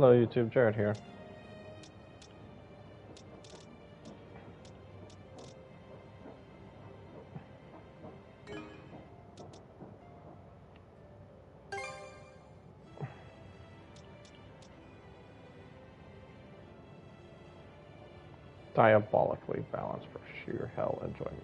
Hello YouTube, Jared here. Diabolically balanced for sheer hell enjoyment.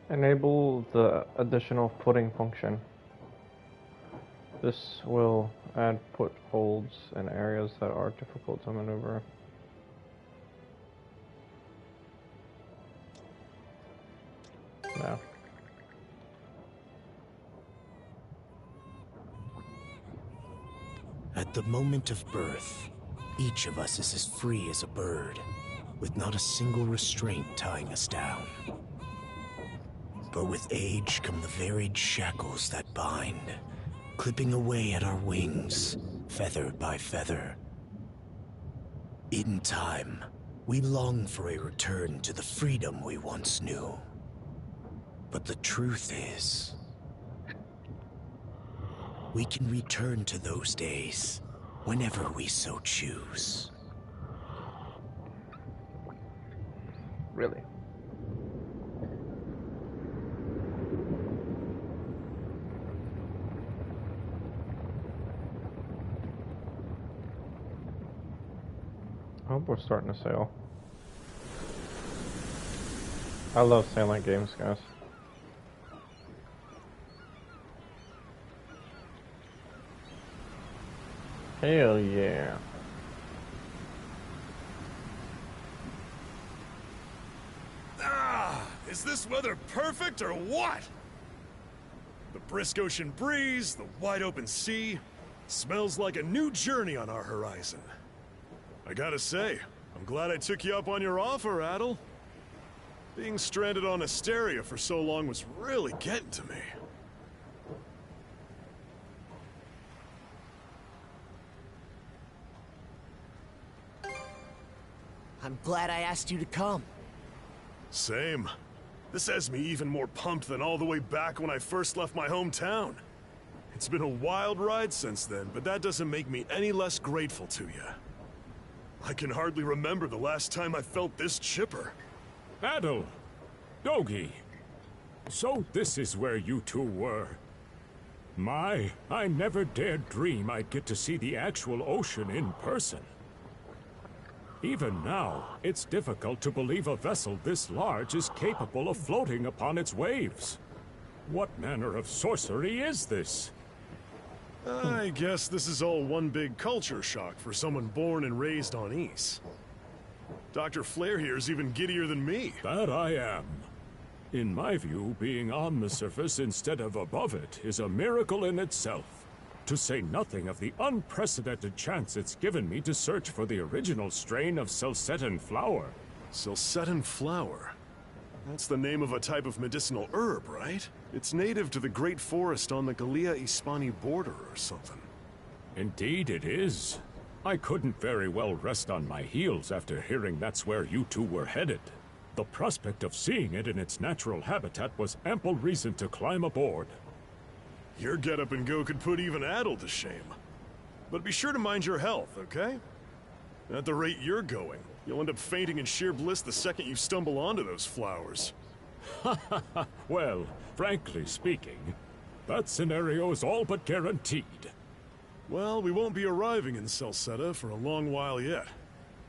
Enable the additional footing function. This will add footholds in areas that are difficult to maneuver. No. At the moment of birth, each of us is as free as a bird, with not a single restraint tying us down. But with age come the varied shackles that bind, clipping away at our wings, feather by feather. In time, we long for a return to the freedom we once knew. But the truth is, we can return to those days whenever we so choose. Really? I hope we're starting to sail. I love sailing games, guys. Hell yeah. Ah, is this weather perfect or what? The brisk ocean breeze, the wide open sea, smells like a new journey on our horizon. I gotta say, I'm glad I took you up on your offer, Adel. Being stranded on Asteria for so long was really getting to me. I'm glad I asked you to come. Same. This has me even more pumped than all the way back when I first left my hometown. It's been a wild ride since then, but that doesn't make me any less grateful to you. I can hardly remember the last time I felt this chipper. Adel! Dogi! So this is where you two were. I never dared dream I'd get to see the actual ocean in person. Even now, it's difficult to believe a vessel this large is capable of floating upon its waves. What manner of sorcery is this? I guess this is all one big culture shock for someone born and raised on Ys. Dr. Flair here is even giddier than me. That I am. In my view, being on the surface instead of above it is a miracle in itself. To say nothing of the unprecedented chance it's given me to search for the original strain of Celcetan flower. Celcetan flower? That's the name of a type of medicinal herb, right? It's native to the Great Forest on the Gallia-Hispani border or something. Indeed it is. I couldn't very well rest on my heels after hearing that's where you two were headed. The prospect of seeing it in its natural habitat was ample reason to climb aboard. Your get-up and go could put even Adel to shame. But be sure to mind your health, okay? At the rate you're going, you'll end up fainting in sheer bliss the second you stumble onto those flowers. Well, frankly speaking, that scenario is all but guaranteed. Well, we won't be arriving in Celceta for a long while yet.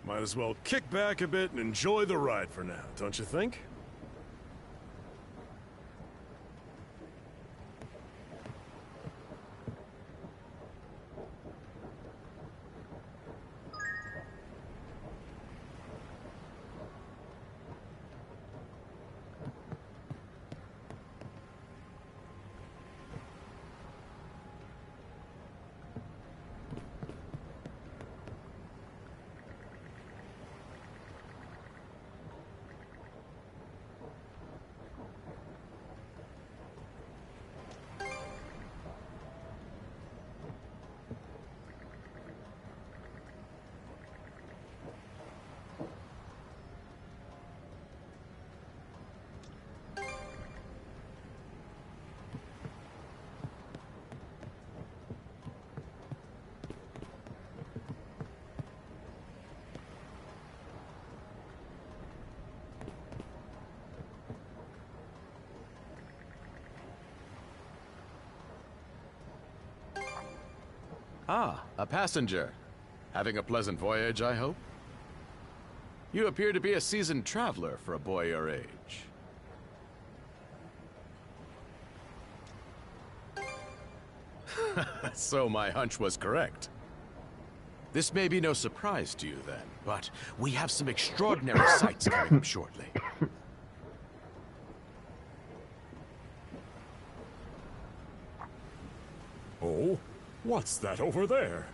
Might as well kick back a bit and enjoy the ride for now, don't you think? Ah, a passenger. Having a pleasant voyage, I hope? You appear to be a seasoned traveler for a boy your age. So my hunch was correct. This may be no surprise to you then, but we have some extraordinary sights coming up shortly. Oh? What's that over there?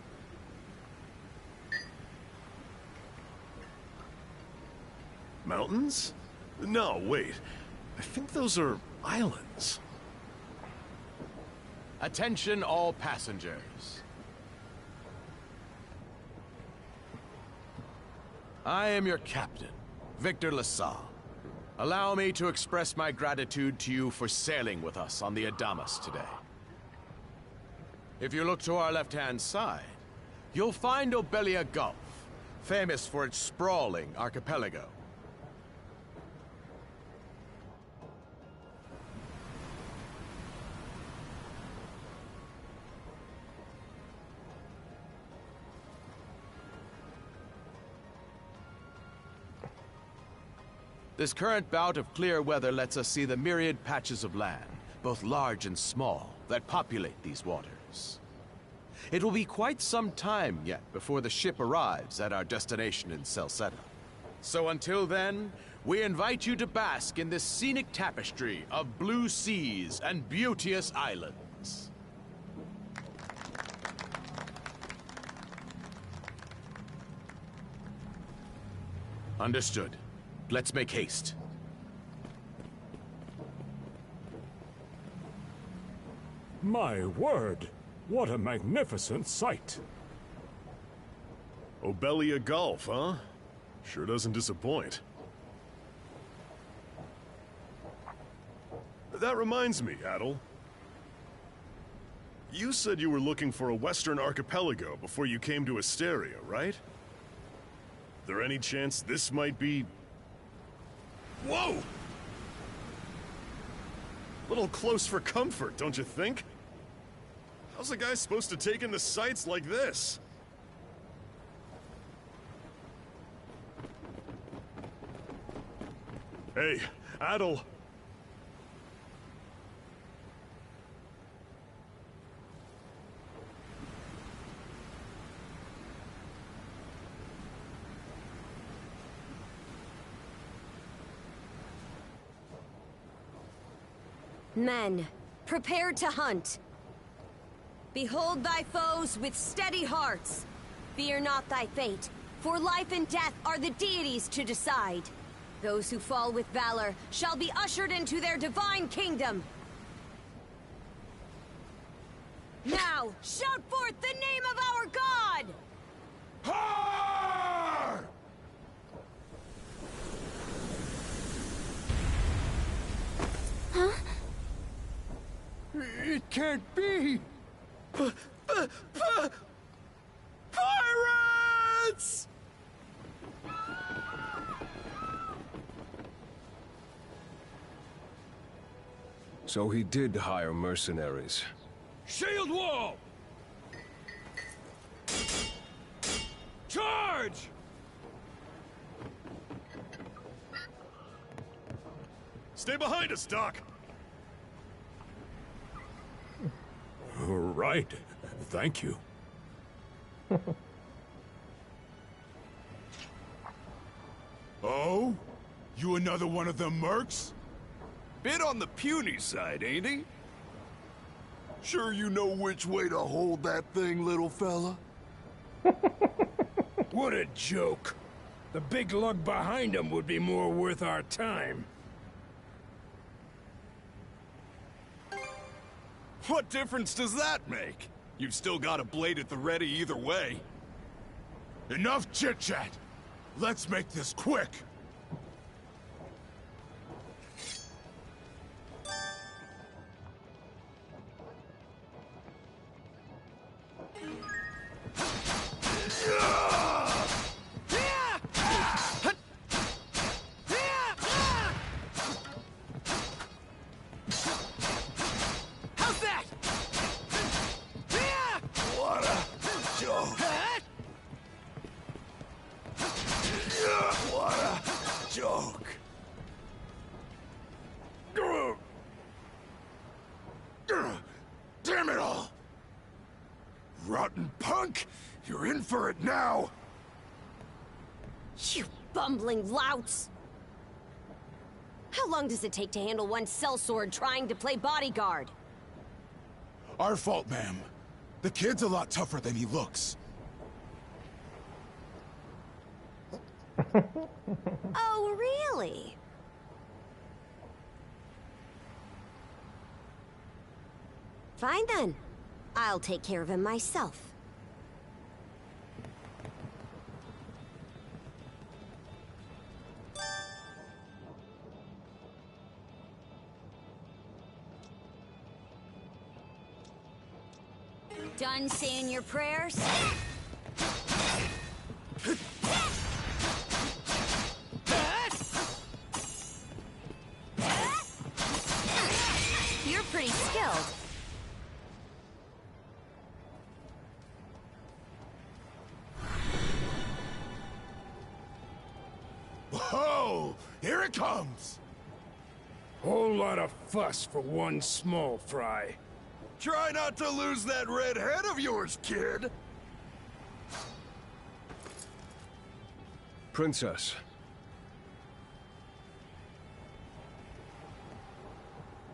Mountains? No, wait. I think those are islands. Attention all passengers. I am your captain, Victor LaSalle. Allow me to express my gratitude to you for sailing with us on the Adamas today. If you look to our left-hand side, you'll find Obelia Gulf, famous for its sprawling archipelago. This current bout of clear weather lets us see the myriad patches of land, both large and small, that populate these waters. It will be quite some time yet before the ship arrives at our destination in Celceta. So until then, we invite you to bask in this scenic tapestry of blue seas and beauteous islands. Understood. Let's make haste. My word! What a magnificent sight! Obelia Gulf, huh? Sure doesn't disappoint. That reminds me, Adel. You said you were looking for a western archipelago before you came to Asteria, right? There any chance this might be... Whoa! Little close for comfort, don't you think? How's a guy supposed to take in the sights like this? Hey, Adel. Men, prepare to hunt. Behold thy foes with steady hearts. Fear not thy fate, for life and death are the deities to decide. Those who fall with valor shall be ushered into their divine kingdom. Now, shout forth the name of our god! Har! Huh? It can't be! Pirates! So he did hire mercenaries. Shield wall! Charge! Stay behind us, Doc! Right. Thank you. Oh? You another one of them mercs? Bit on the puny side, ain't he? Sure you know which way to hold that thing, little fella? What a joke. The big lug behind him would be more worth our time. What difference does that make? You've still got a blade at the ready either way. Enough chit-chat! Let's make this quick! How's that? What a... Damn it all! Rotten punk! You're in for it now! You bumbling louts! How long does it take to handle one sellsword trying to play bodyguard? Our fault, ma'am. The kid's a lot tougher than he looks. Oh, really? Fine then. I'll take care of him myself. Done saying your prayers? You're pretty skilled. Whoa! Here it comes! Whole lot of fuss for one small fry. Try not to lose that red head of yours, kid! Princess.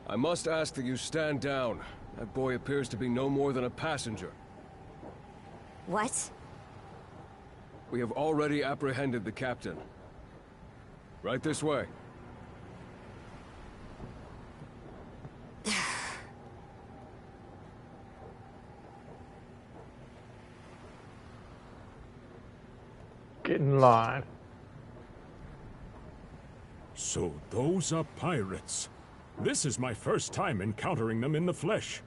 I must ask that you stand down. That boy appears to be no more than a passenger. What? We have already apprehended the captain. Right this way. Get in line. So those are pirates. This is my first time encountering them in the flesh.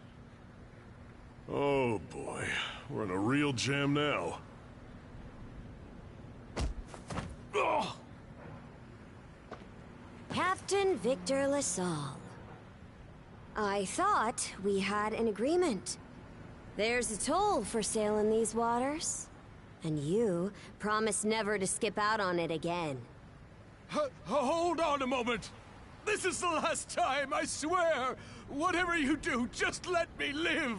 Oh boy, we're in a real jam now. Ugh. Captain Victor LaSalle. I thought we had an agreement. There's a toll for sailing these waters. And you promised never to skip out on it again. Hold on a moment! This is the last time, I swear! Whatever you do, just let me live!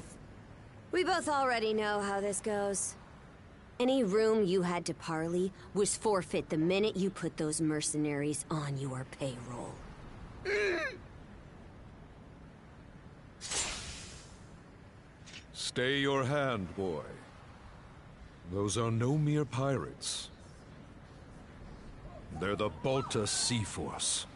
We both already know how this goes. Any room you had to parley was forfeit the minute you put those mercenaries on your payroll. Stay your hand, boy. Those are no mere pirates. They're the Balta Sea Force.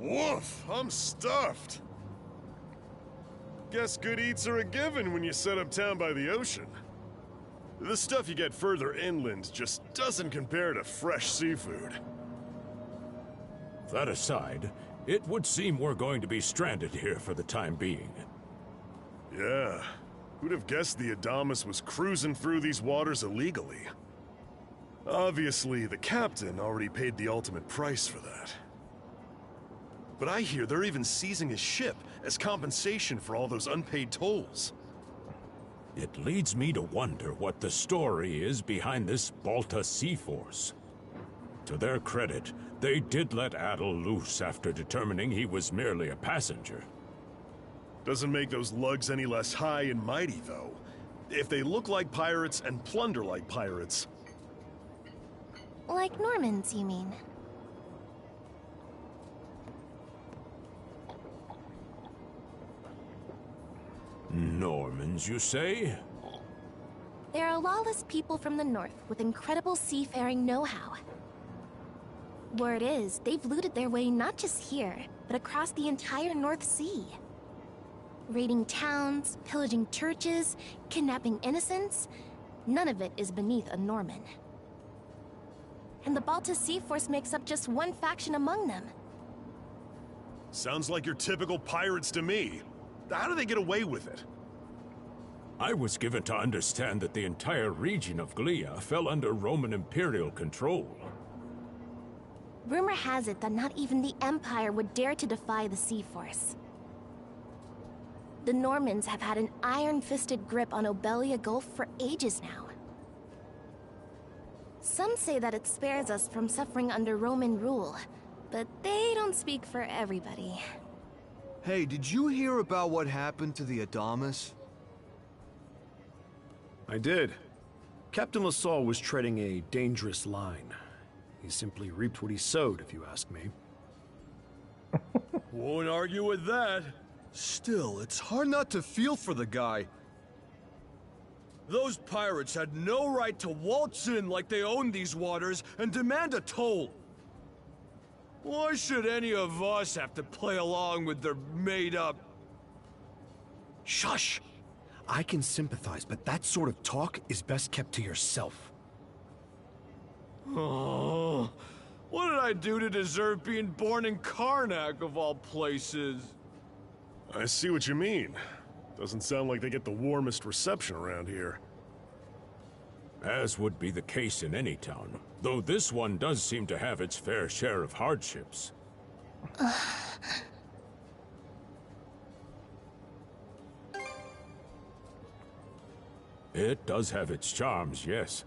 Woof, I'm stuffed. Guess good eats are a given when you set up town by the ocean. The stuff you get further inland just doesn't compare to fresh seafood. That aside, it would seem we're going to be stranded here for the time being. Yeah, who'd have guessed the Adamas was cruising through these waters illegally? Obviously, the captain already paid the ultimate price for that. But I hear they're even seizing his ship as compensation for all those unpaid tolls. It leads me to wonder what the story is behind this Balta Sea Force. To their credit, they did let Adel loose after determining he was merely a passenger. Doesn't make those lugs any less high and mighty, though. If they look like pirates and plunder like pirates... Like Normans, you mean? Normans, you say? There are lawless people from the north with incredible seafaring know-how. Word is, they've looted their way not just here, but across the entire North Sea. Raiding towns, pillaging churches, kidnapping innocents, none of it is beneath a Norman. And the Balta Sea Force makes up just one faction among them. Sounds like your typical pirates to me. How do they get away with it? I was given to understand that the entire region of Glia fell under Roman Imperial control. Rumor has it that not even the Empire would dare to defy the Sea Force. The Normans have had an iron-fisted grip on Obelia Gulf for ages now. Some say that it spares us from suffering under Roman rule, but they don't speak for everybody. Hey, did you hear about what happened to the Adamas? I did. Captain LaSalle was treading a dangerous line. He simply reaped what he sowed, if you ask me. Won't argue with that. Still, it's hard not to feel for the guy. Those pirates had no right to waltz in like they owned these waters and demand a toll. Why should any of us have to play along with their made-up... Shush! I can sympathize, but that sort of talk is best kept to yourself. Oh, what did I do to deserve being born in Karnak, of all places? I see what you mean. Doesn't sound like they get the warmest reception around here. As would be the case in any town, though this one does seem to have its fair share of hardships. It does have its charms, yes.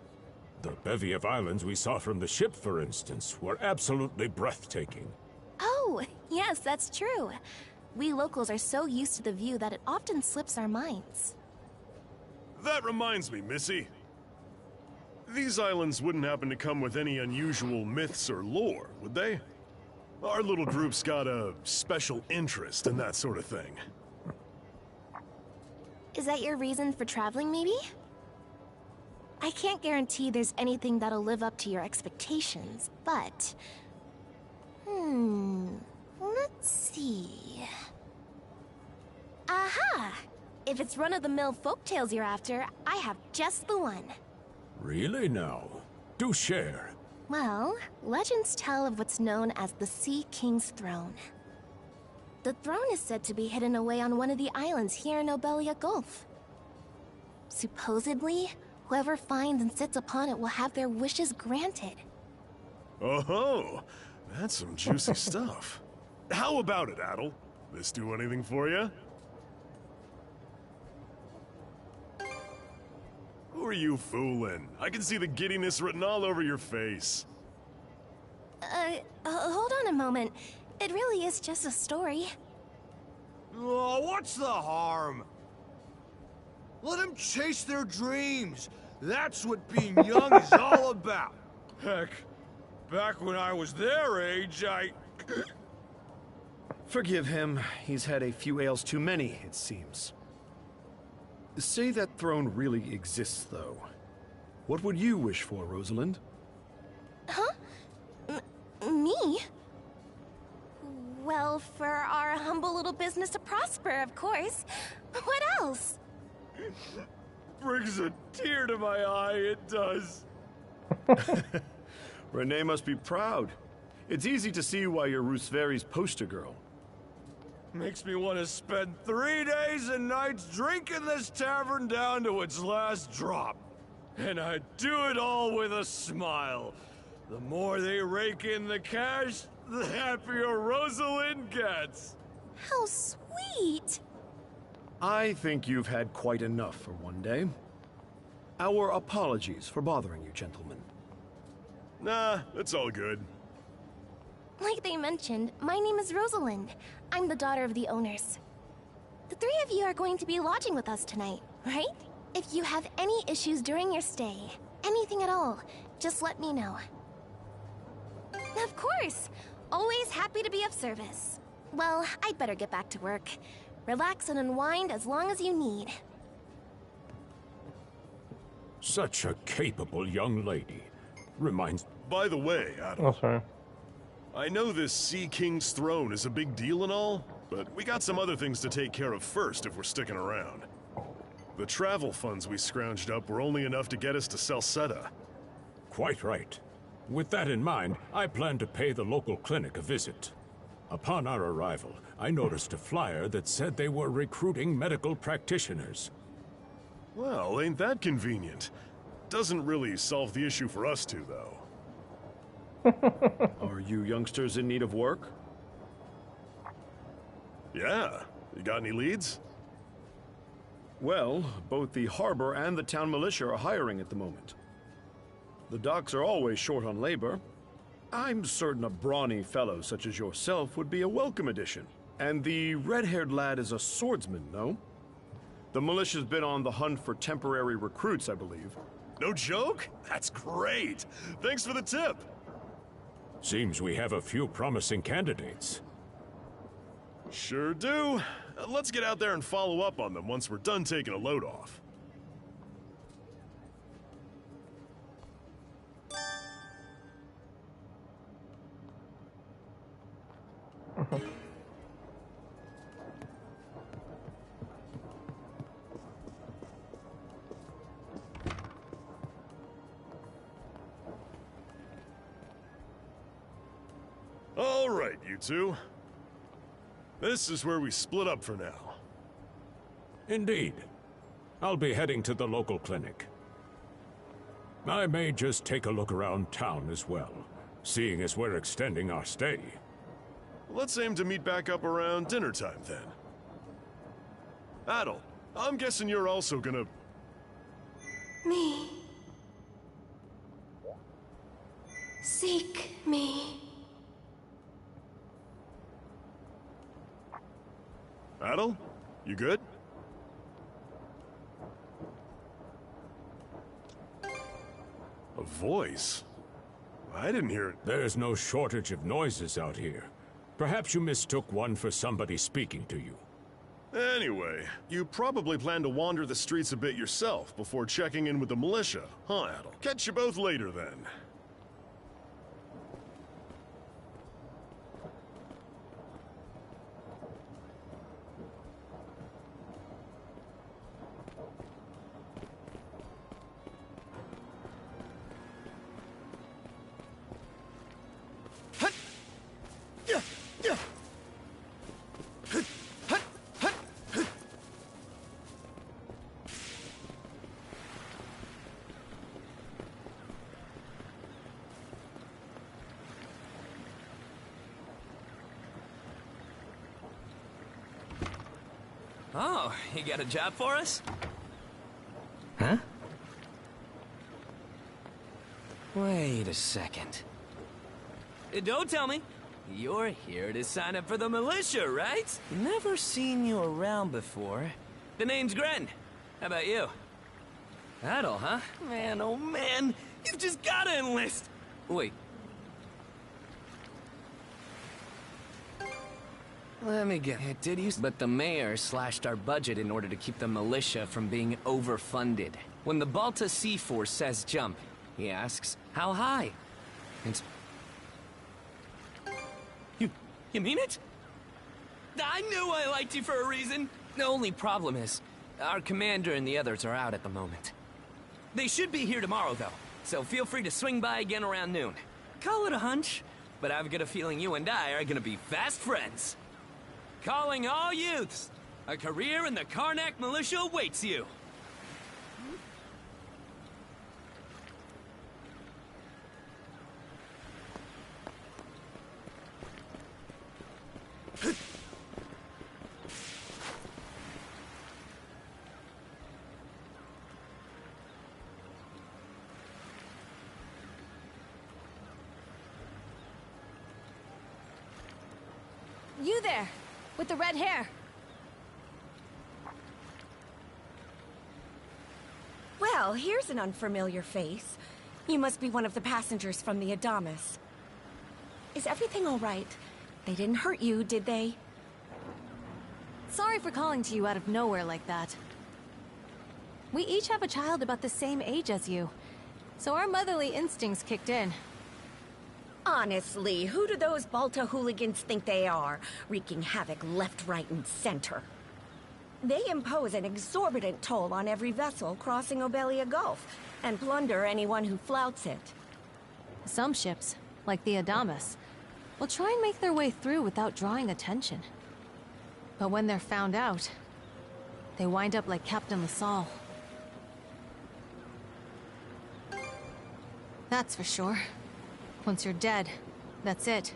The bevy of islands we saw from the ship, for instance, were absolutely breathtaking. Oh, yes, that's true. We locals are so used to the view that it often slips our minds. That reminds me, Missy. These islands wouldn't happen to come with any unusual myths or lore, would they? Our little group's got a special interest in that sort of thing. Is that your reason for traveling, maybe? I can't guarantee there's anything that'll live up to your expectations, but... let's see... Aha! If it's run-of-the-mill folktales you're after, I have just the one. Really now? Do share. Well, legends tell of what's known as the Sea King's Throne. The throne is said to be hidden away on one of the islands here in Obelia Gulf. Supposedly, whoever finds and sits upon it will have their wishes granted. Oh-ho! That's some juicy stuff. How about it, Adel? This do anything for you? Who are you fooling? I can see the giddiness written all over your face. Hold on a moment. It really is just a story. Oh, what's the harm? Let them chase their dreams. That's what being young is all about. Heck, back when I was their age, Forgive him. He's had a few ales too many, it seems. Say that throne really exists, though. What would you wish for, Rosalind? Huh? Me? Well, for our humble little business to prosper, of course. What else? Brings a tear to my eye, it does. Renee must be proud. It's easy to see why you're Rooseveri's poster girl. Makes me want to spend 3 days and nights drinking this tavern down to its last drop. And I do it all with a smile. The more they rake in the cash, the happier Rosalind gets. How sweet! I think you've had quite enough for one day. Our apologies for bothering you, gentlemen. Nah, it's all good. Like they mentioned, my name is Rosalind. I'm the daughter of the owners. The three of you are going to be lodging with us tonight, right? If you have any issues during your stay, anything at all, just let me know. Of course! Always happy to be of service. Well, I'd better get back to work. Relax and unwind as long as you need. Such a capable young lady. Reminds... By the way, Adam, Oh, sorry. I know this Sea King's throne is a big deal and all, but we got some other things to take care of first if we're sticking around. The travel funds we scrounged up were only enough to get us to Salsetta. Quite right. With that in mind, I plan to pay the local clinic a visit. Upon our arrival, I noticed a flyer that said they were recruiting medical practitioners. Well, ain't that convenient? Doesn't really solve the issue for us two, though. Are you youngsters in need of work? Yeah. You got any leads? Well, both the harbor and the town militia are hiring at the moment. The docks are always short on labor. I'm certain a brawny fellow such as yourself would be a welcome addition. And the red-haired lad is a swordsman, no? The militia's been on the hunt for temporary recruits, I believe. No joke? That's great! Thanks for the tip! Seems we have a few promising candidates. Sure do. Let's get out there and follow up on them once we're done taking a load off. All right, you two. This is where we split up for now. Indeed. I'll be heading to the local clinic. I may just take a look around town as well, seeing as we're extending our stay. Let's aim to meet back up around dinner time then. Adel, I'm guessing you're also gonna... Me. Seek me. Adel? You good? A voice? I didn't hear it. There's no shortage of noises out here. Perhaps you mistook one for somebody speaking to you. Anyway, you probably plan to wander the streets a bit yourself before checking in with the militia, huh, Adel? Catch you both later then. Oh, you got a job for us? Huh? Wait a second. Don't tell me. You're here to sign up for the militia, right? Never seen you around before. The name's Gren. How about you? Adel, huh? Man, oh man, you've just gotta enlist! Wait. Let me get it. Did you? But the mayor slashed our budget in order to keep the militia from being overfunded. When the Balta Sea Force says jump, he asks, how high? It's... You mean it? I knew I liked you for a reason. The only problem is, our commander and the others are out at the moment. They should be here tomorrow, though, so feel free to swing by again around noon. Call it a hunch, but I've got a feeling you and I are gonna be fast friends. Calling all youths, a career in the Karnak militia awaits you. You there, with the red hair. Well, here's an unfamiliar face. You must be one of the passengers from the Adamas. Is everything all right? They didn't hurt you, did they? Sorry for calling to you out of nowhere like that. We each have a child about the same age as you, so our motherly instincts kicked in. Honestly, who do those Balta hooligans think they are, wreaking havoc left, right, and center? They impose an exorbitant toll on every vessel crossing Obelia Gulf, and plunder anyone who flouts it. Some ships, like the Adamas, will try and make their way through without drawing attention. But when they're found out, they wind up like Captain LaSalle. That's for sure. Once you're dead, that's it.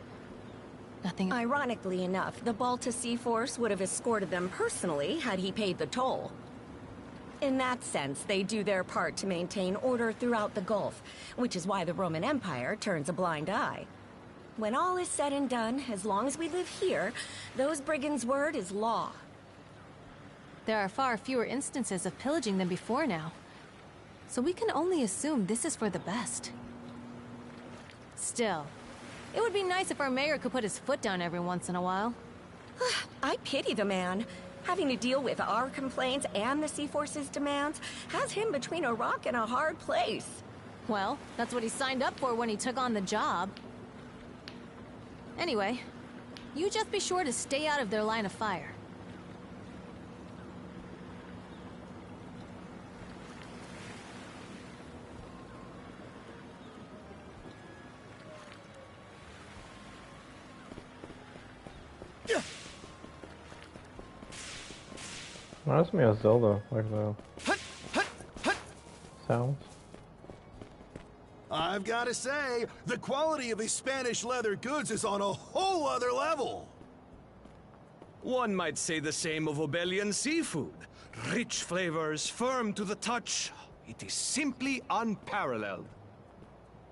Nothing. Ironically enough, the Balta Sea Force would have escorted them personally had he paid the toll. In that sense, they do their part to maintain order throughout the Gulf, which is why the Roman Empire turns a blind eye. When all is said and done, as long as we live here, those brigands' word is law. There are far fewer instances of pillaging than before now, so we can only assume this is for the best. Still, it would be nice if our mayor could put his foot down every once in a while. I pity the man. Having to deal with our complaints and the Sea Force's demands has him between a rock and a hard place. Well, that's what he signed up for when he took on the job. Anyway, you just be sure to stay out of their line of fire. Reminds me of Zelda, like the sounds. I've got to say, the quality of these Spanish leather goods is on a whole other level. One might say the same of Obelian seafood. Rich flavors, firm to the touch. It is simply unparalleled.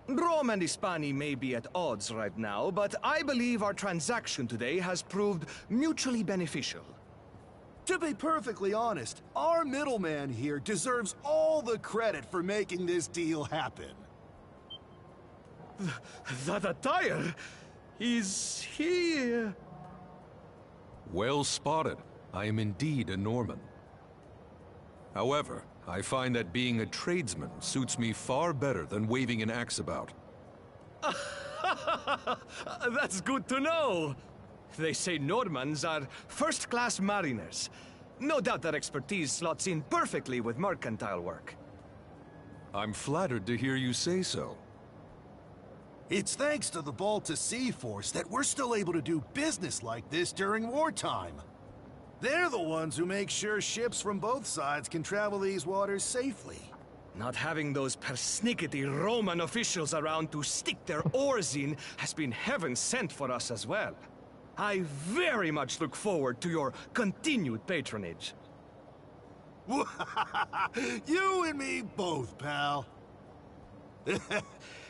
Rome and Hispania may be at odds right now, but I believe our transaction today has proved mutually beneficial. To be perfectly honest, our middleman here deserves all the credit for making this deal happen. That attire? Is he... Well spotted. I am indeed a Norman. However, I find that being a tradesman suits me far better than waving an axe about. That's good to know. They say Normans are first-class mariners. No doubt their expertise slots in perfectly with mercantile work. I'm flattered to hear you say so. It's thanks to the Balta Sea Force that we're still able to do business like this during wartime. They're the ones who make sure ships from both sides can travel these waters safely. Not having those persnickety Roman officials around to stick their oars in has been heaven sent for us as well. I very much look forward to your continued patronage. You and me both, pal.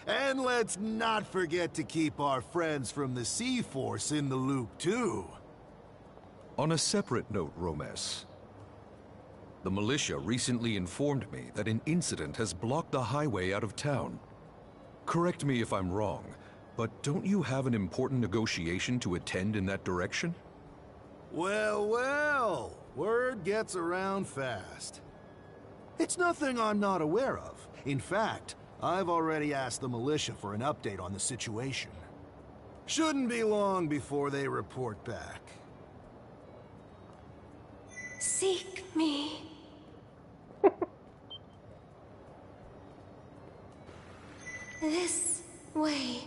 And let's not forget to keep our friends from the Sea Force in the loop, too. On a separate note, Romes. The militia recently informed me that an incident has blocked the highway out of town. Correct me if I'm wrong, but don't you have an important negotiation to attend in that direction? Well, well, word gets around fast. It's nothing I'm not aware of. In fact, I've already asked the militia for an update on the situation. Shouldn't be long before they report back. Seek me. This way.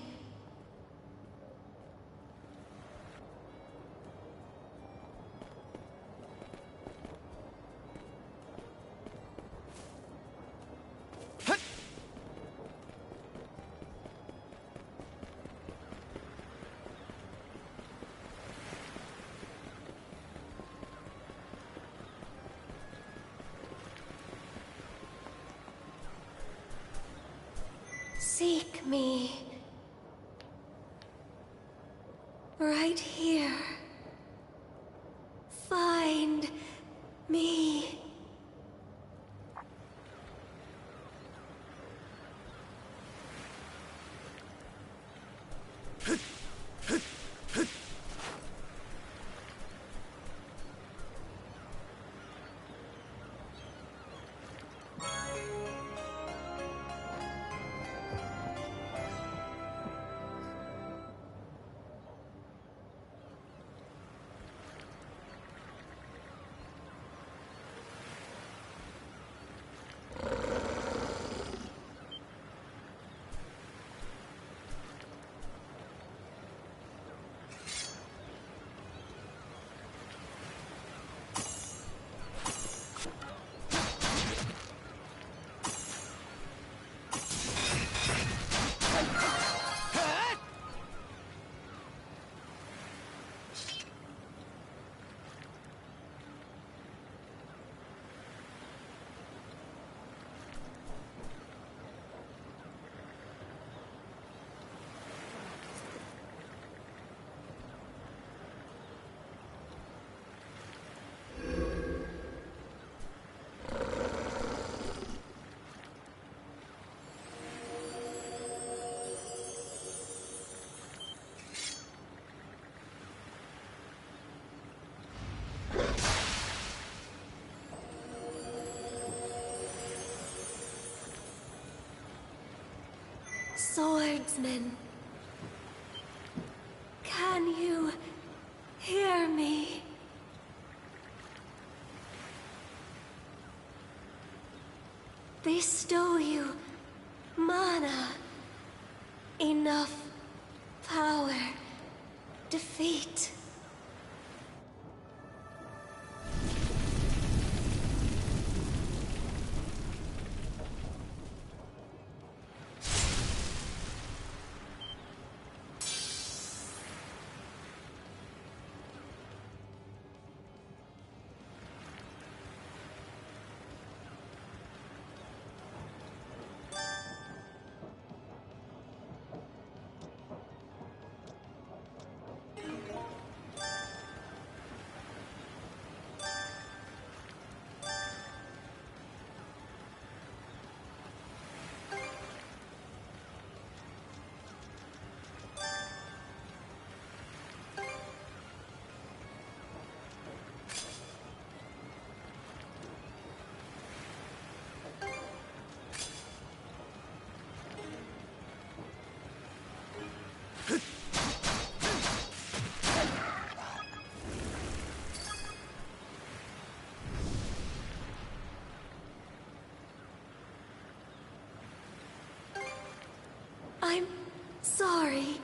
Seek me. Right here. Find me. Swordsman, can you hear me? Bestow you mana, enough power, defeat. I'm sorry.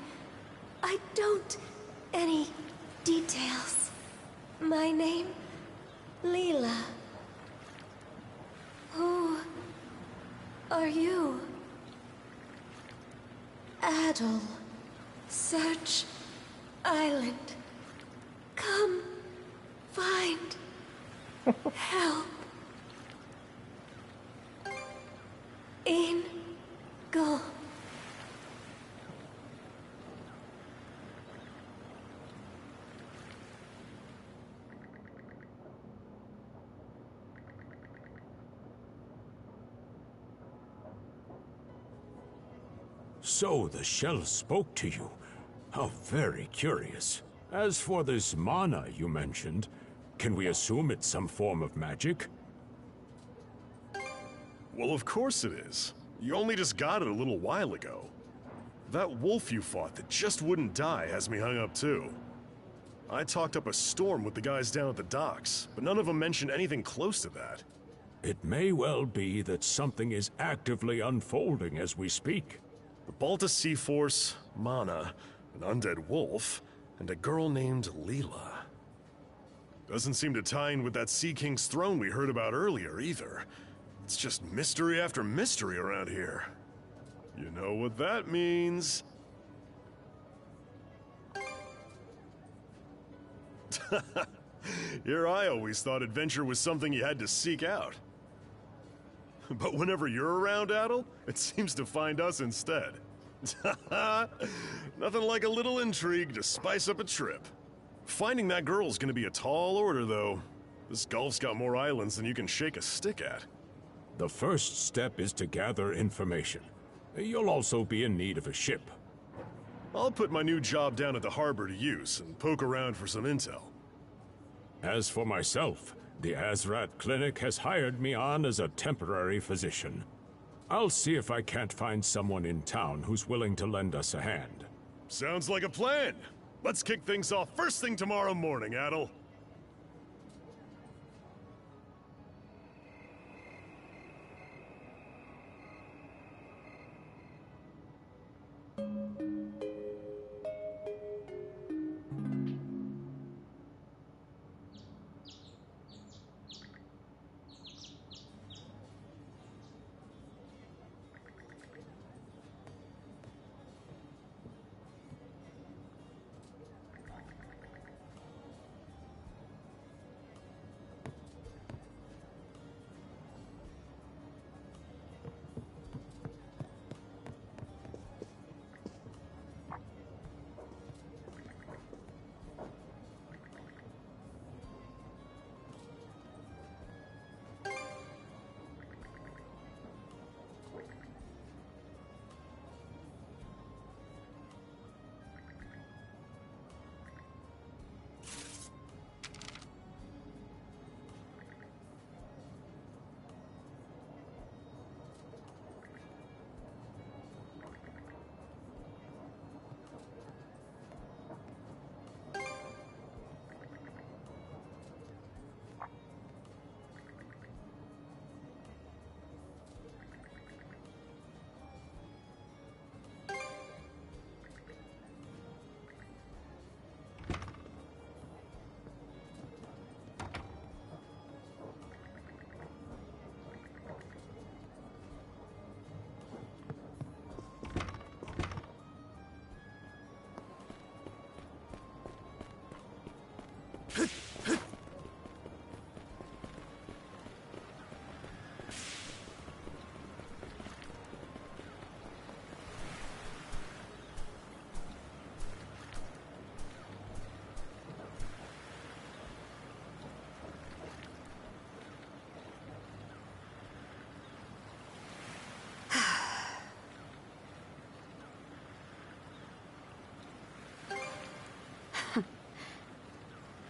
I don't... any details. My name? Leela. Who are you? Adel. Search Island. Come find help. In go. So the shell spoke to you. How very curious. As for this mana you mentioned, can we assume it's some form of magic? Well, of course it is. You only just got it a little while ago. That wolf you fought that just wouldn't die has me hung up too. I talked up a storm with the guys down at the docks, but none of them mentioned anything close to that. It may well be that something is actively unfolding as we speak. The Balta Sea Force, Mana, an undead wolf, and a girl named Leela. Doesn't seem to tie in with that Sea King's throne we heard about earlier, either. It's just mystery after mystery around here. You know what that means. Here I always thought adventure was something you had to seek out. But whenever you're around, Adel, it seems to find us instead. Nothing like a little intrigue to spice up a trip. Finding that girl's gonna be a tall order, though. This Gulf's got more islands than you can shake a stick at. The first step is to gather information. You'll also be in need of a ship. I'll put my new job down at the harbor to use and poke around for some intel. As for myself, the Azrat Clinic has hired me on as a temporary physician. I'll see if I can't find someone in town who's willing to lend us a hand. Sounds like a plan. Let's kick things off first thing tomorrow morning, Adel.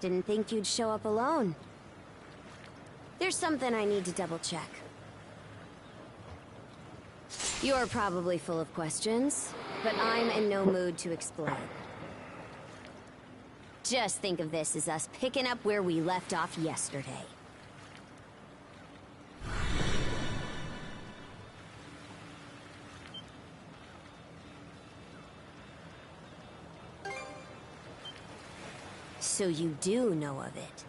Didn't think you'd show up alone. There's something I need to double check. You're probably full of questions, but I'm in no mood to explain. Just think of this as us picking up where we left off yesterday. So you do know of it.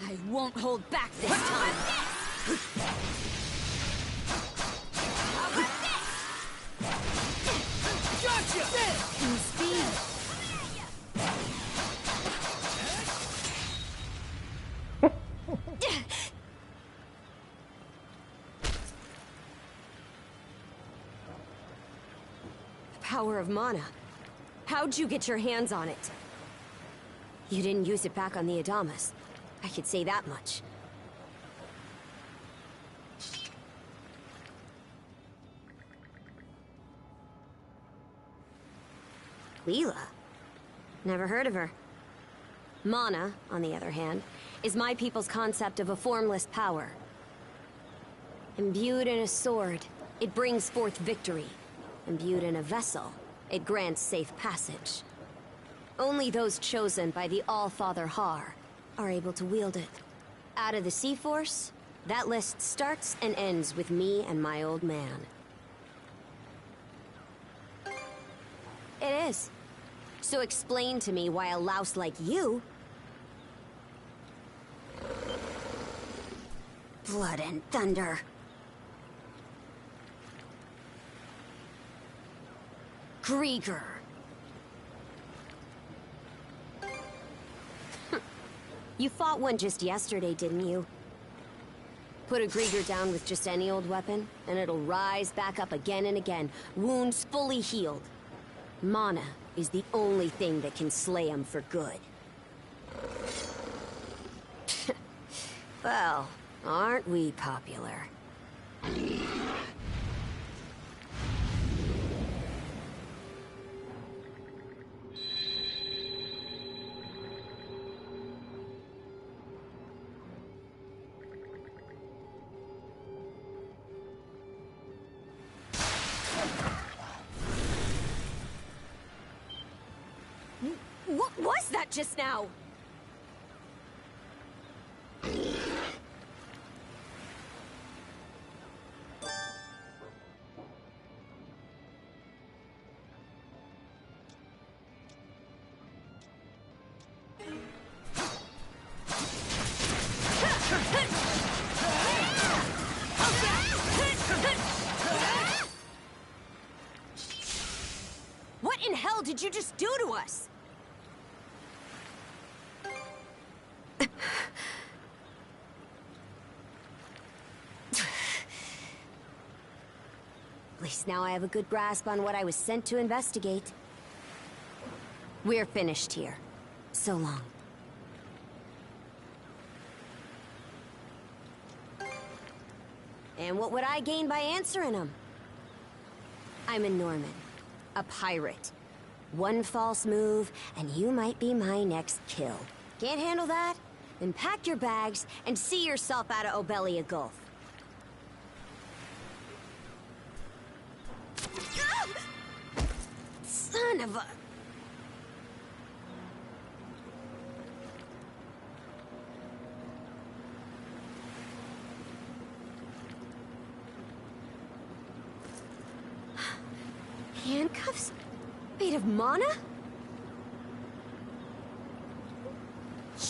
I won't hold back this time. Gotcha! In speed. Power of mana. How'd you get your hands on it? You didn't use it back on the Adamas. I could say that much. Leela? Never heard of her. Mana, on the other hand, is my people's concept of a formless power. Imbued in a sword, it brings forth victory. Imbued in a vessel, it grants safe passage. Only those chosen by the All-Father Har are able to wield it. Out of the Sea Force, that list starts and ends with me and my old man. It is. So explain to me why a louse like you... Blood and thunder. Grieger. You fought one just yesterday, didn't you? Put a Grieger down with just any old weapon, and it'll rise back up again and again, wounds fully healed. Mana is the only thing that can slay him for good. Well, aren't we popular? What was that just now? What in hell did you just do to us? At least now I have a good grasp on what I was sent to investigate. We're finished here. So long. And what would I gain by answering them? I'm a Norman. A pirate. One false move, and you might be my next kill. Can't handle that? Then pack your bags and see yourself out of Obelia Gulf. Son of a... Handcuffs? Made of mana?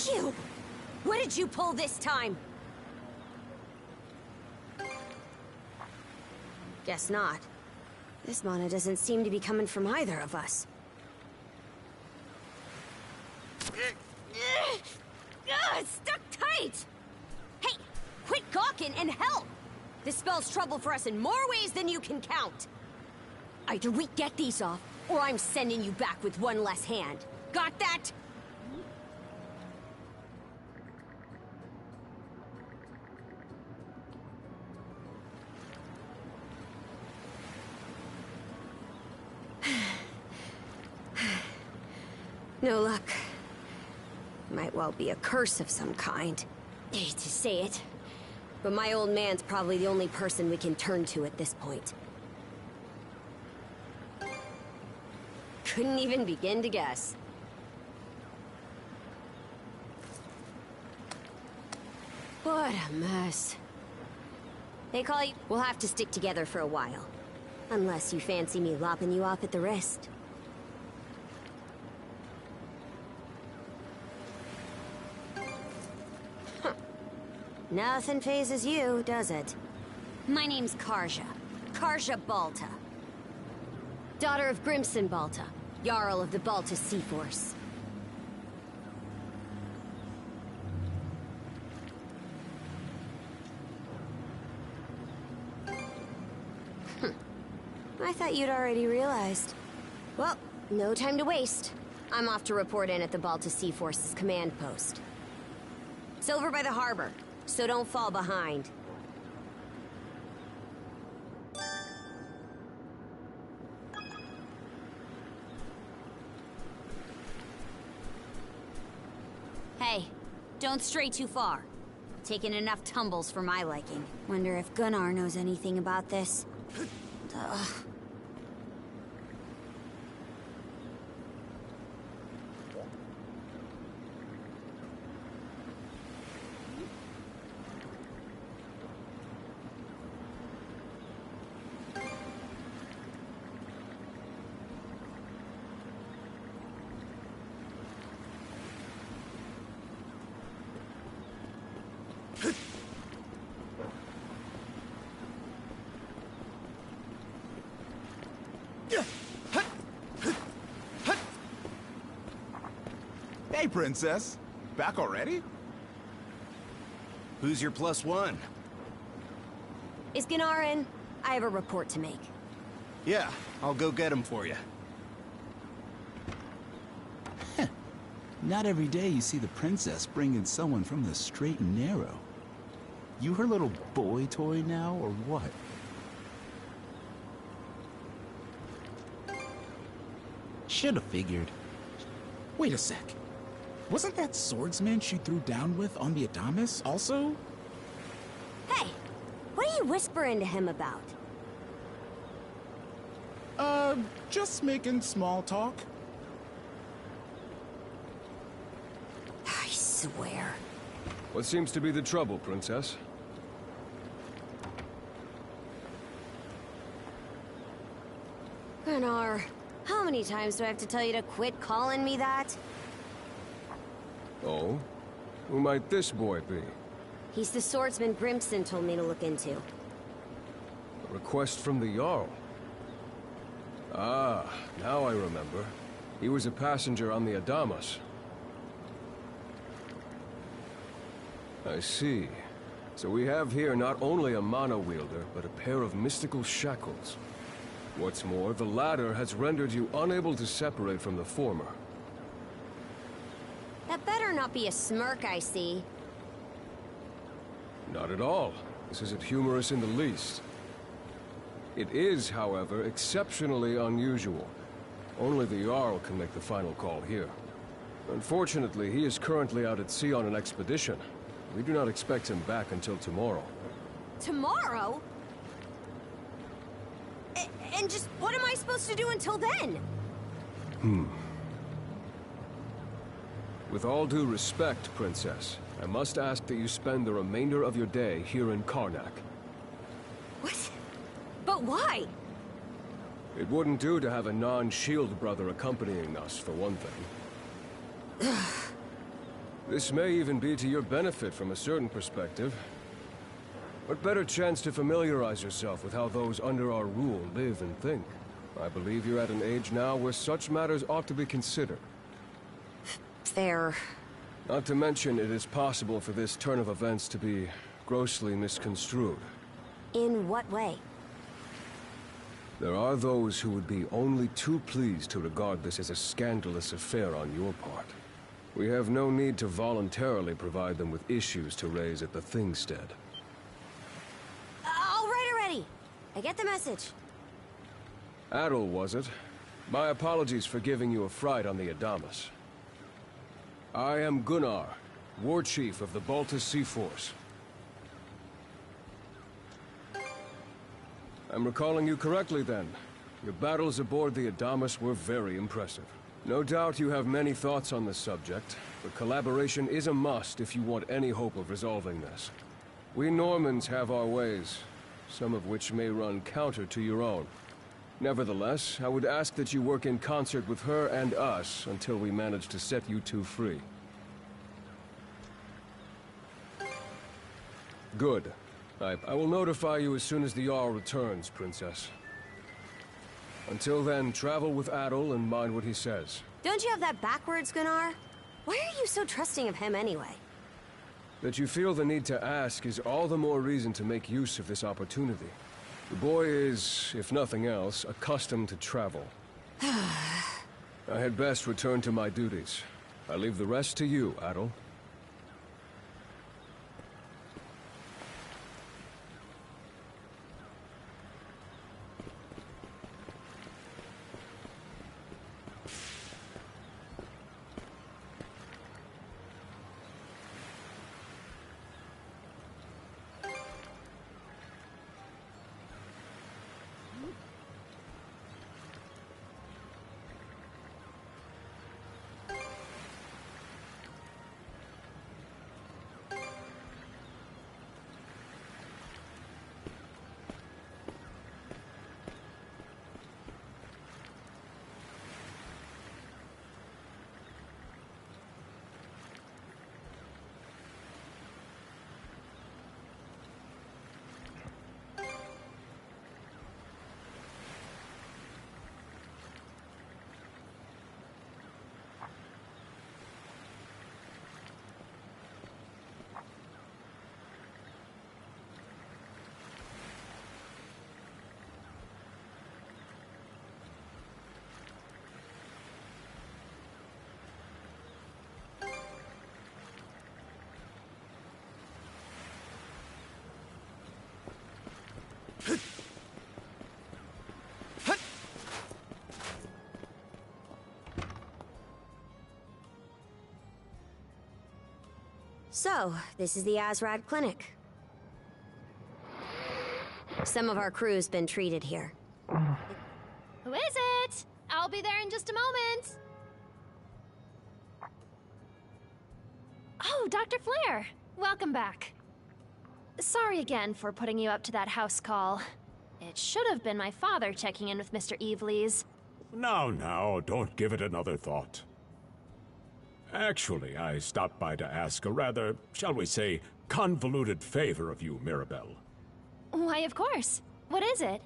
You! What did you pull this time? Guess not. This mana doesn't seem to be coming from either of us. It's stuck tight! Hey, quit gawking and help! This spells trouble for us in more ways than you can count. Either we get these off, or I'm sending you back with one less hand. Got that? No luck. Might well be a curse of some kind. I hate to say it, but my old man's probably the only person we can turn to at this point. Couldn't even begin to guess. What a mess. They call you... We'll have to stick together for a while. Unless you fancy me lopping you off at the wrist. Nothing phases you, does it? My name's Karja. Karja Balta. Daughter of Grimson Balta, Jarl of the Balta Sea Force. I thought you'd already realized. Well, no time to waste. I'm off to report in at the Balta Sea Force's command post. It's over by the harbor, so don't fall behind. Hey, don't stray too far. Taken enough tumbles for my liking. Wonder if Gunnar knows anything about this. Ugh. Hey, Princess. Back already? Who's your +1? Is Gunnar in? I have a report to make. Yeah, I'll go get him for you. Not every day you see the princess bring in someone from the straight and narrow. You her little boy toy now, or what? Should've figured. Wait a sec. Wasn't that swordsman she threw down with on the Adamas also? Hey, what are you whispering to him about? Just making small talk. I swear. What seems to be the trouble, Princess? Gunnar, how many times do I have to tell you to quit calling me that? Oh? Who might this boy be? He's the swordsman Grimson told me to look into. A request from the Jarl. Ah, now I remember. He was a passenger on the Adamas. I see. So we have here not only a mana wielder, but a pair of mystical shackles. What's more, the latter has rendered you unable to separate from the former. That better not be a smirk I see. Not at all. This isn't humorous in the least. It is, however, exceptionally unusual. Only the Jarl can make the final call here. Unfortunately, he is currently out at sea on an expedition. We do not expect him back until tomorrow. Tomorrow? And just what am I supposed to do until then? With all due respect, Princess, I must ask that you spend the remainder of your day here in Karnak. What? But why? It wouldn't do to have a non-shield brother accompanying us, for one thing. This may even be to your benefit from a certain perspective. What better chance to familiarize yourself with how those under our rule live and think? I believe you're at an age now where such matters ought to be considered. Fair. Not to mention, it is possible for this turn of events to be grossly misconstrued. In what way? There are those who would be only too pleased to regard this as a scandalous affair on your part. We have no need to voluntarily provide them with issues to raise at the Thingstead. All right already. I get the message. Adel, was it? My apologies for giving you a fright on the Adamas. I am Gunnar, War Chief of the Baltus Sea Force. I'm recalling you correctly then. Your battles aboard the Adamas were very impressive. No doubt you have many thoughts on this subject, but collaboration is a must if you want any hope of resolving this. We Normans have our ways, some of which may run counter to your own. Nevertheless, I would ask that you work in concert with her and us until we manage to set you two free. Good. I will notify you as soon as the Jarl returns, Princess. Until then, travel with Adel and mind what he says. Don't you have that backwards, Gunnar? Why are you so trusting of him anyway? That you feel the need to ask is all the more reason to make use of this opportunity. The boy is, if nothing else, accustomed to travel. I had best return to my duties. I leave the rest to you, Adel. So, this is the Azrad Clinic. Some of our crew's been treated here. Who is it? I'll be there in just a moment. Oh, Dr. Flair. Welcome back. Sorry again for putting you up to that house call. It should have been my father checking in with Mr. Evelees. Now, don't give it another thought. Actually, I stopped by to ask a rather, shall we say, convoluted favor of you, Mirabelle. Why, of course. What is it?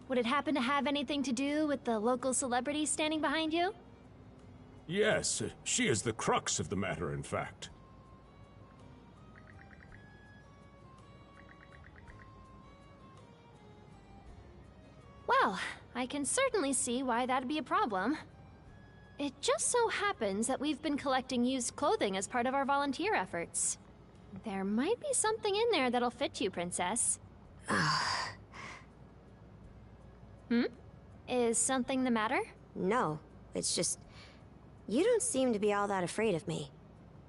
Would it happen to have anything to do with the local celebrity standing behind you? Yes, she is the crux of the matter, in fact. Well, I can certainly see why that'd be a problem. It just so happens that we've been collecting used clothing as part of our volunteer efforts. There might be something in there that'll fit you, Princess. Is something the matter? No, it's just... you don't seem to be all that afraid of me.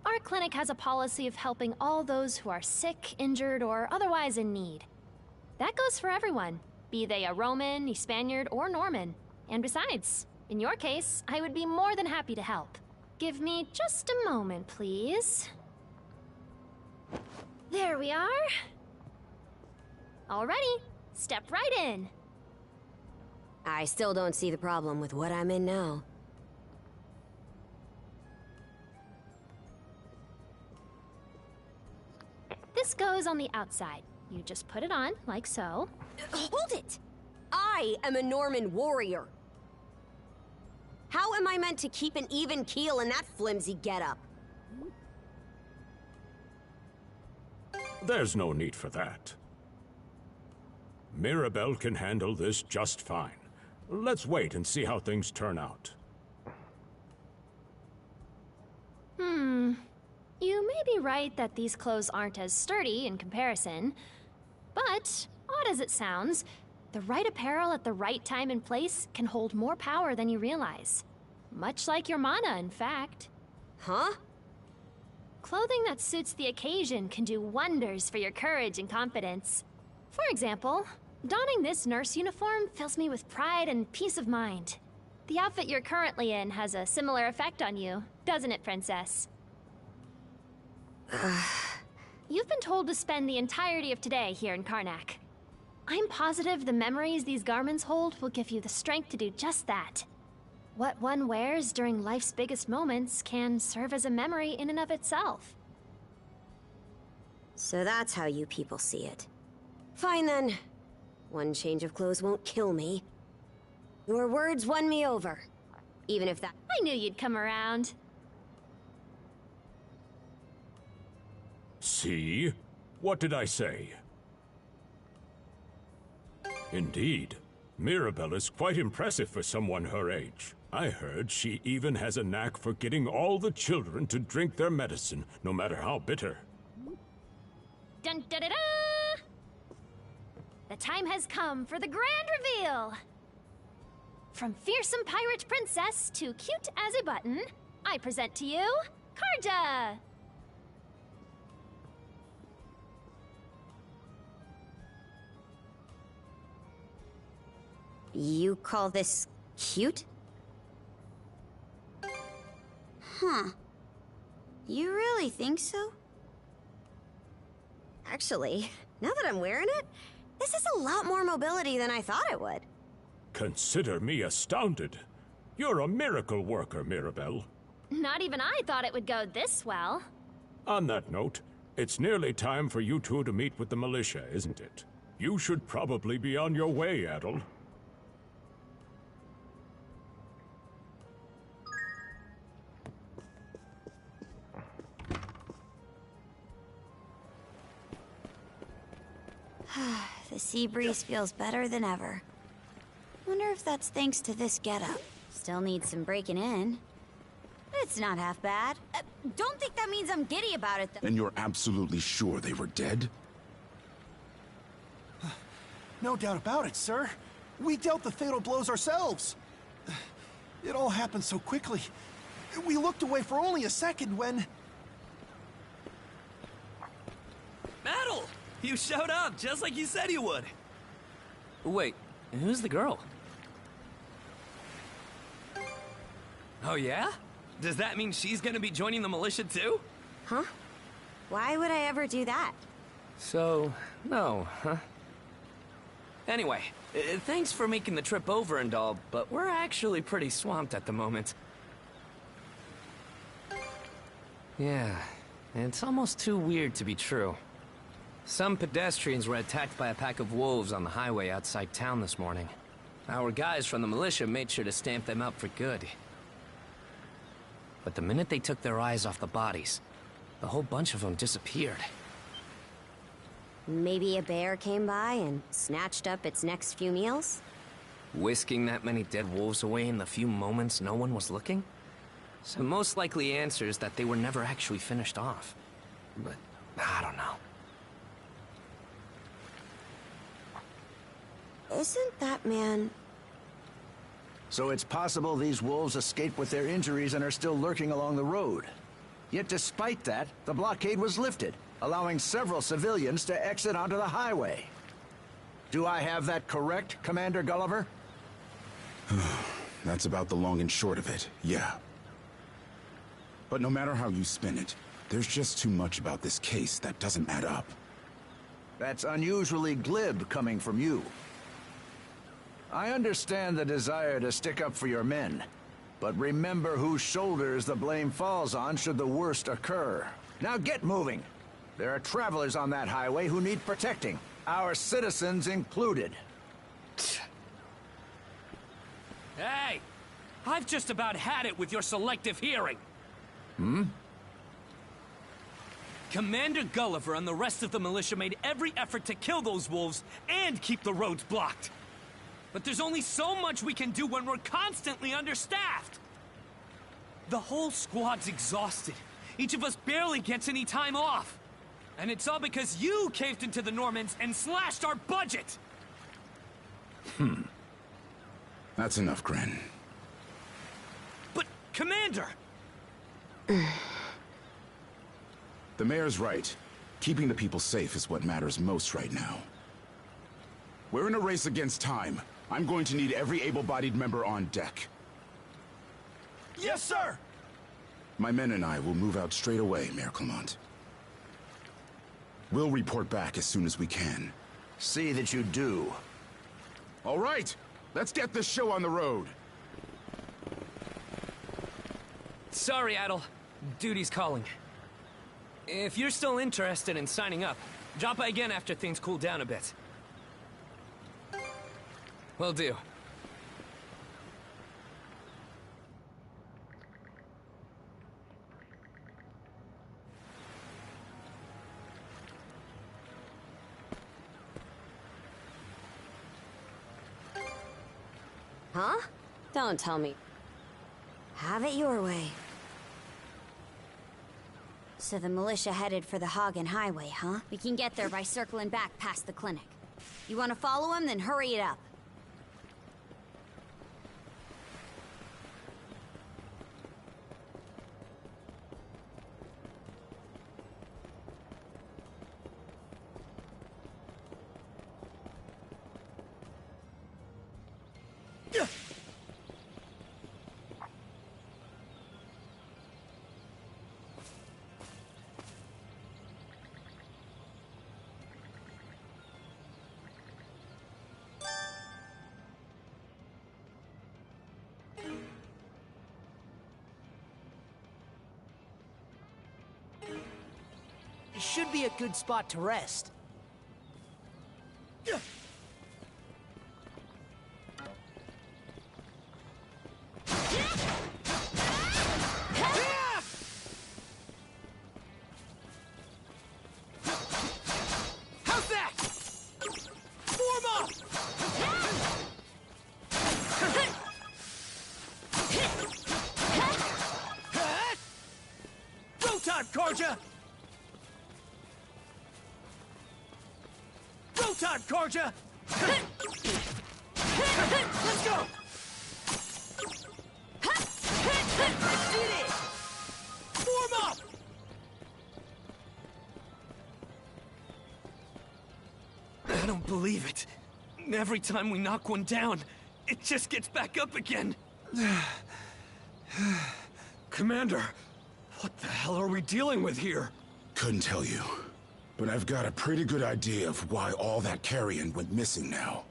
Our clinic has a policy of helping all those who are sick, injured, or otherwise in need. That goes for everyone, be they a Roman, a Spaniard, or Norman. And besides, in your case, I would be more than happy to help. Give me just a moment, please. There we are. Alrighty, step right in. I still don't see the problem with what I'm in now. This goes on the outside. You just put it on, like so. Hold it! I am a Norman warrior. How am I meant to keep an even keel in that flimsy getup? There's no need for that. Mirabelle can handle this just fine. Let's wait and see how things turn out. You may be right that these clothes aren't as sturdy in comparison, but, odd as it sounds, the right apparel at the right time and place can hold more power than you realize. Much like your mana, in fact. Huh? Clothing that suits the occasion can do wonders for your courage and confidence. For example, donning this nurse uniform fills me with pride and peace of mind. The outfit you're currently in has a similar effect on you, doesn't it, Princess? You've been told to spend the entirety of today here in Karnak. I'm positive the memories these garments hold will give you the strength to do just that. What one wears during life's biggest moments can serve as a memory in and of itself. So that's how you people see it. Fine then. One change of clothes won't kill me. Your words won me over. Even if that... I knew you'd come around. See? What did I say? Indeed. Mirabelle is quite impressive for someone her age. I heard she even has a knack for getting all the children to drink their medicine, no matter how bitter. Dun da da da! The time has come for the grand reveal! From fearsome pirate princess to cute as a button, I present to you, Karja! You call this cute? Huh. You really think so? Actually, now that I'm wearing it, this is a lot more mobility than I thought it would. Consider me astounded. You're a miracle worker, Mirabelle. Not even I thought it would go this well. On that note, it's nearly time for you two to meet with the militia, isn't it? You should probably be on your way, Adel. The sea breeze feels better than ever. Wonder if that's thanks to this getup. Still needs some breaking in. It's not half bad. Don't think that means I'm giddy about it, though. And you're absolutely sure they were dead? No doubt about it, sir. We dealt the fatal blows ourselves. It all happened so quickly. We looked away for only a second when... Metal! You showed up, just like you said you would. Wait, who's the girl? Oh yeah? Does that mean she's gonna be joining the militia too? Huh? Why would I ever do that? So, no, huh? Anyway, thanks for making the trip over and all, but we're actually pretty swamped at the moment. Yeah, it's almost too weird to be true. Some pedestrians were attacked by a pack of wolves on the highway outside town this morning. Our guys from the militia made sure to stamp them out for good. But the minute they took their eyes off the bodies, the whole bunch of them disappeared. Maybe a bear came by and snatched up its next few meals? Whisking that many dead wolves away in the few moments no one was looking? So most likely answer is that they were never actually finished off. But I don't know. Isn't that man... So it's possible these wolves escaped with their injuries and are still lurking along the road. Yet despite that, the blockade was lifted, allowing several civilians to exit onto the highway. Do I have that correct, Commander Gulliver? That's about the long and short of it, yeah. But no matter how you spin it, there's just too much about this case that doesn't add up. That's unusually glib coming from you. I understand the desire to stick up for your men, but remember whose shoulders the blame falls on should the worst occur. Now get moving! There are travelers on that highway who need protecting, our citizens included. Hey! I've just about had it with your selective hearing! Hmm? Commander Gulliver and the rest of the militia made every effort to kill those wolves and keep the roads blocked. But there's only so much we can do when we're constantly understaffed. The whole squad's exhausted. Each of us barely gets any time off. And it's all because you caved into the Normans and slashed our budget! That's enough, Gren. But, Commander! The mayor's right. Keeping the people safe is what matters most right now. We're in a race against time. I'm going to need every able-bodied member on deck. Yes, sir! My men and I will move out straight away, Mayor Clement. We'll report back as soon as we can. See that you do. All right! Let's get this show on the road! Sorry, Adel. Duty's calling. If you're still interested in signing up, drop by again after things cool down a bit. Will do. Huh? Don't tell me. Have it your way. So the militia headed for the Hagen Highway, huh? We can get there by circling back past the clinic. You want to follow him? Then hurry it up. It should be a good spot to rest. How's that? Form up! Go time, Karja! Go time, Karja! Let's go! Did it! Form up! I don't believe it. Every time we knock one down, it just gets back up again. Commander, what the hell are we dealing with here? Couldn't tell you. But I've got a pretty good idea of why all that carrion went missing now.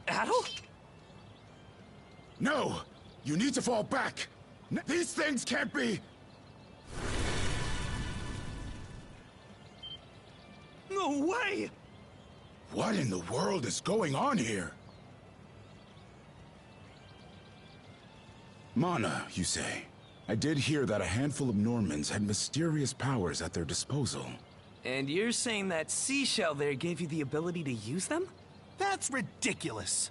Adol? No! You need to fall back! These things can't be... No way! What in the world is going on here? Mana, you say? I did hear that a handful of Normans had mysterious powers at their disposal. And you're saying that seashell there gave you the ability to use them? That's ridiculous.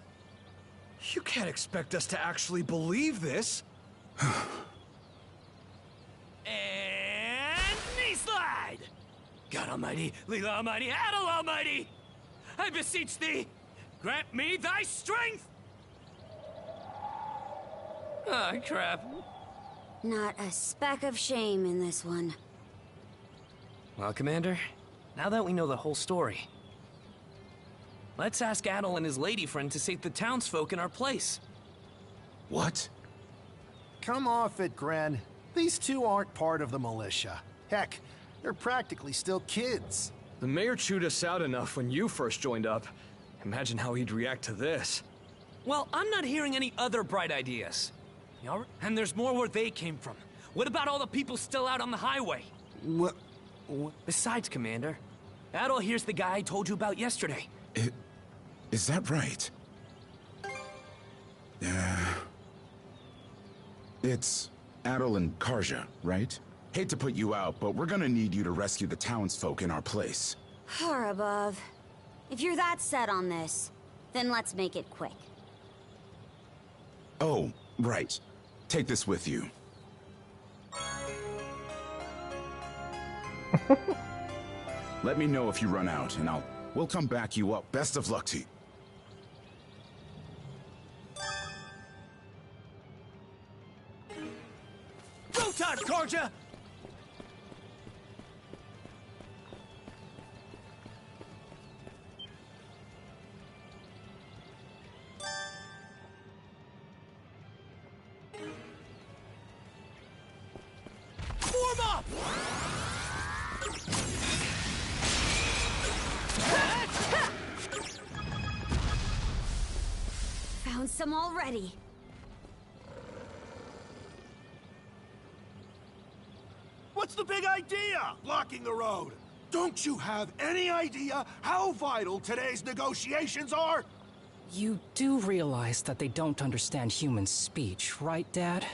You can't expect us to actually believe this. And knee slide! God Almighty, Leela Almighty, Adol Almighty! I beseech thee, grant me thy strength! Ah, crap. Not a speck of shame in this one. Well, Commander, now that we know the whole story, let's ask Adol and his lady friend to save the townsfolk in our place. What? Come off it, Gren. These two aren't part of the militia. Heck, they're practically still kids. The mayor chewed us out enough when you first joined up. Imagine how he'd react to this. Well, I'm not hearing any other bright ideas. And there's more where they came from. What about all the people still out on the highway? What? Besides, Commander, Adol here's the guy I told you about yesterday. Is that right? It's Adol and Karja, right? Hate to put you out, but we're gonna need you to rescue the townsfolk in our place. Far above. If you're that set on this, then let's make it quick. Oh, right. Take this with you. Let me know if you run out, and we'll come back you up. Best of luck to you. Go time, Karja! Form up! Found some already. What's the big idea? Blocking the road. Don't you have any idea how vital today's negotiations are? You do realize that they don't understand human speech, right, Dad?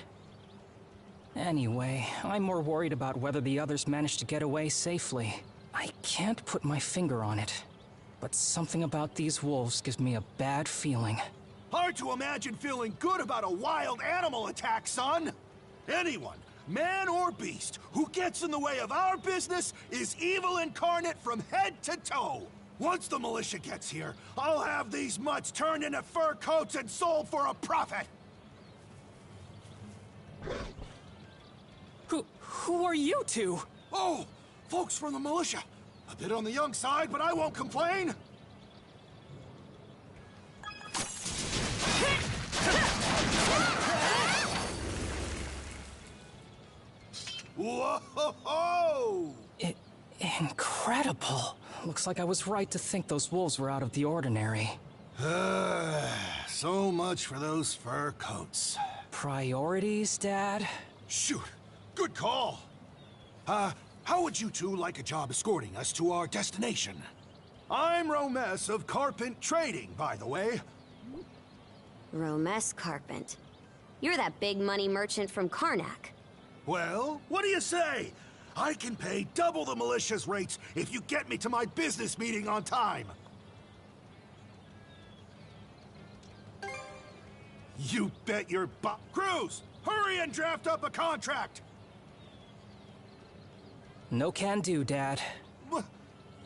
Anyway, I'm more worried about whether the others managed to get away safely. I can't put my finger on it, but something about these wolves gives me a bad feeling. Hard to imagine feeling good about a wild animal attack, son. Anyone, man or beast, who gets in the way of our business is evil incarnate from head to toe. Once the militia gets here, I'll have these mutts turned into fur coats and sold for a profit. Who are you two? Oh, folks from the militia. A bit on the young side, but I won't complain. Whoa! Incredible. Looks like I was right to think those wolves were out of the ordinary. So much for those fur coats. Priorities, Dad? Shoot, good call. How would you two like a job escorting us to our destination? I'm Romes of Carpent Trading, by the way. Romes Carpent. You're that big money merchant from Karnak. Well, what do you say? I can pay double the militia's rates if you get me to my business meeting on time. You bet your butt. Cruz, hurry and draft up a contract! No can do, Dad.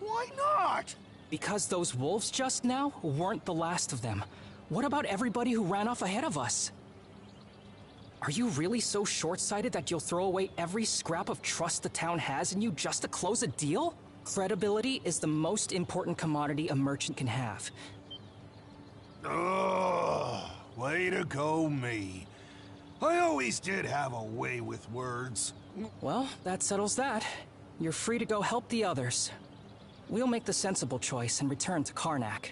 Why not? Because those wolves just now weren't the last of them. What about everybody who ran off ahead of us? Are you really so short-sighted that you'll throw away every scrap of trust the town has in you just to close a deal? Credibility is the most important commodity a merchant can have. Oh, way to go, me. I always did have a way with words. Well, that settles that. You're free to go help the others. We'll make the sensible choice and return to Karnak.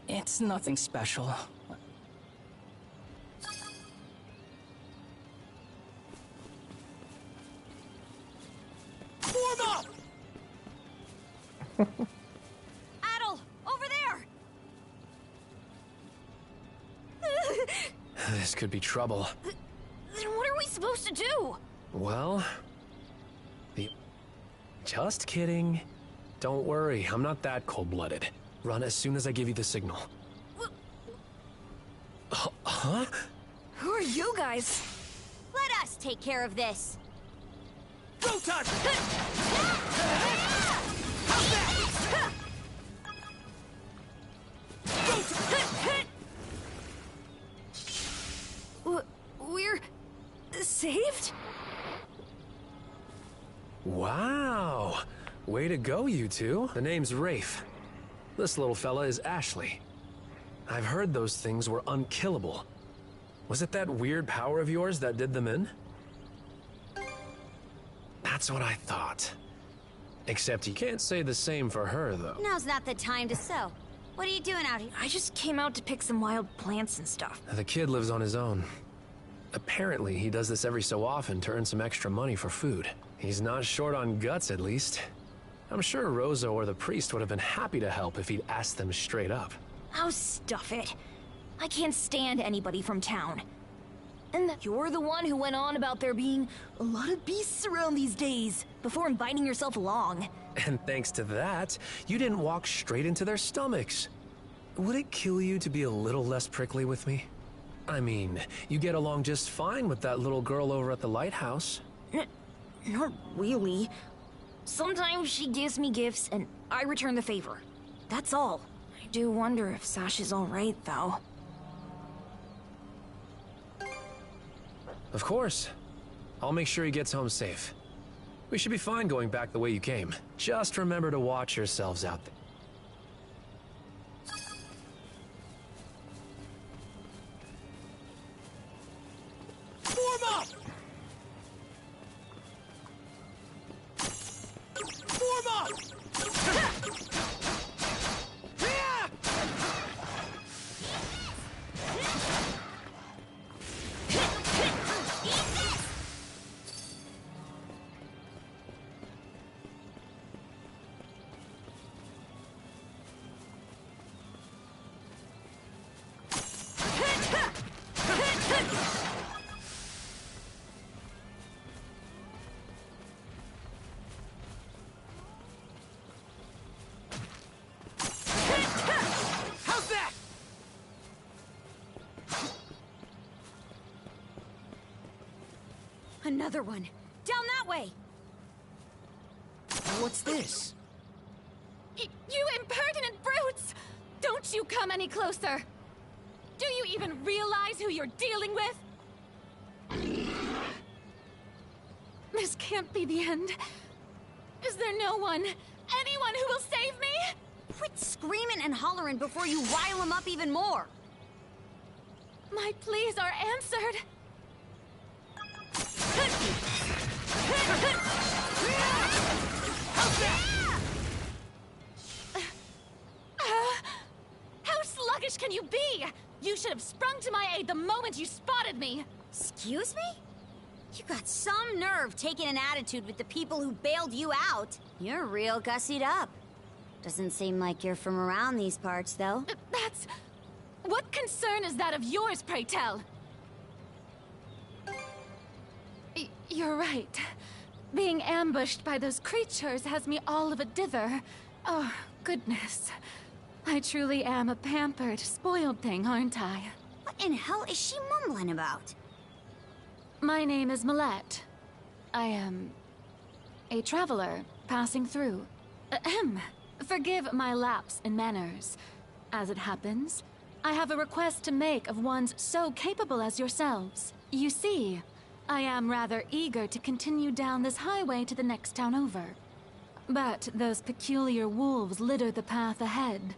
It's nothing special. Form up! Adel, over there! This could be trouble. Then what are we supposed to do? Well... Just kidding. Don't worry, I'm not that cold-blooded. Run as soon as I give you the signal. Huh? Who are you guys? Let us take care of this. Go time! We're saved? Wow! Way to go, you two. The name's Rafe. This little fella is Ashley. I've heard those things were unkillable. Was it that weird power of yours that did them in? That's what I thought. Except you can't say the same for her, though. Now's not the time to sew. What are you doing out here? I just came out to pick some wild plants and stuff. The kid lives on his own. Apparently, he does this every so often to earn some extra money for food. He's not short on guts, at least. I'm sure Rosa or the priest would have been happy to help if he'd asked them straight up. Oh, stuff it. I can't stand anybody from town. And you're the one who went on about there being a lot of beasts around these days, before inviting yourself along. And thanks to that, you didn't walk straight into their stomachs. Would it kill you to be a little less prickly with me? I mean, you get along just fine with that little girl over at the lighthouse. Not really. Sometimes she gives me gifts, and I return the favor. That's all. I do wonder if Sash is alright, though. Of course. I'll make sure he gets home safe. We should be fine going back the way you came. Just remember to watch yourselves out there. Form up! Form up! Another one. Down that way! What's this? You impertinent brutes! Don't you come any closer! Do you even realize who you're dealing with? This can't be the end. Is there no one, anyone who will save me? Quit screaming and hollering before you rile them up even more! My pleas are answered. How sluggish can you be? You should have sprung to my aid the moment you spotted me. Excuse me? You got some nerve taking an attitude with the people who bailed you out. You're real gussied up. Doesn't seem like you're from around these parts, though. That's... What concern is that of yours, pray tell? You're right. Being ambushed by those creatures has me all of a dither. Oh, goodness. I truly am a pampered, spoiled thing, aren't I? What in hell is she mumbling about? My name is Millette. I am a traveler passing through. Ahem. Forgive my lapse in manners. As it happens, I have a request to make of ones so capable as yourselves. You see, I am rather eager to continue down this highway to the next town over. But those peculiar wolves litter the path ahead.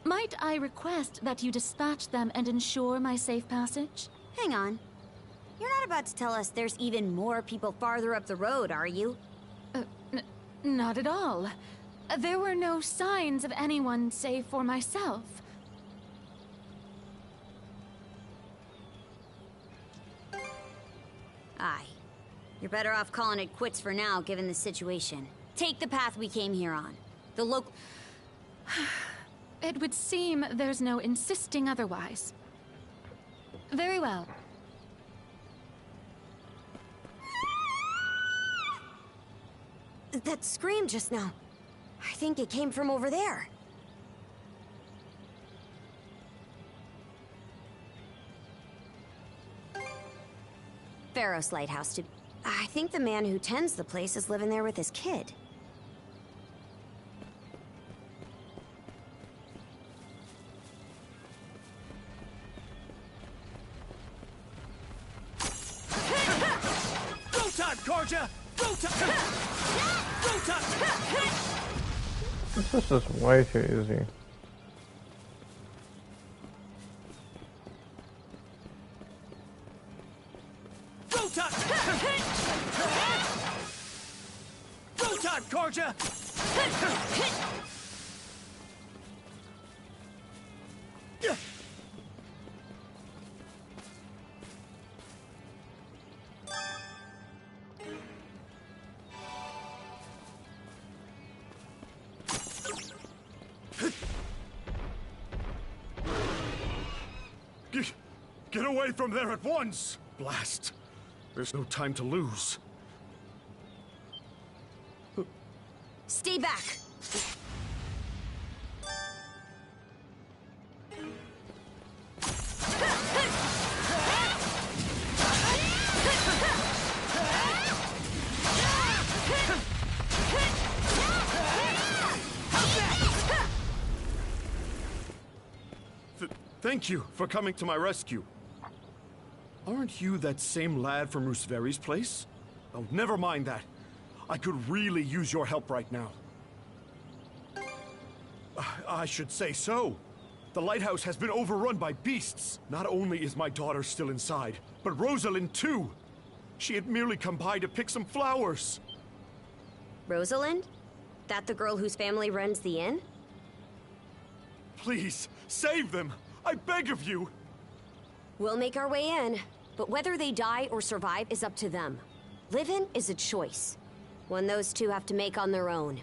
Might I request that you dispatch them and ensure my safe passage? Hang on. You're not about to tell us there's even more people farther up the road, are you? Not at all. There were no signs of anyone save for myself. Aye. You're better off calling it quits for now, given the situation. Take the path we came here on. The local... It would seem there's no insisting otherwise. Very well. That scream just now. I think it came from over there. Pharos Lighthouse to... I think the man who tends the place is living there with his kid. Go time, Karja! Go time! Go time! This is just way too easy. Go time! Go time, Karja! Get away from there at once! Blast! There's no time to lose. Stay back! Thank you for coming to my rescue. Aren't you that same lad from Rooseveri's place? Oh, never mind that. I could really use your help right now. I should say so. The lighthouse has been overrun by beasts. Not only is my daughter still inside, but Rosalind too. She had merely come by to pick some flowers. Rosalind? That the girl whose family runs the inn? Please, save them! I beg of you! We'll make our way in, but whether they die or survive is up to them. Living is a choice, one those two have to make on their own.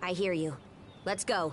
I hear you. Let's go.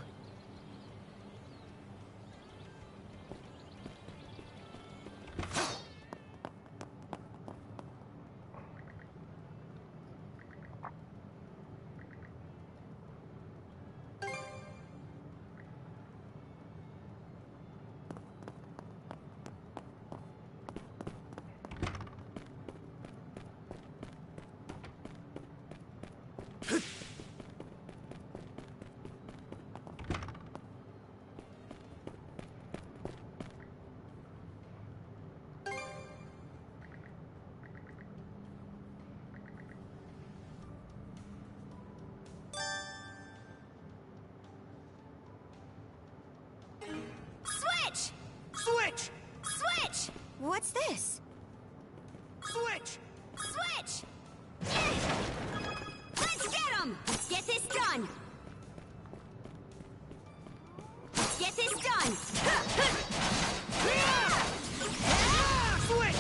Switch! Switch! Switch! What's this? Switch! Switch! Let's get him! Let's get this done! Let's get this done! Switch!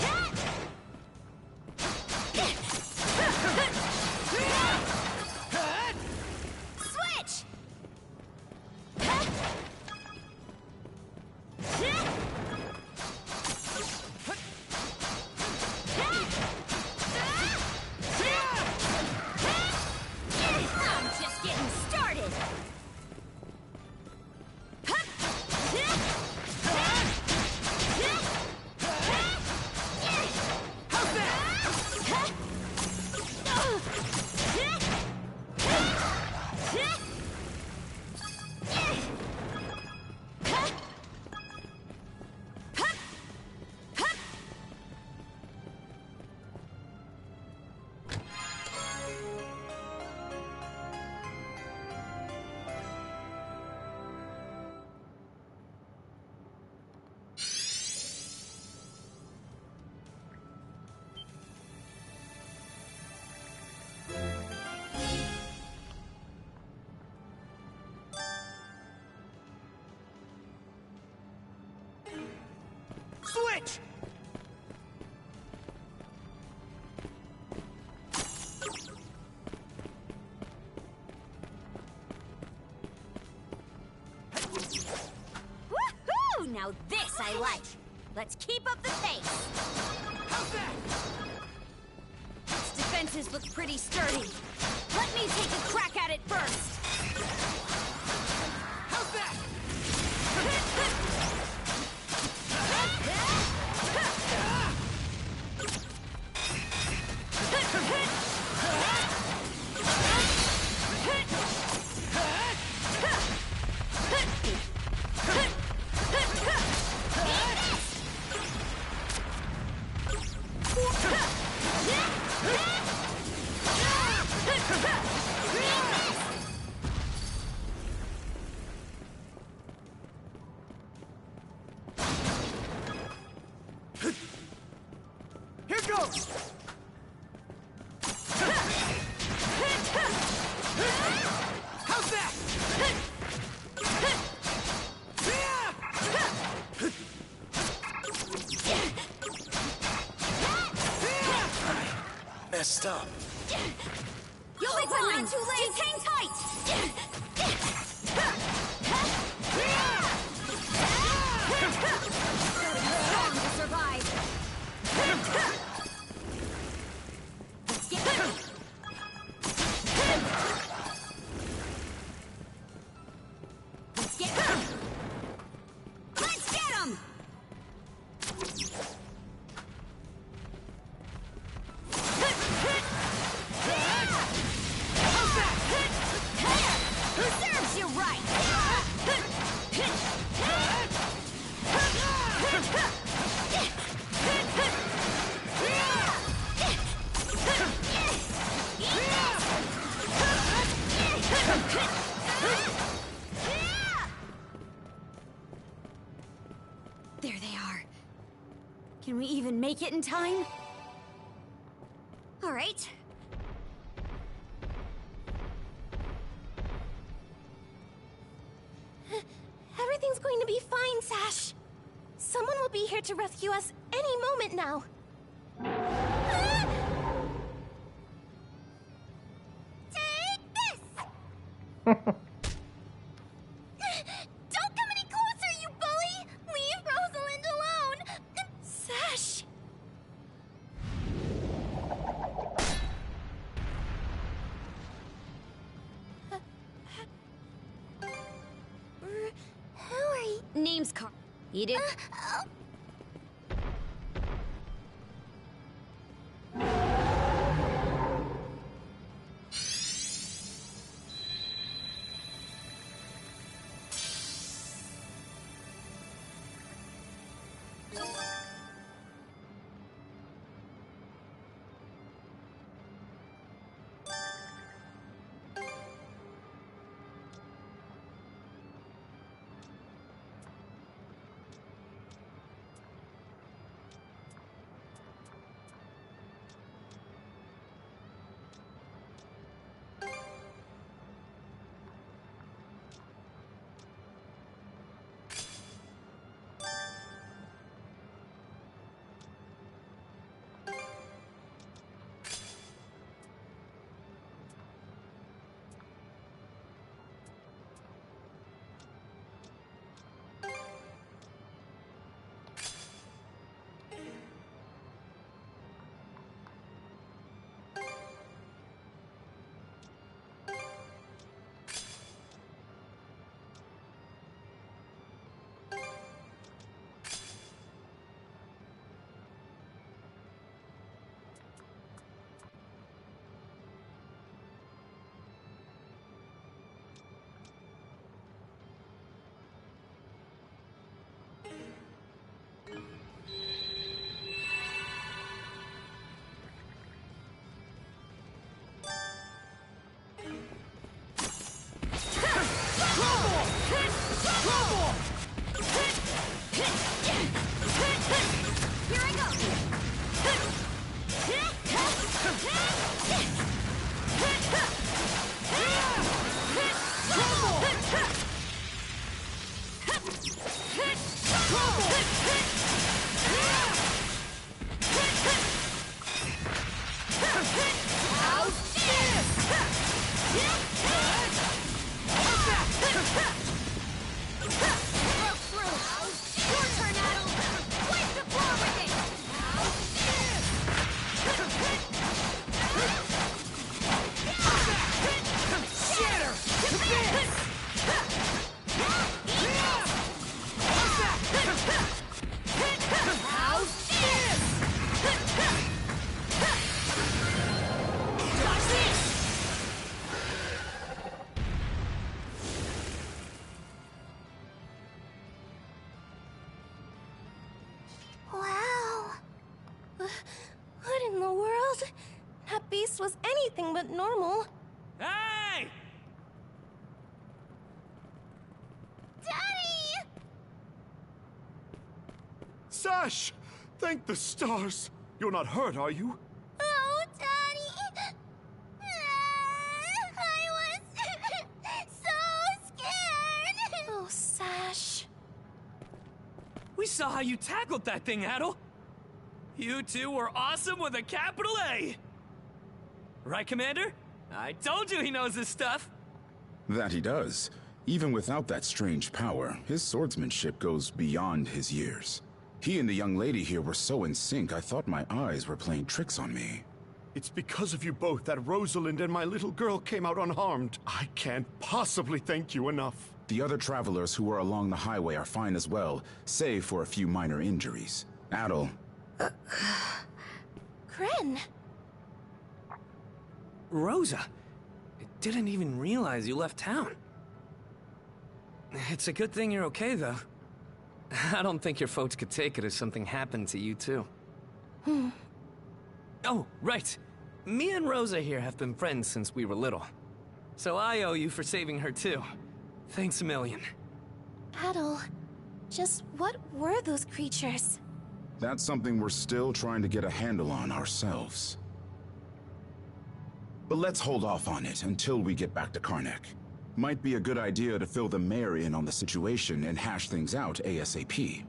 Switch! Switch! Woohoo! Now this I like. Let's keep up the pace. How's that? Its defenses look pretty sturdy. Let me take a crack at it first. How's that? Here goes! How's that? Messed up. You'll be fine. Too late. Just hang tight. Strong to survive. Let's get Let's get Let's get him. Serves you right. There they are. Can we even make it in time? All right. Everything's going to be fine, Sash. Someone will be here to rescue us any moment now. Take this! Don't come any closer, you bully! Leave Rosalind alone! Sash! Who are you? Name's Carl. Eat it. this was anything but normal. Hey! Daddy! Sash! Thank the stars! You're not hurt, are you? Oh, Daddy! I was so scared! Oh, Sash. We saw how you tackled that thing, Adel. You two were awesome with a capital A! Right, Commander? I told you he knows his stuff! That he does. Even without that strange power, his swordsmanship goes beyond his years. He and the young lady here were so in sync, I thought my eyes were playing tricks on me. It's because of you both that Rosalind and my little girl came out unharmed. I can't possibly thank you enough. The other travelers who were along the highway are fine as well, save for a few minor injuries. Adel. Kren. Rosa, I didn't even realize you left town. It's a good thing you're okay, though. I don't think your folks could take it if something happened to you, too. Oh, right. Me and Rosa here have been friends since we were little. So I owe you for saving her, too. Thanks a million. Adel, just what were those creatures? That's something we're still trying to get a handle on ourselves. But let's hold off on it until we get back to Karnak. Might be a good idea to fill the mayor in on the situation and hash things out ASAP.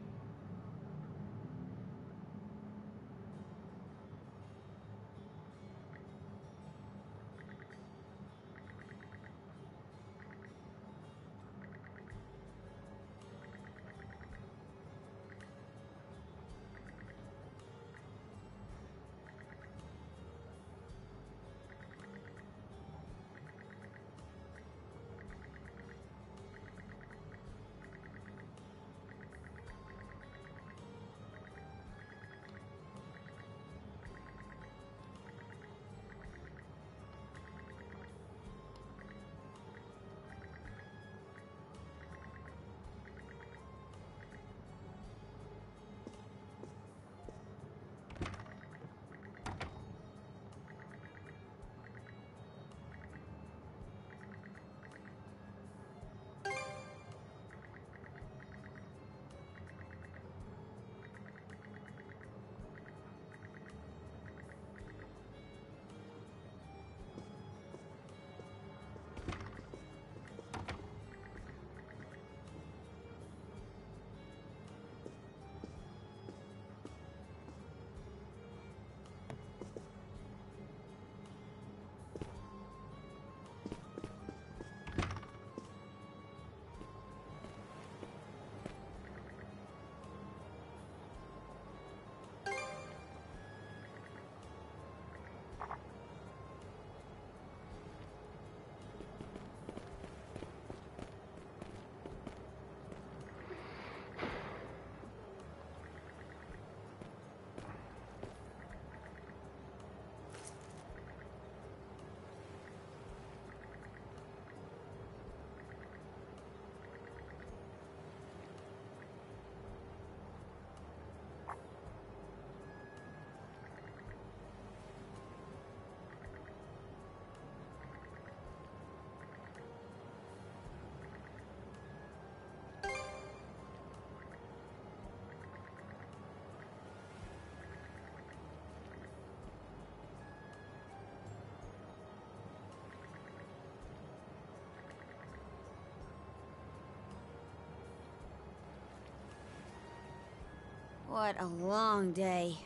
What a long day.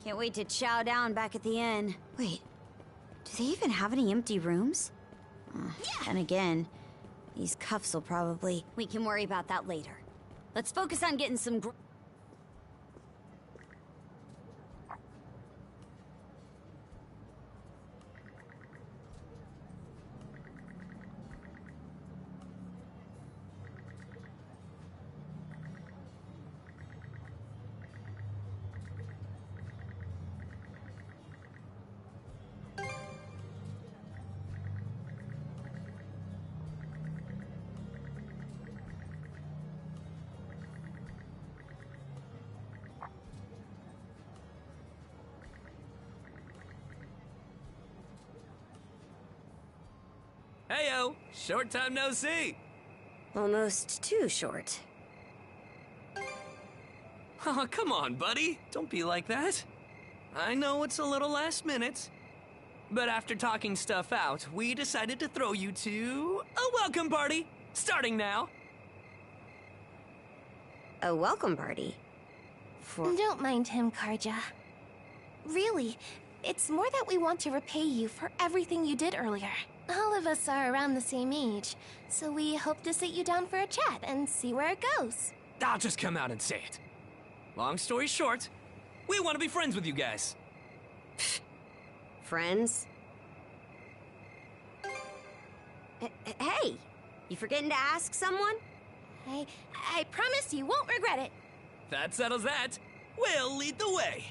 Can't wait to chow down back at the inn. Wait, do they even have any empty rooms? And again, these cuffs will probably... We can worry about that later. Let's focus on getting some... Heyo, short time no see. Almost too short. Oh, come on, buddy. Don't be like that. I know it's a little last minute, but after talking stuff out, we decided to throw you to a welcome party, starting now. A welcome party? Don't mind him, Karja. Really, it's more that we want to repay you for everything you did earlier. All of us are around the same age, so we hope to sit you down for a chat and see where it goes. I'll just come out and say it. Long story short, we want to be friends with you guys. Friends? Hey, you forgetting to ask someone? I promise you won't regret it. That settles that. We'll lead the way.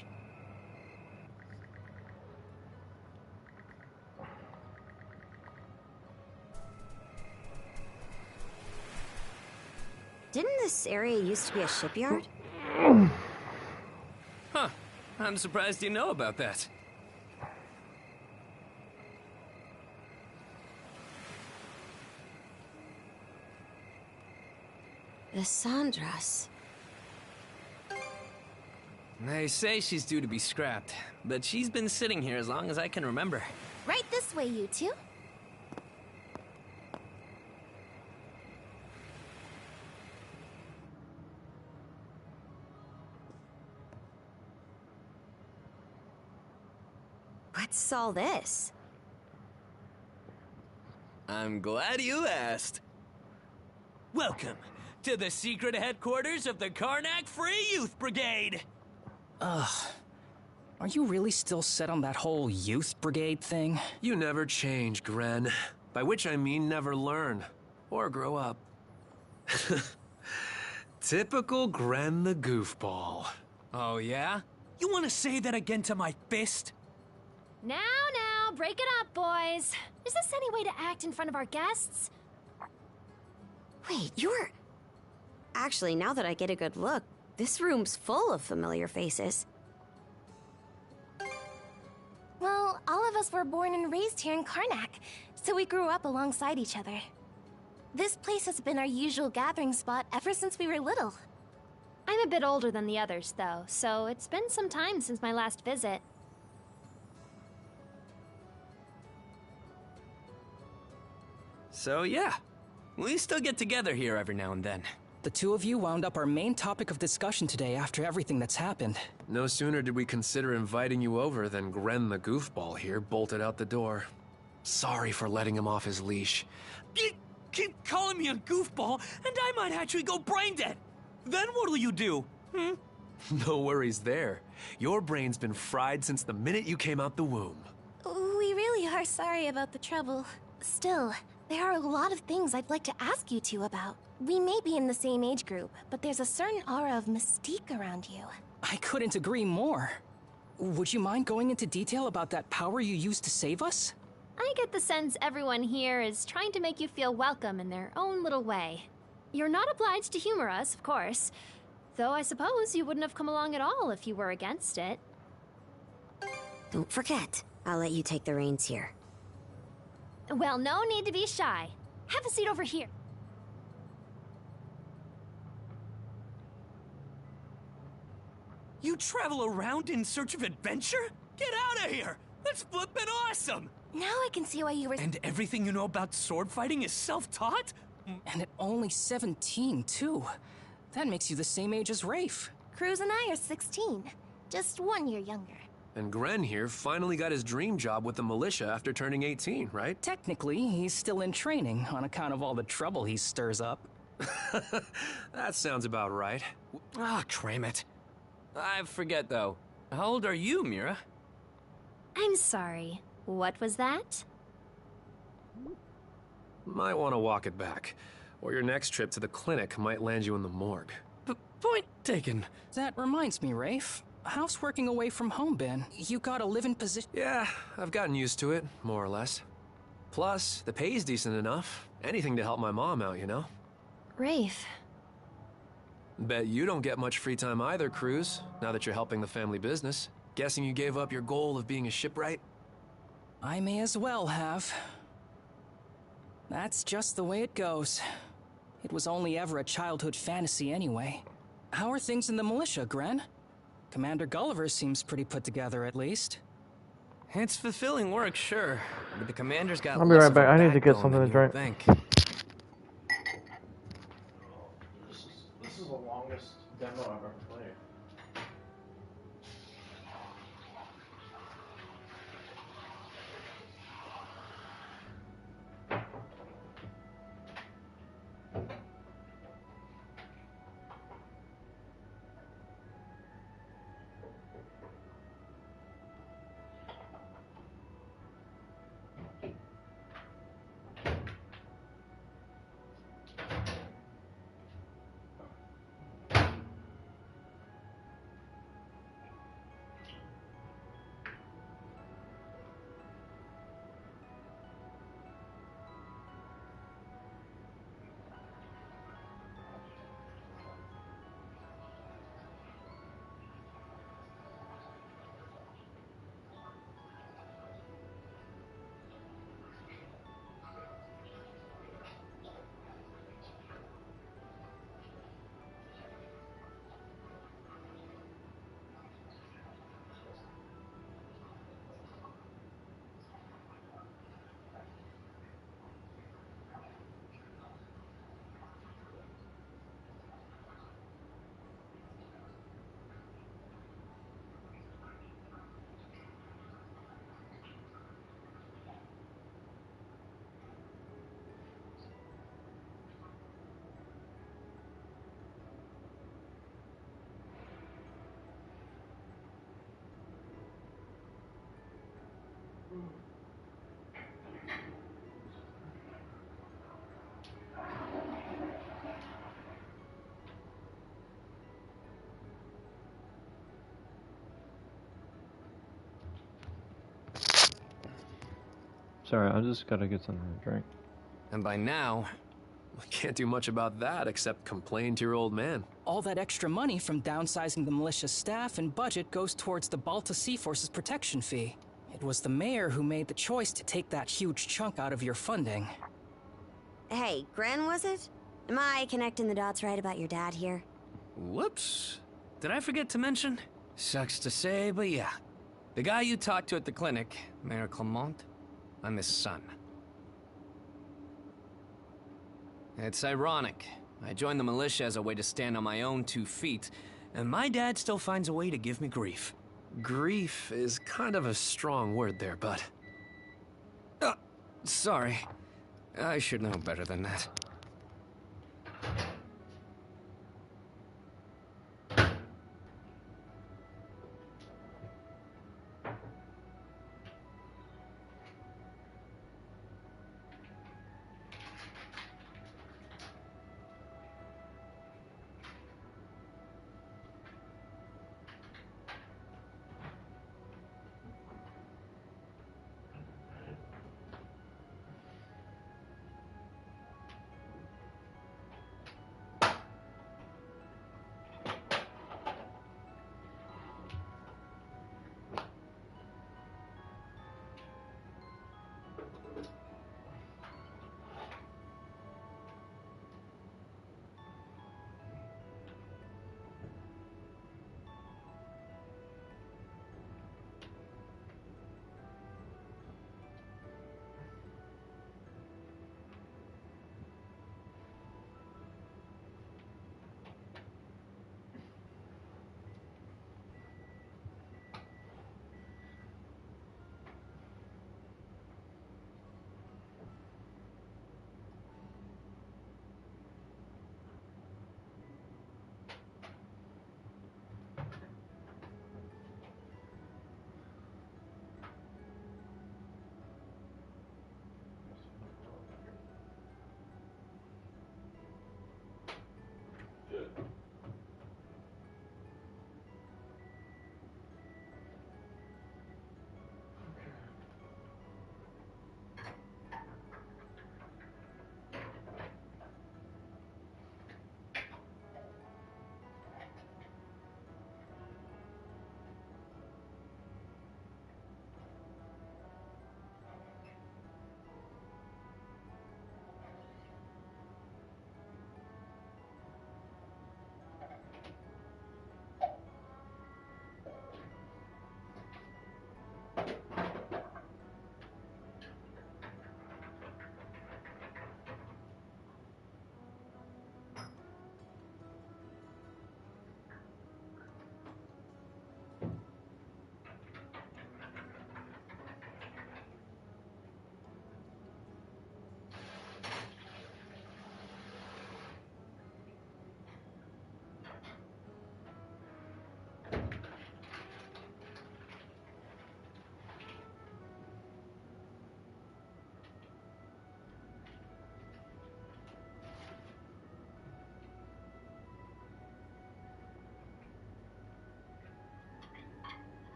Didn't this area used to be a shipyard? Huh. I'm surprised you know about that. Lysandras. They say she's due to be scrapped, but she's been sitting here as long as I can remember. Right this way, you two. What's all this? I'm glad you asked. Welcome to the secret headquarters of the Karnak Free Youth Brigade. Ugh. Are you really still set on that whole youth brigade thing? You never change, Gren. By which I mean never learn. Or grow up. Typical Gren the goofball. Oh yeah? You want to say that again to my fist? Now, break it up, boys. Is this any way to act in front of our guests? Wait, you're... Actually, now that I get a good look, this room's full of familiar faces. Well, all of us were born and raised here in Karnak, so we grew up alongside each other. This place has been our usual gathering spot ever since we were little. I'm a bit older than the others, though, so it's been some time since my last visit. So yeah, we still get together here every now and then. The two of you wound up our main topic of discussion today after everything that's happened. No sooner did we consider inviting you over than Gren the goofball here bolted out the door. Sorry for letting him off his leash. You keep calling me a goofball, and I might actually go brain dead. Then what'll you do? No worries there. Your brain's been fried since the minute you came out the womb. We really are sorry about the trouble. Still, there are a lot of things I'd like to ask you two about. We may be in the same age group, but there's a certain aura of mystique around you. I couldn't agree more. Would you mind going into detail about that power you used to save us? I get the sense everyone here is trying to make you feel welcome in their own little way. You're not obliged to humor us, of course. Though I suppose you wouldn't have come along at all if you were against it. Don't forget, I'll let you take the reins here. Well, no need to be shy. Have a seat over here. You travel around in search of adventure? Get out of here! That's flippin' awesome! Now I can see why you were... And everything you know about sword fighting is self-taught? And at only 17, too. That makes you the same age as Rafe. Cruz and I are 16. Just 1 year younger. And Gren here finally got his dream job with the militia after turning 18, right? Technically, he's still in training on account of all the trouble he stirs up. That sounds about right. Cram it. I forget, though. How old are you, Mira? I'm sorry. What was that? Might want to walk it back. Or your next trip to the clinic might land you in the morgue. Point taken. That reminds me, Rafe. How's working away from home been? You got a live-in position? Yeah, I've gotten used to it, more or less. Plus, the pay's decent enough. Anything to help my mom out, you know? Rafe. Bet you don't get much free time either, Cruz, now that you're helping the family business. Guessing you gave up your goal of being a shipwright? I may as well have. That's just the way it goes. It was only ever a childhood fantasy anyway. How are things in the militia, Gren? Commander Gulliver seems pretty put together, at least. It's fulfilling work, sure, but the commander's got I'll be less right of a back. I need to get backbone something than to you would drink. think. This is the longest demo I've ever played. Sorry, I just gotta get something to drink. And by now... I can't do much about that except complain to your old man. All that extra money from downsizing the militia staff and budget goes towards the Balta Sea Force's protection fee. It was the mayor who made the choice to take that huge chunk out of your funding. Hey, Gren, was it? Am I connecting the dots right about your dad here? Whoops. Did I forget to mention? Sucks to say, but yeah. The guy you talked to at the clinic, Mayor Clement, I'm his son. It's ironic. I joined the militia as a way to stand on my own 2 feet, and my dad still finds a way to give me grief. Grief is kind of a strong word there, bud. Sorry. I should know better than that.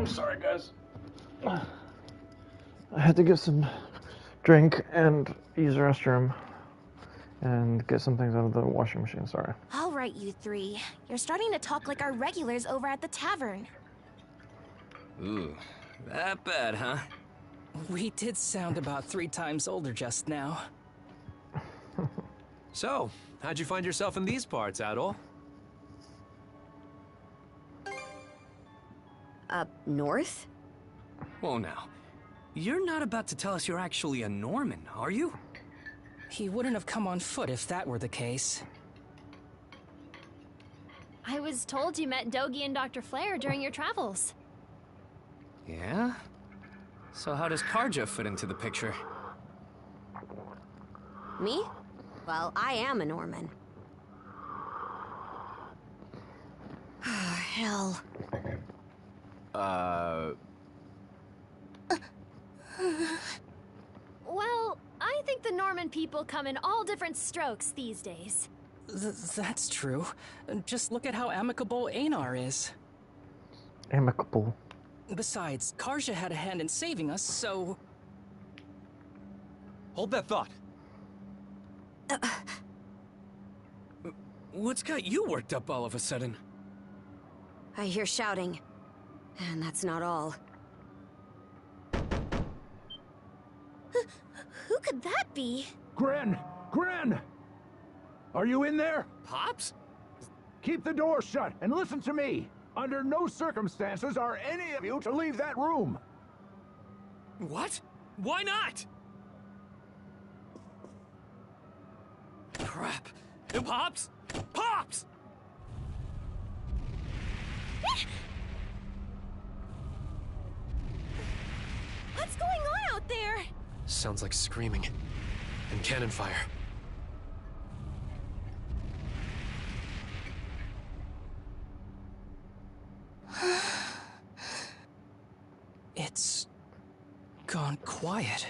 I'm sorry, guys. I had to get some drink and use the restroom and get some things out of the washing machine. Sorry. All right, you three. You're starting to talk like our regulars over at the tavern. Ooh, that bad, huh? We did sound about 3 times older just now. So, how'd you find yourself in these parts, Adol? Up north? Whoa now. You're not about to tell us you're actually a Norman, are you? He wouldn't have come on foot if that were the case. I was told you met Dogi and Dr. Flare during your travels. Yeah? So how does Karja fit into the picture? Me? Well, I am a Norman. Hell. Well, I think the Norman people come in all different strokes these days. That's true. Just look at how amicable Einar is. Amicable. Besides, Karja had a hand in saving us, so... Hold that thought. What's got you worked up all of a sudden? I hear shouting. And that's not all. Who could that be? Gren! Gren! Are you in there? Pops? Keep the door shut and listen to me. Under no circumstances are any of you to leave that room. What? Why not? Crap. Pops? Pops! What's going on out there? Sounds like screaming. And cannon fire. It's... gone quiet.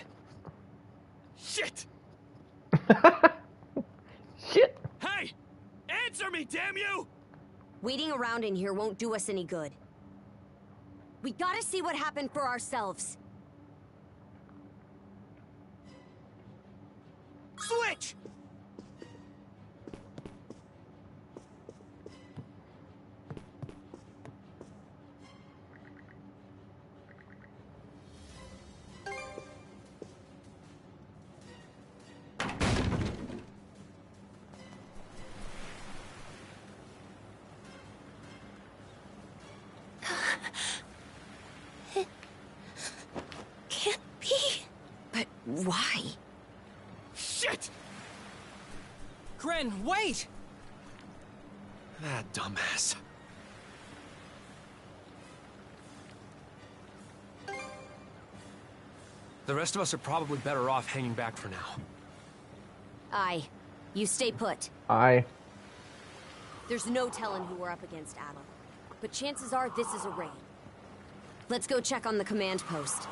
Shit! Shit! Hey! Answer me, damn you! Waiting around in here won't do us any good. We gotta see what happened for ourselves. Switch! It can't be. But why? Shit! Gren, wait! That dumbass. The rest of us are probably better off hanging back for now. Aye. You stay put. Aye. There's no telling who we're up against, Adol. But chances are this is a raid. Let's go check on the command post.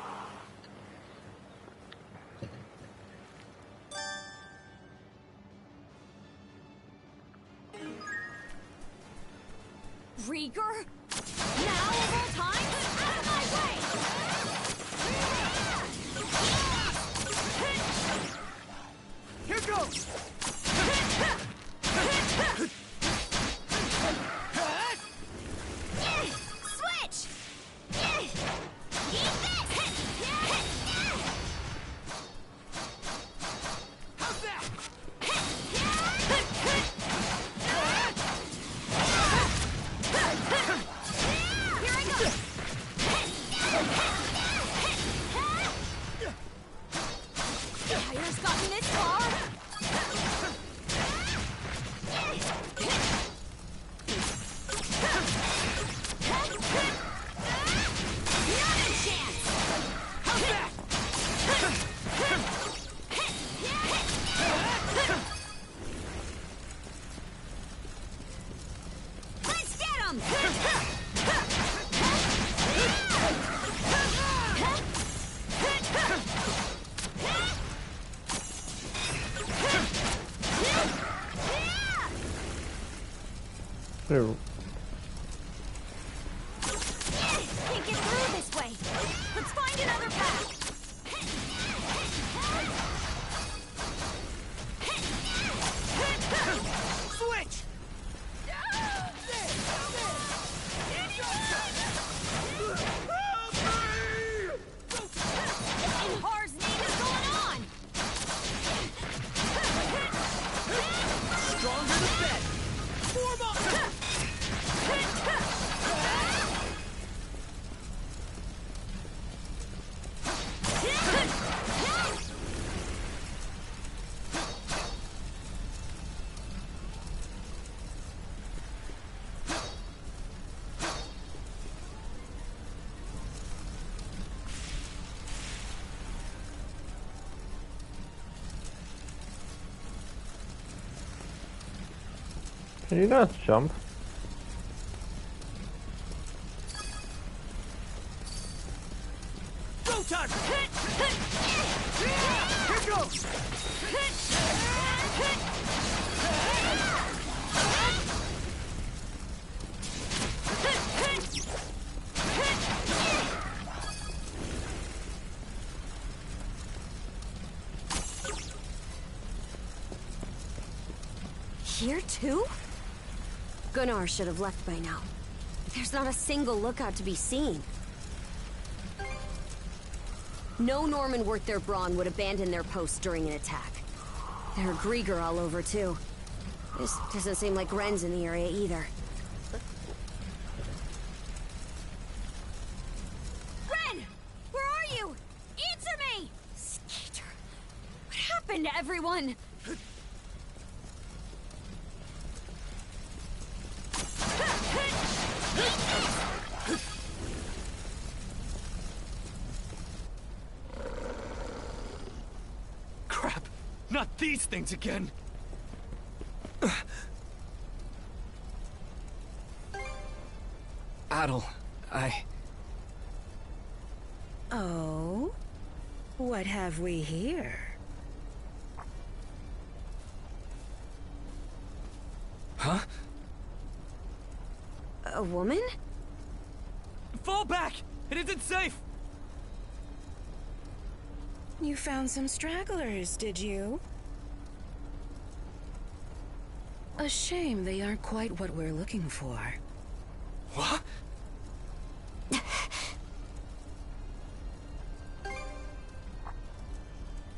Rieger? Now of all time? Out of my way! Here goes! Switch! How's that? Here I go! Fire's gotten this far! Not a chance! How's that? Let's get him! There. Can't get through Can you not jump? Go time! Here goes! Here too? Gunnar should have left by now. There's not a single lookout to be seen. No Norman worth their brawn would abandon their post during an attack. There are Grieger all over too. This doesn't seem like Ren's in the area either. Ren! Where are you? Answer me! Skeeter, what happened to everyone? Crap! Not these things again! Adel, Oh? What have we here? Huh? A woman? Fall back! It isn't safe! You found some stragglers, did you? A shame they aren't quite what we're looking for. What?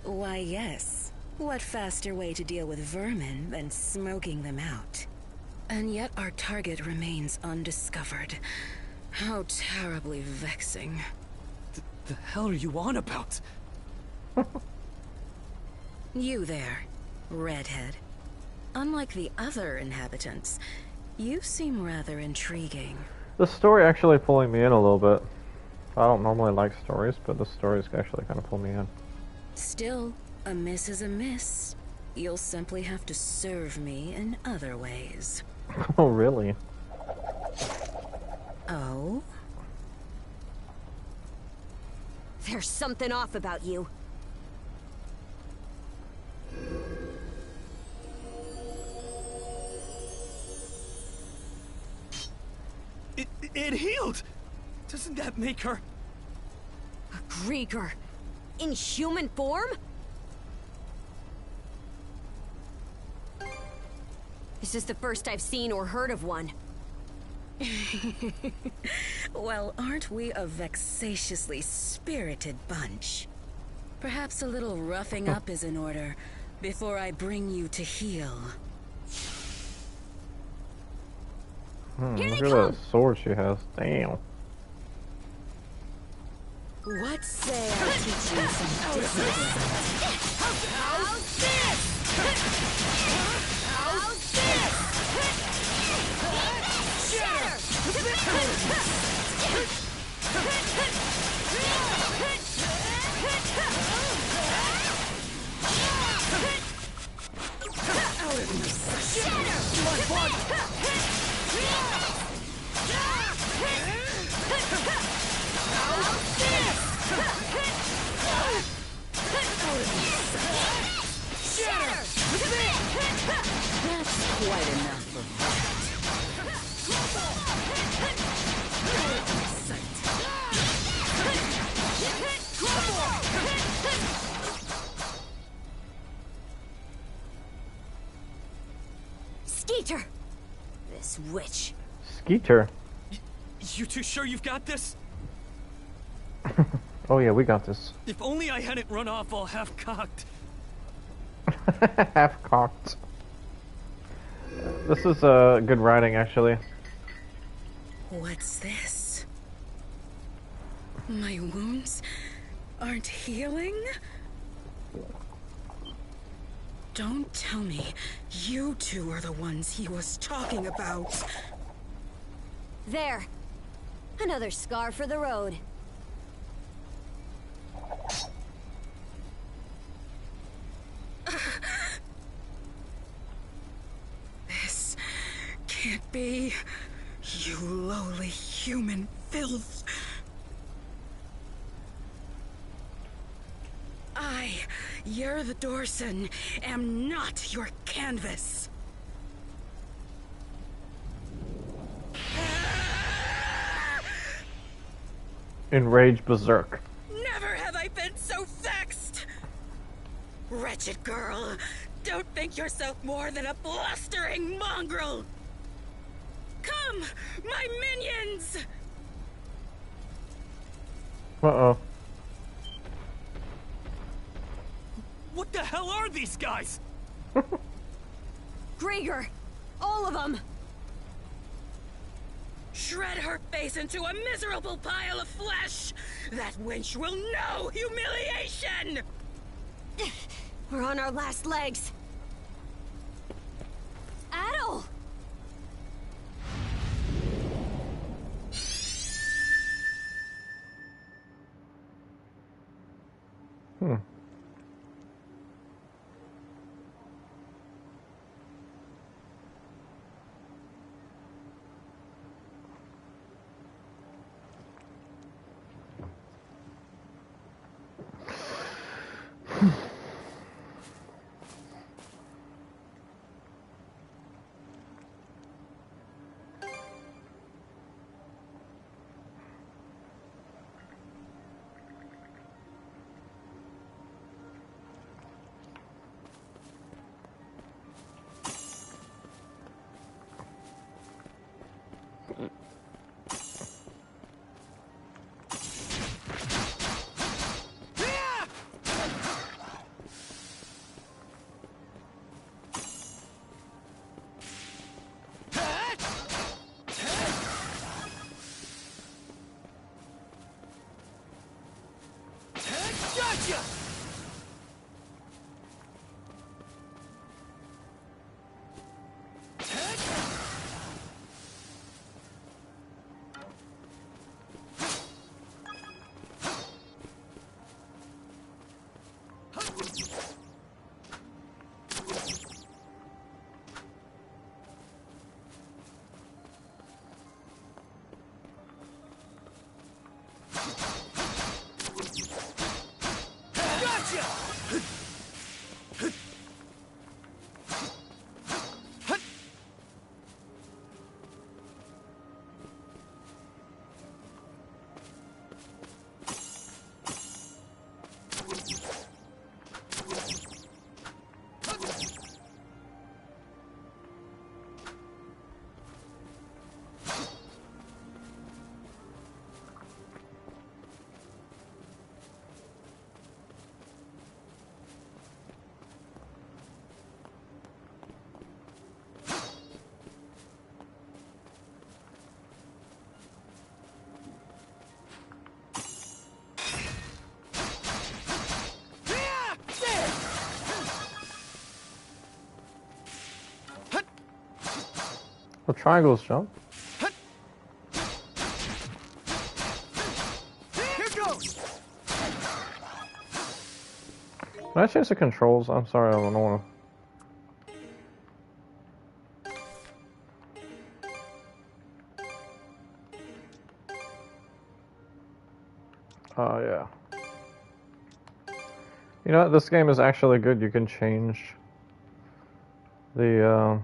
Why, yes. What faster way to deal with vermin than smoking them out? And yet our target remains undiscovered. How terribly vexing. The hell are you on about? You there, redhead. Unlike the other inhabitants, you seem rather intriguing. The story actually pulling me in a little bit. I don't normally like stories, but the stories actually kind of pull me in. Still, a miss is a miss. You'll simply have to serve me in other ways. Oh, really? Oh? There's something off about you. It healed! Doesn't that make her... A Grieger. In human form? This is the first I've seen or heard of one. Well, aren't we a vexatiously spirited bunch? Perhaps a little roughing up is in order, before I bring you to heel. Look at that sword she has. Damn. What say I teach you some discipline? How's this? How's this? That's quite enough of that. Skeeter! This witch. Skeeter. You two sure you've got this? Oh yeah, we got this. If only I hadn't run off all half-cocked. Half-cocked. This is good writing, actually. What's this? My wounds aren't healing? Don't tell me you two are the ones he was talking about. There. Another scar for the road. This it be, you lowly human filth? I, Yer the Dorson, am not your canvas. Enraged berserk. Never have I been so vexed! Wretched girl, don't think yourself more than a blustering mongrel! Come, my minions! Uh-oh. What the hell are these guys? Gregor! All of them! Shred her face into a miserable pile of flesh! That wench will know humiliation! We're on our last legs. Adel! Hmm. Gotcha! The triangles jump. Here goes. Can I change the controls? I'm sorry, I don't want to. Oh, yeah. You know what? This game is actually good. You can change the,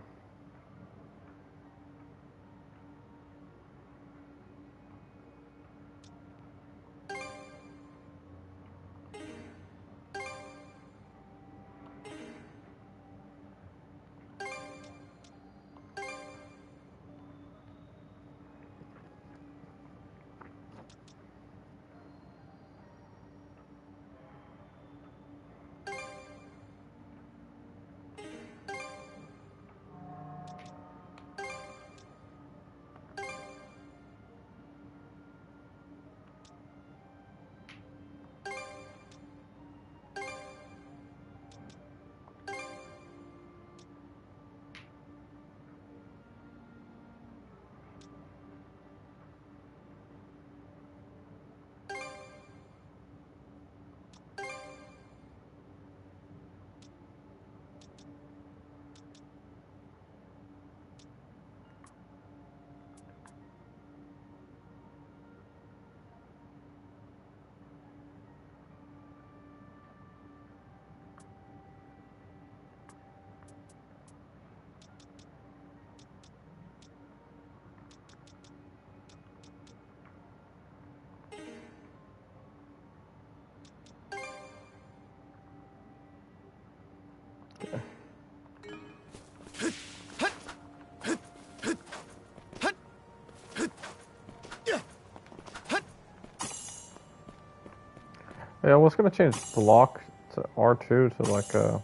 Yeah, I was gonna change the lock to R2 to like a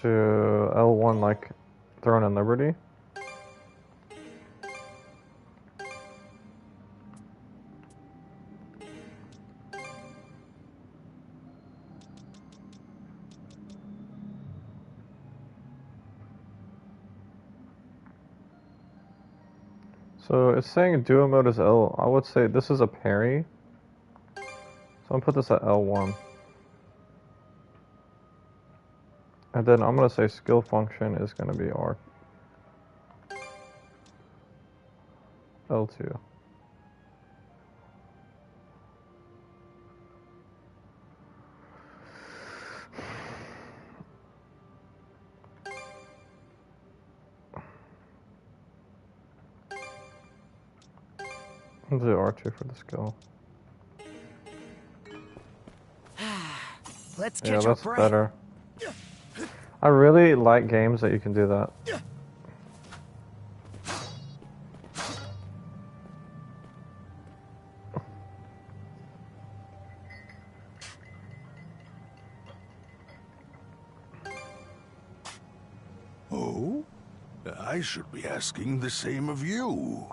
to L1 like Throne and Liberty. So it's saying duo mode is L. I would say this is a parry. So I'm gonna put this at L1. And then I'm gonna say skill function is gonna be R L2. I'll do R2 for the skill. Let's Yeah, catch our that's breath. better. I really like games that you can do that. Oh? I should be asking the same of you.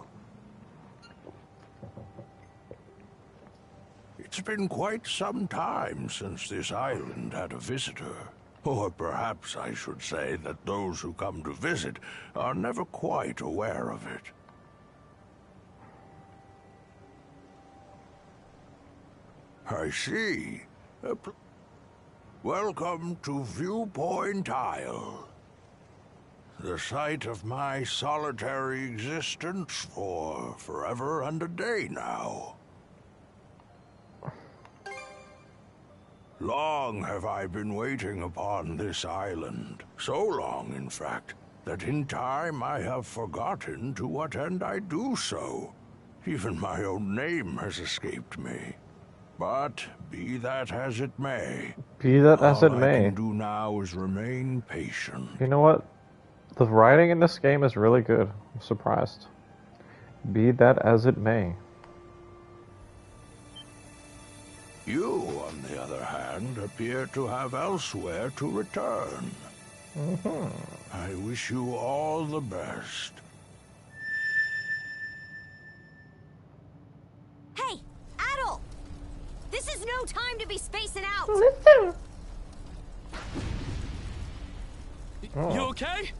It's been quite some time since this island had a visitor. Or perhaps I should say that those who come to visit are never quite aware of it. I see. Welcome to Viewpoint Isle. The site of my solitary existence for forever and a day now. Long have I been waiting upon this island. So long, in fact, that in time I have forgotten to what end I do so. Even my own name has escaped me. But be that as it may. Be that as it all I may. can do now is remain patient. You know what? The writing in this game is really good. I'm surprised. Be that as it may. You, on the other hand, appear to have elsewhere to return. I wish you all the best. Hey, Adol! This is no time to be spacing out! Listen! You okay?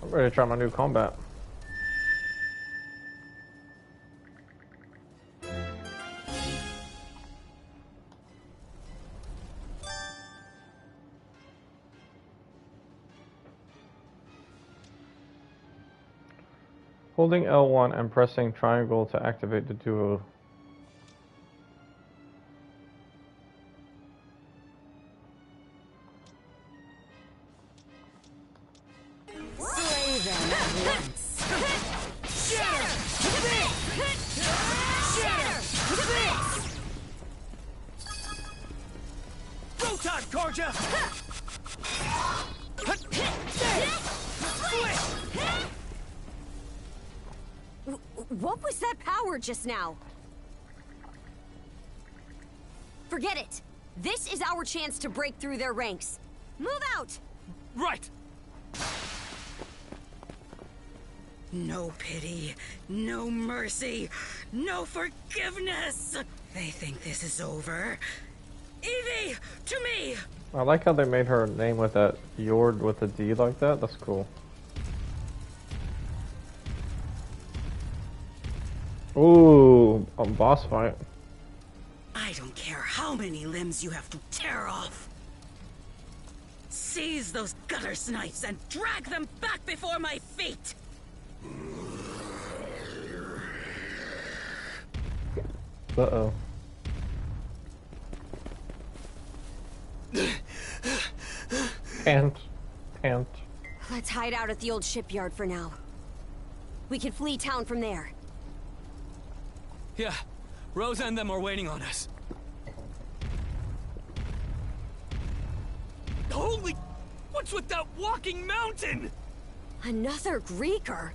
I'm ready to try my new combat. Holding L1 and pressing triangle to activate the duo. Slay them at once. Go time, Karja! What was that power just now? Forget it. This is our chance to break through their ranks. Move out! Right! No pity, no mercy, no forgiveness! They think this is over. Evie, to me! I like how they made her name with that Yord with a D like that. That's cool. Ooh, a boss fight. I don't care how many limbs you have to tear off. Seize those gutter snipes and drag them back before my feet! Uh-oh. Pant. Let's hide out at the old shipyard for now. We can flee town from there. Yeah, Rosa and them are waiting on us. Holy... What's with that walking mountain? Another Greeker?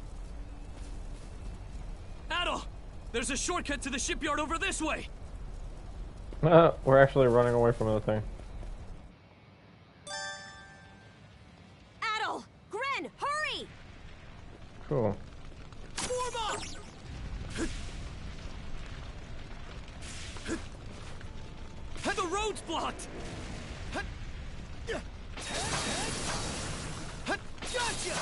Adol, There's a shortcut to the shipyard over this way! We're actually running away from the thing. Adol! Gren, hurry! Cool. Form up! The road's blocked! Gotcha!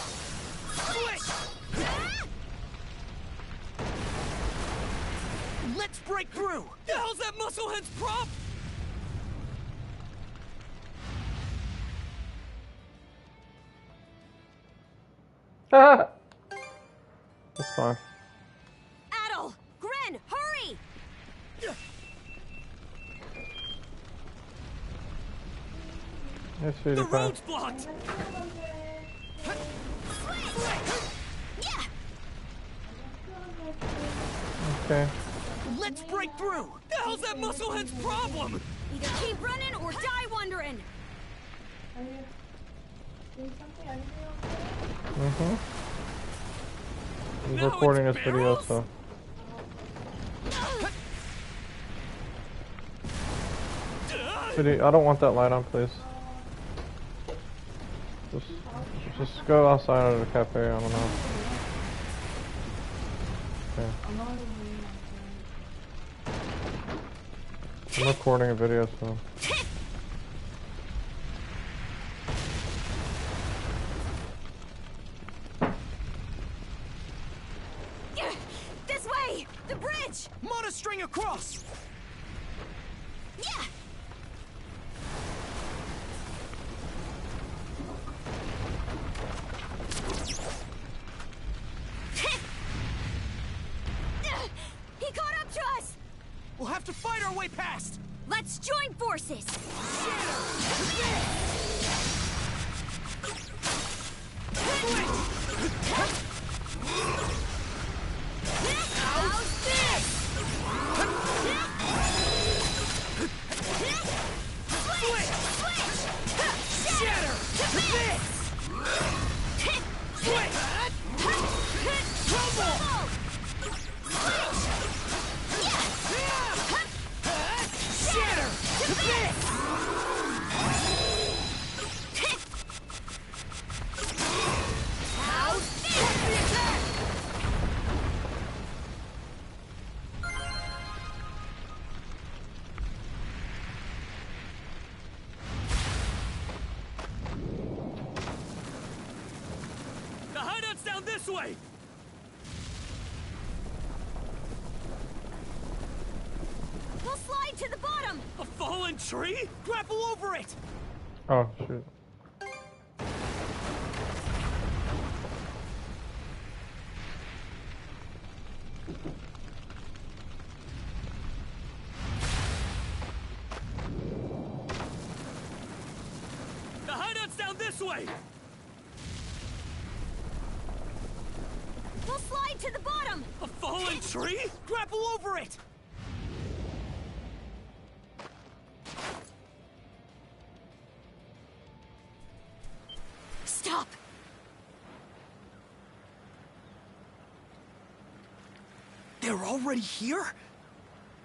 Let's break through! The hell's that musclehead's prop? Ah! That's fine. Adol! Gren, hurry! Yes, sweetie The pie. road's blocked! Okay. Let's break through! The hell's that musclehead's problem? Either keep running or die wondering! Mm-hmm. He's recording this video, so. Sweetie, I don't want that light on, please. Just go outside of the cafe, I don't know. Okay. I'm recording a video, so. This way! The bridge! Monostring across! Yeah! He caught up to us! We'll have to fight our way past! Let's join forces! How's this? Shatter! This! Trouble! Shatter! This! How's this? The hideout's down this way! We'll slide to the bottom! A fallen tree? Grapple over it! Oh, shoot. The hideout's down this way! We'll slide to the bottom! A fallen tree? Grapple over it! Stop! They're already here?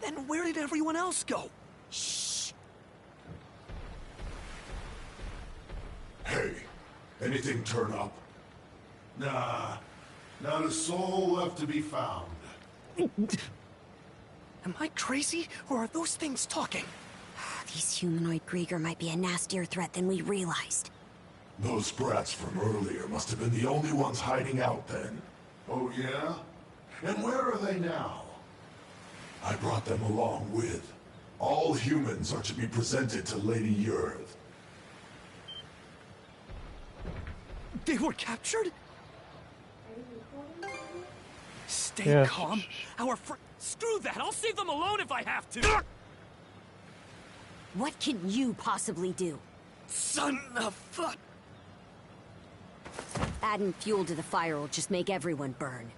Then where did everyone else go? Shh! Hey, anything turn up? Nah, not a soul left to be found. Am I crazy, or are those things talking? These humanoid Grieger might be a nastier threat than we realized. Those brats from earlier must have been the only ones hiding out then. Oh yeah? And where are they now? I brought them along with. All humans are to be presented to Lady Yurth. They were captured? Stay calm. Our Screw that! I'll save them alone if I have to! What can you possibly do? Son of fuck! Adding fuel to the fire will just make everyone burn.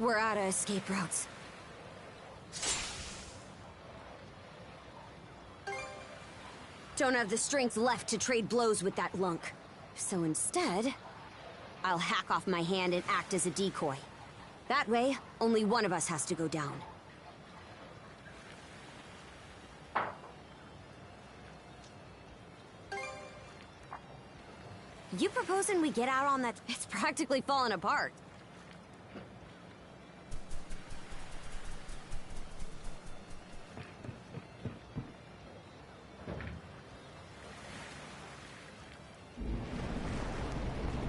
We're out of escape routes. Don't have the strength left to trade blows with that lunk. So instead, I'll hack off my hand and act as a decoy. That way, only one of us has to go down. You proposing we get out on that? It's practically falling apart.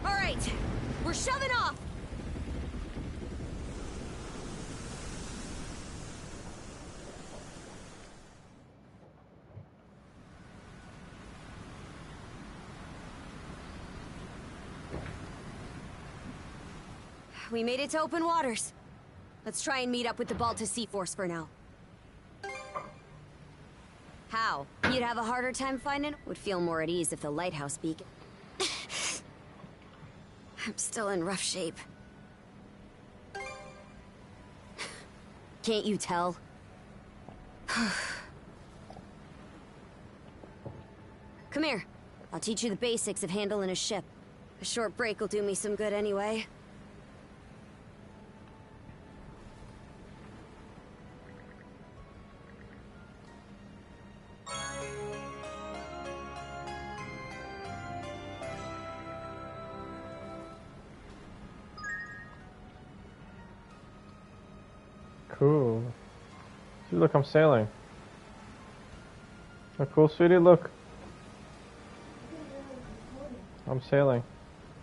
All right, we're shoving off. We made it to open waters. Let's try and meet up with the Balta Sea Force for now. How? You'd have a harder time finding? Would feel more at ease if the lighthouse beacon... I'm still in rough shape. Can't you tell? Come here. I'll teach you the basics of handling a ship. A short break will do me some good anyway. Cool. See, look, I'm sailing. Oh, cool, sweetie, look. I'm sailing.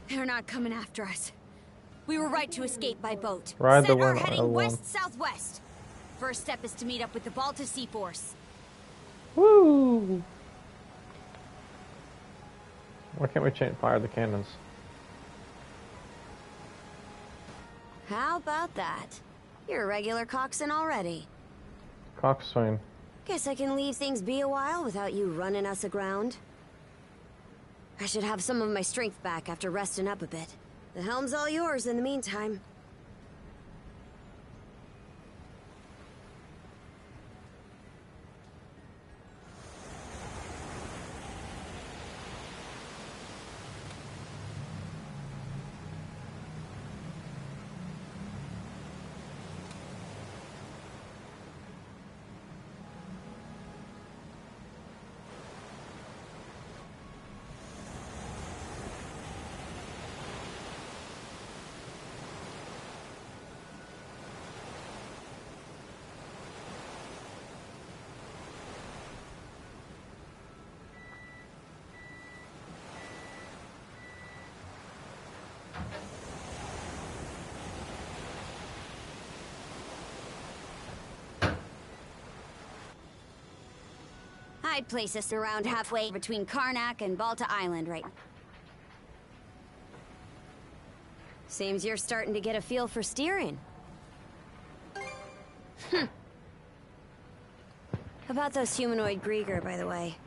They're not coming after us. We were right to escape by boat. Ride the Set our wind, heading L1. west-southwest. First step is to meet up with the Balta Sea Force. Woo! Why can't we fire the cannons? How about that? You're a regular coxswain already. Coxswain. Guess I can leave things be a while without you running us aground. I should have some of my strength back after resting up a bit. The helm's all yours in the meantime. I'd place us around halfway between Karnak and Balta Island right now. Seems you're starting to get a feel for steering. About those humanoid Grieger, by the way.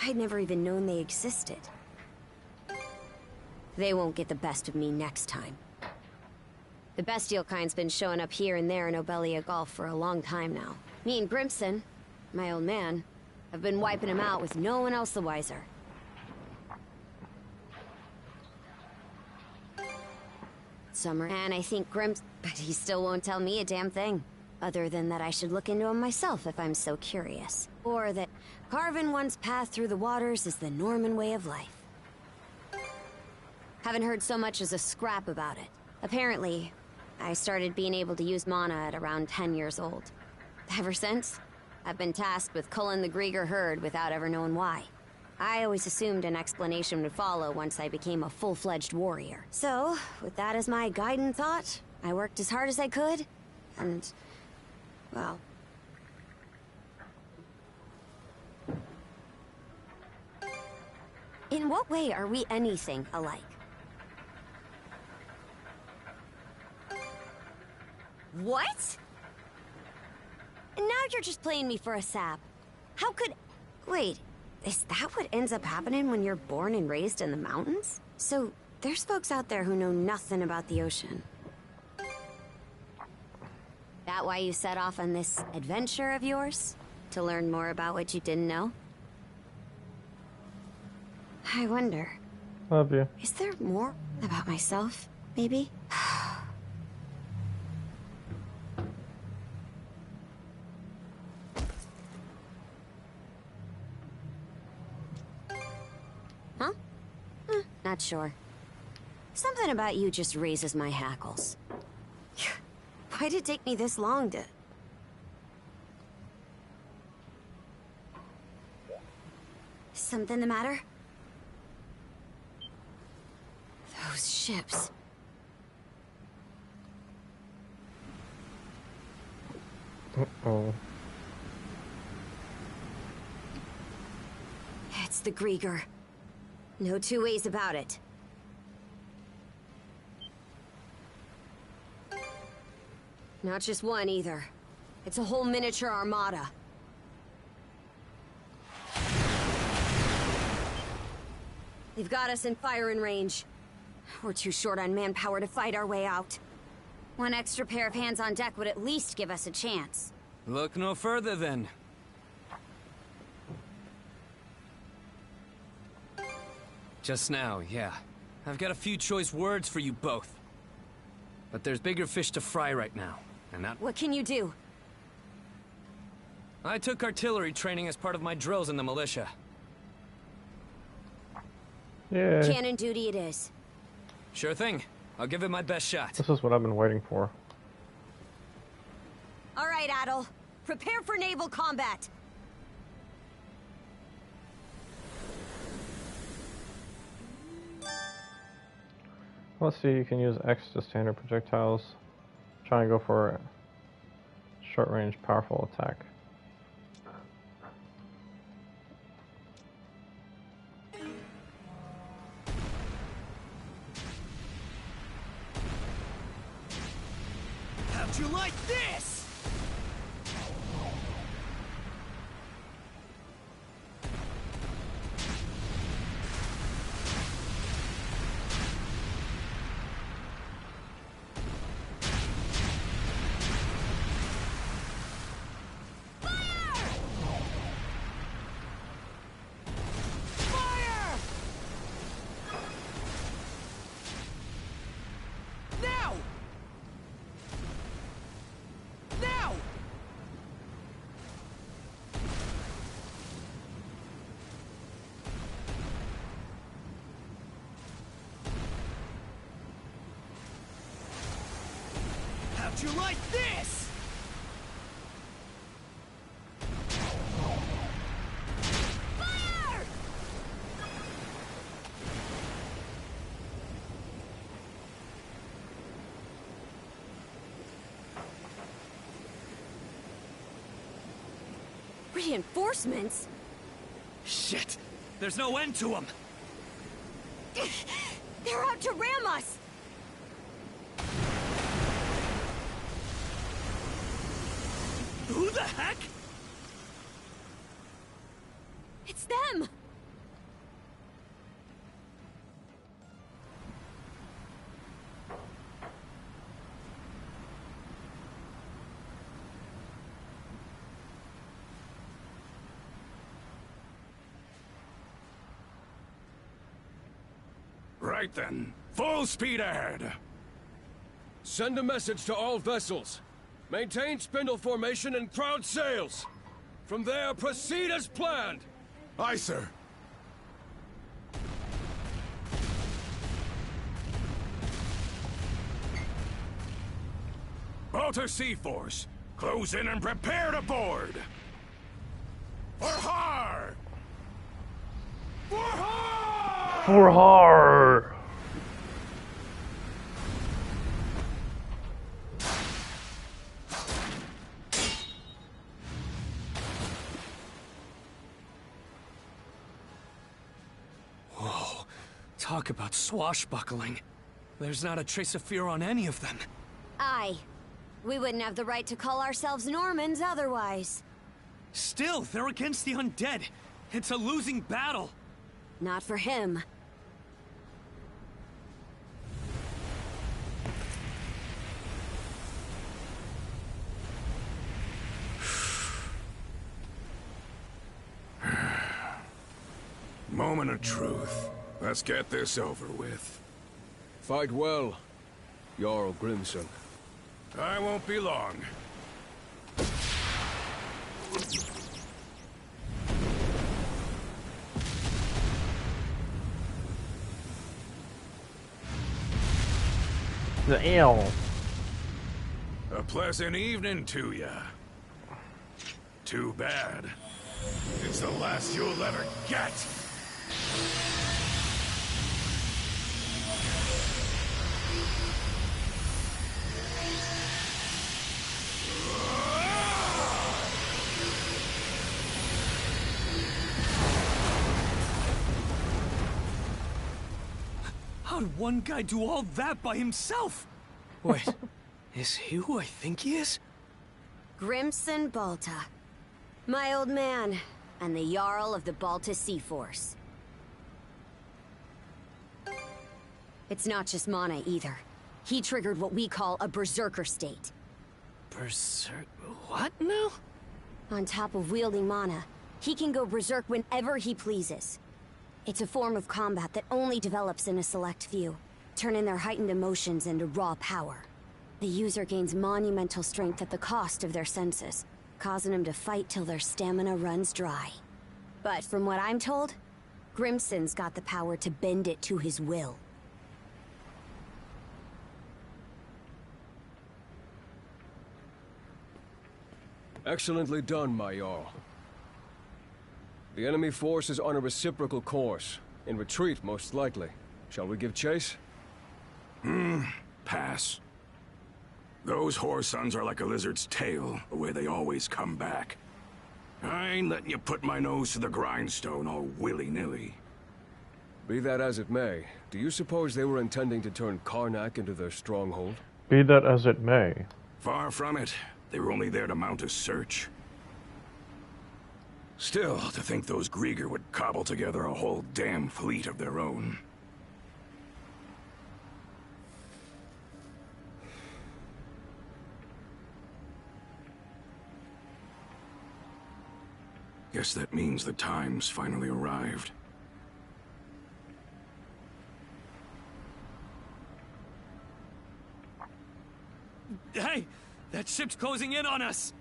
I'd never even known they existed. They won't get the best of me next time. The bestial kind's been showing up here and there in Obelia Gulf for a long time now. Me and Grimson, my old man, have been wiping him out with no one else the wiser. Summer, and I think but he still won't tell me a damn thing. Other than that I should look into him myself if I'm so curious. Or that carving one's path through the waters is the Norman way of life. Haven't heard so much as a scrap about it. Apparently, I started being able to use mana at around 10 years old. Ever since, I've been tasked with culling the Grieger herd without ever knowing why. I always assumed an explanation would follow once I became a full-fledged warrior. So, with that as my guiding thought, I worked as hard as I could, and, well... In what way are we anything alike? What? And now you're just playing me for a sap. How could... Wait, is that what ends up happening when you're born and raised in the mountains? So, there's folks out there who know nothing about the ocean. That why you set off on this adventure of yours? To learn more about what you didn't know? I wonder. Love you. Is there more about myself, maybe? Huh? Not sure. Something about you just raises my hackles. Why'd it take me this long to... Something the matter? Those ships. Uh-oh. It's the Grieger. No two ways about it. Not just one, either. It's a whole miniature armada. They've got us in firing range. We're too short on manpower to fight our way out. One extra pair of hands on deck would at least give us a chance. Look no further, then. Just now, yeah. I've got a few choice words for you both. But there's bigger fish to fry right now, and that... What can you do? I took artillery training as part of my drills in the militia. Yeah. Cannon duty it is. Sure thing. I'll give it my best shot. This is what I've been waiting for. All right, Adel. Prepare for naval combat. Let's see, you can use X to standard projectiles. Try and go for a short-range, powerful attack. How'd you like this? How'd you like this? Fire! Reinforcements? Shit! There's no end to them! They're out to ram us! Who the heck? It's them! Right then. Full speed ahead. Send a message to all vessels. Maintain spindle formation and crowd sails. From there, proceed as planned. Aye, sir. Balter Sea Force, close in and prepare to board. For har! For har! For har! Talk about swashbuckling. There's not a trace of fear on any of them. Aye. We wouldn't have the right to call ourselves Normans otherwise. Still, they're against the undead. It's a losing battle. Not for him. moment of truth. Let's get this over with. Fight well, Jarl Grimson. I won't be long. The ale. A pleasant evening to ya. Too bad. It's the last you'll ever get. How did one guy do all that by himself? Wait, is he who I think he is? Grimson Balta. My old man, and the Jarl of the Balta Sea Force. It's not just mana either. He triggered what we call a berserker state. What now? On top of wielding mana, he can go berserk whenever he pleases. It's a form of combat that only develops in a select few, turning their heightened emotions into raw power. The user gains monumental strength at the cost of their senses, causing them to fight till their stamina runs dry. But from what I'm told, Grimson's got the power to bend it to his will. Excellently done, my Jarl. The enemy force is on a reciprocal course. In retreat, most likely. Shall we give chase? Pass. Those whoresons are like a lizard's tail, the way they always come back. I ain't letting you put my nose to the grindstone all willy-nilly. Be that as it may, do you suppose they were intending to turn Karnak into their stronghold? Be that as it may. Far from it. They were only there to mount a search. Still, to think those Grieger would cobble together a whole damn fleet of their own. Guess that means the time's finally arrived. Hey! That ship's closing in on us!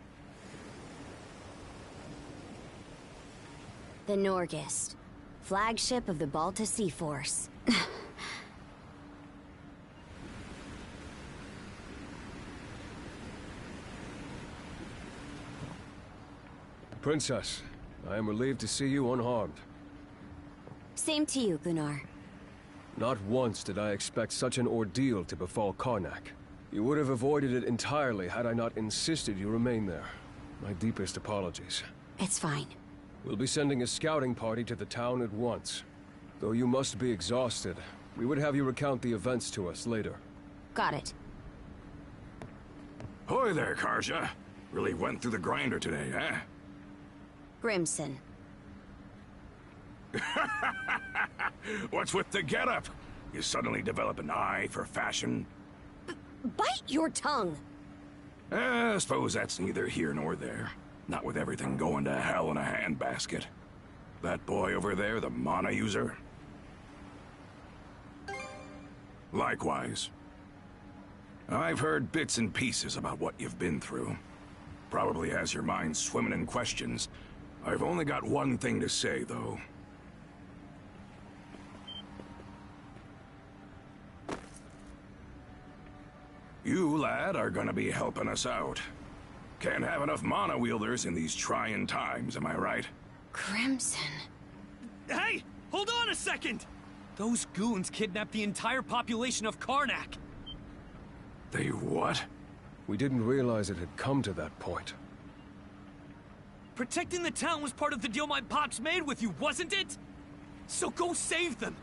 The Norgist, flagship of the Balta Sea Force. Princess, I am relieved to see you unharmed. Same to you, Gunnar. Not once did I expect such an ordeal to befall Karnak. You would have avoided it entirely had I not insisted you remain there. My deepest apologies. It's fine. We'll be sending a scouting party to the town at once. Though you must be exhausted, we would have you recount the events to us later. Got it. Hoy there, Karja. Really went through the grinder today, eh? Grimson. What's with the getup? You suddenly develop an eye for fashion? Bite your tongue! I suppose that's neither here nor there. Not with everything going to hell in a handbasket. That boy over there, the mana user? Likewise. I've heard bits and pieces about what you've been through. Probably has your mind swimming in questions. I've only got one thing to say, though. You, lad, are gonna be helping us out. Can't have enough mana wielders in these trying times, am I right? Crimson. Hey! Hold on a second! Those goons kidnapped the entire population of Karnak! They what? We didn't realize it had come to that point. Protecting the town was part of the deal my pops made with you, wasn't it? So go save them!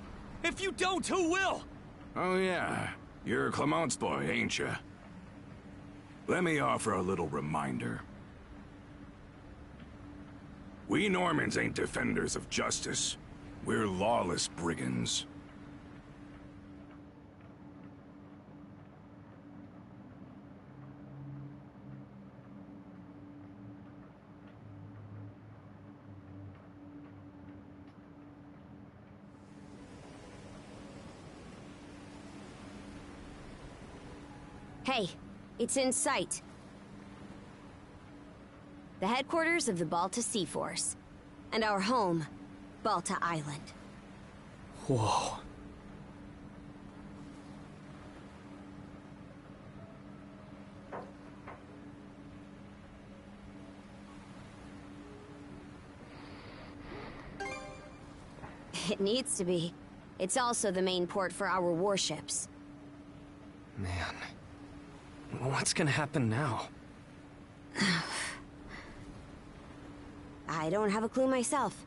If you don't, who will? Oh yeah, you're Clement's boy, ain't ya? Let me offer a little reminder. We Normans ain't defenders of justice. We're lawless brigands. Hey, it's in sight. The headquarters of the Balta Sea Force. And our home, Balta Island. Whoa. It needs to be. It's also the main port for our warships. Man. What's gonna happen now? I don't have a clue myself.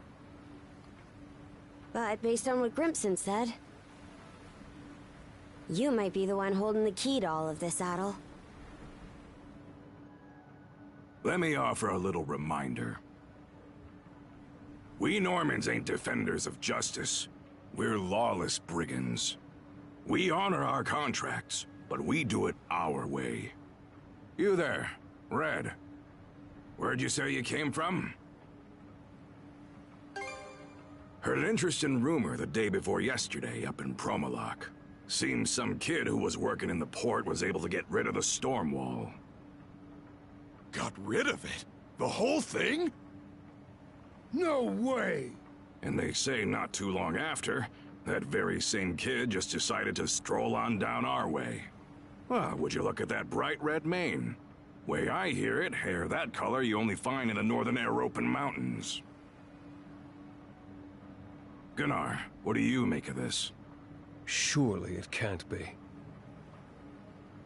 But based on what Grimson said, you might be the one holding the key to all of this, Adol. Let me offer a little reminder. We Normans ain't defenders of justice. We're lawless brigands. We honor our contracts, but we do it our way. You there, Red. Where'd you say you came from? Heard an interesting rumor the day before yesterday up in Promalock. Seems some kid who was working in the port was able to get rid of the storm wall. Got rid of it? The whole thing? No way! And they say not too long after, that very same kid just decided to stroll on down our way. Well, would you look at that bright red mane? Way I hear it, hair that color you only find in the northern European mountains. Gunnar, what do you make of this? Surely it can't be.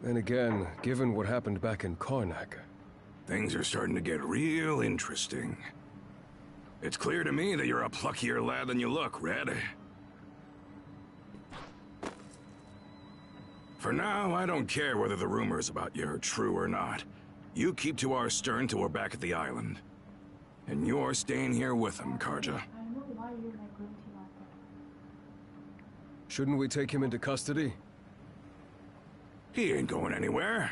Then again, given what happened back in Karnak... Things are starting to get real interesting. It's clear to me that you're a pluckier lad than you look, Red. For now, I don't care whether the rumors about you are true or not. You keep to our stern till we're back at the island. And you're staying here with him, Karja. Shouldn't we take him into custody? He ain't going anywhere.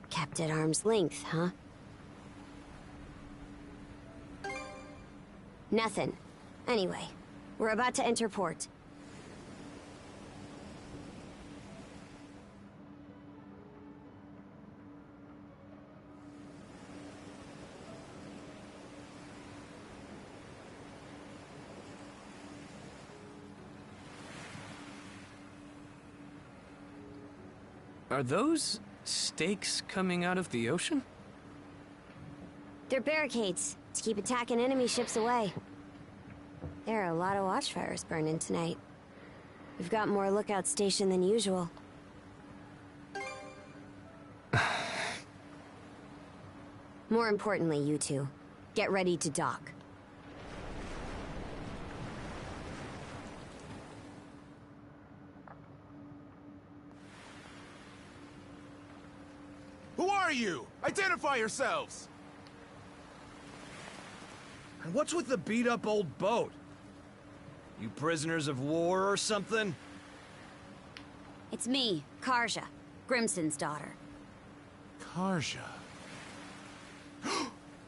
Kept at arm's length, huh? Nothing. Anyway, we're about to enter port. Are those stakes coming out of the ocean? They're barricades to keep attacking enemy ships away. There are a lot of watchfires burning tonight. We've got more lookouts stationed than usual. More importantly, you two, get ready to dock. Who are you? Identify yourselves! And what's with the beat-up old boat? You prisoners of war or something? It's me, Karja, Grimson's daughter. Karja.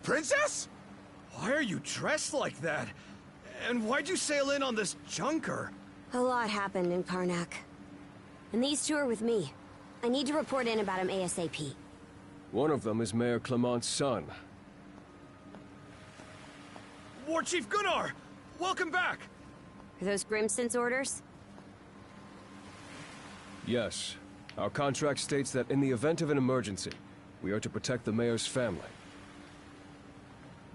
Princess? Why are you dressed like that? And why'd you sail in on this junker? A lot happened in Karnak. And these two are with me. I need to report in about him ASAP. One of them is Mayor Clement's son. War Chief Gunnar! Welcome back! Are those Grimson's orders? Yes. Our contract states that in the event of an emergency, we are to protect the mayor's family.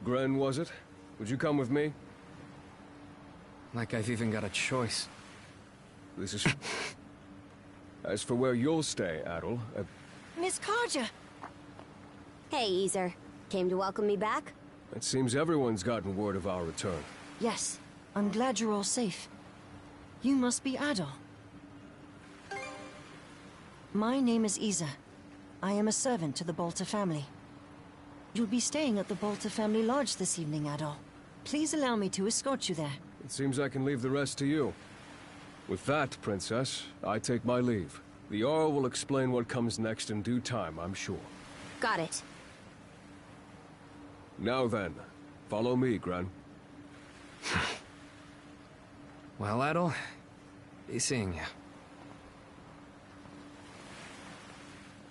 Gren, was it? Would you come with me? Like I've even got a choice. This is... As for where you'll stay, Adol, Miss Karja! Hey, Easer. Came to welcome me back? it seems everyone's gotten word of our return. Yes, I'm glad you're all safe. You must be Adol. My name is Isa. I am a servant to the Balta family. You'll be staying at the Balta family lodge this evening, Adol. Please allow me to escort you there. It seems I can leave the rest to you. With that, Princess, I take my leave. The Jarl will explain what comes next in due time, I'm sure. Got it. Now then, follow me, Gran. Well, Adol, Be seeing you.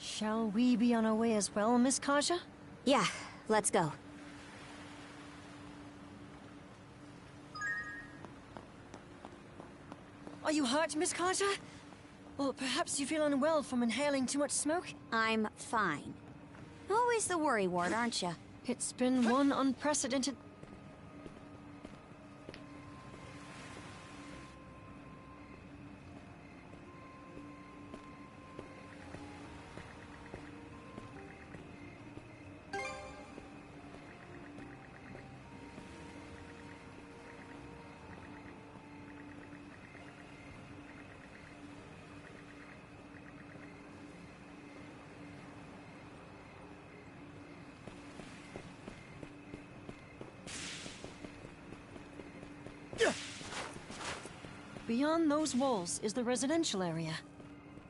Shall we be on our way as well, Miss Kaja? Yeah, let's go. Are you hurt, Miss Kaja? Or perhaps you feel unwell from inhaling too much smoke? I'm fine. Always the worrywart, aren't you? It's been one unprecedented... Beyond those walls is the residential area.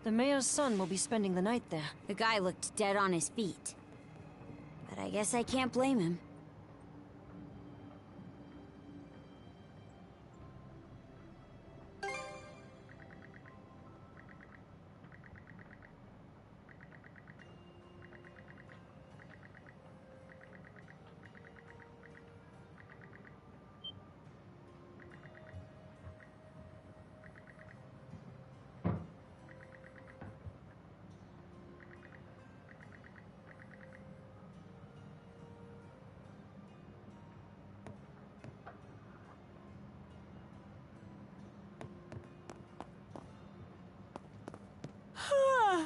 The mayor's son will be spending the night there. The guy looked dead on his feet. But I guess I can't blame him.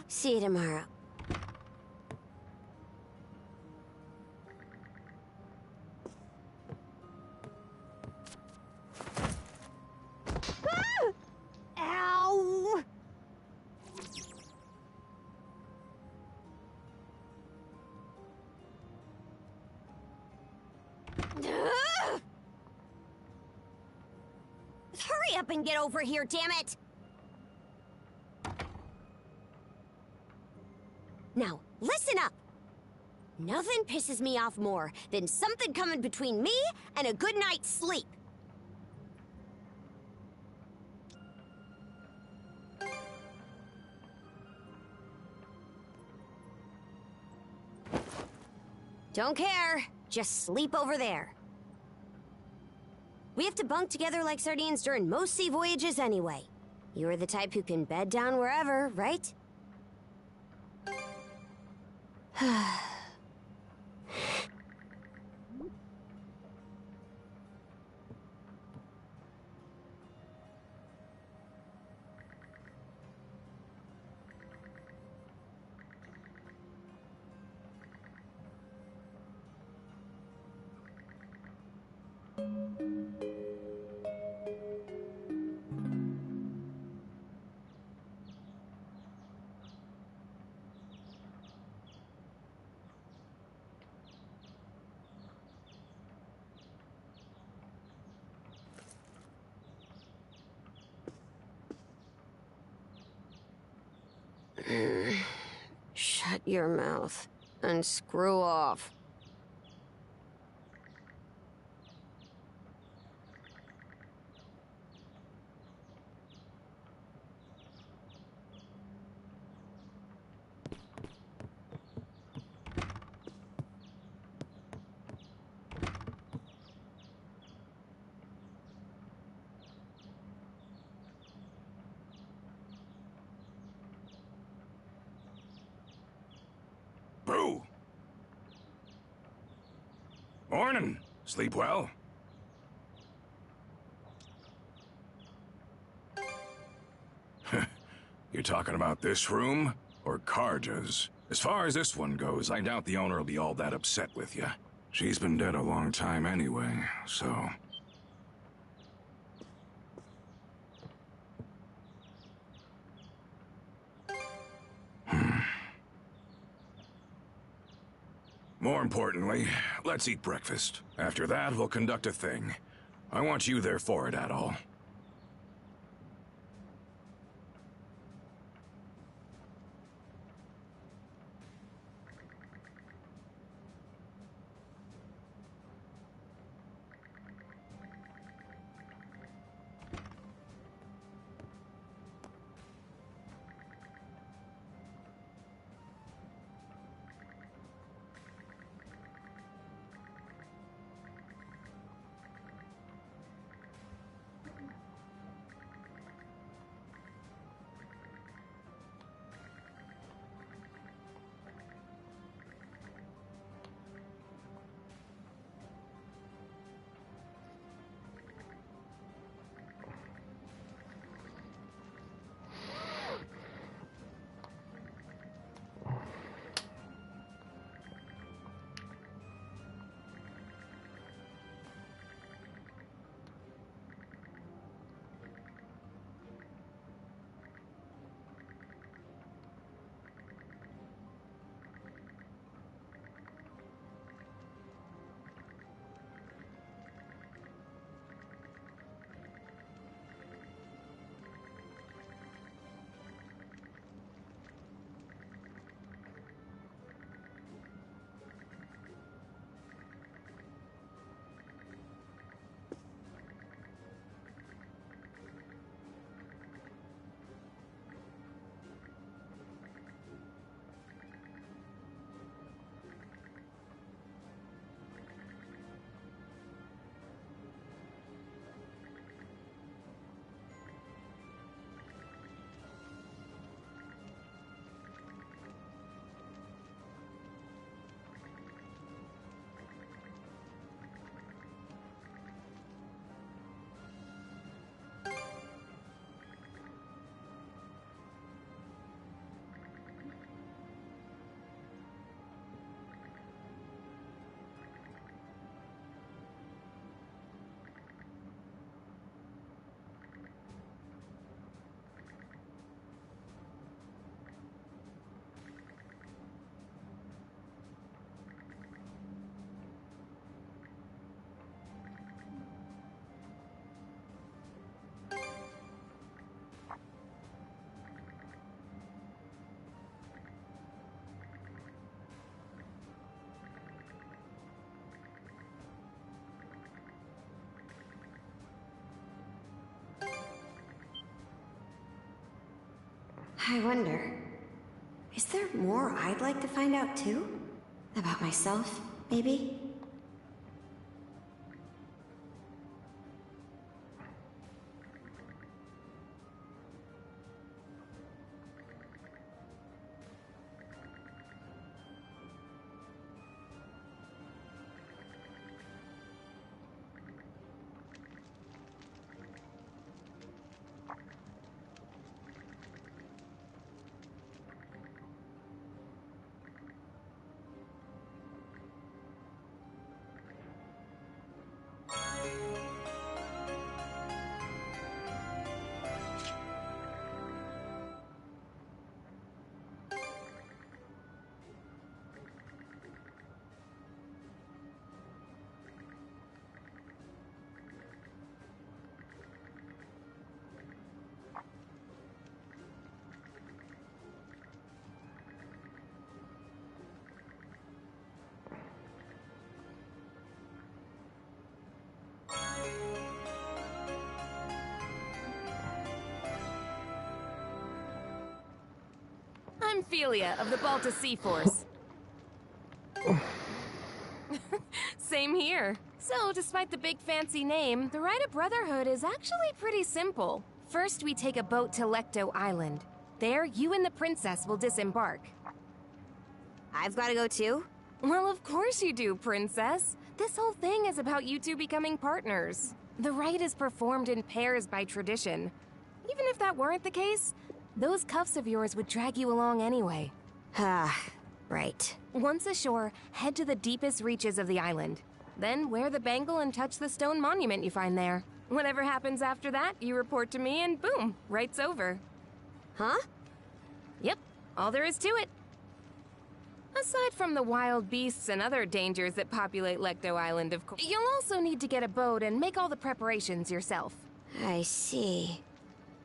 See you tomorrow. Ow! Hurry up and get over here, damn it! Now, listen up! Nothing pisses me off more than something coming between me and a good night's sleep. Don't care. Just sleep over there. We have to bunk together like sardines during most sea voyages anyway. You're the type who can bed down wherever, right? Shut your mouth and screw off. Boo! Morning. Sleep well? You're talking about this room? Or Karja's? As far as this one goes, I doubt the owner will be all that upset with you. She's been dead a long time anyway, so... More importantly, let's eat breakfast. After that, we'll conduct a thing. I want you there for it, Adol. I wonder, is there more I'd like to find out too? About myself, maybe? I'm Philia of the Balta Sea Force. Same here. So, despite the big fancy name, the Rite of Brotherhood is actually pretty simple. First, we take a boat to Lecto Island. There, you and the princess will disembark. I've got to go too? Well, of course you do, princess. This whole thing is about you two becoming partners. The rite is performed in pairs by tradition. Even if that weren't the case, those cuffs of yours would drag you along anyway. Ah, right. Once ashore, head to the deepest reaches of the island. Then wear the bangle and touch the stone monument you find there. Whatever happens after that, you report to me and boom, rite's over. Huh? Yep, all there is to it. Aside from the wild beasts and other dangers that populate Lecto Island, of course, you'll also need to get a boat and make all the preparations yourself. I see.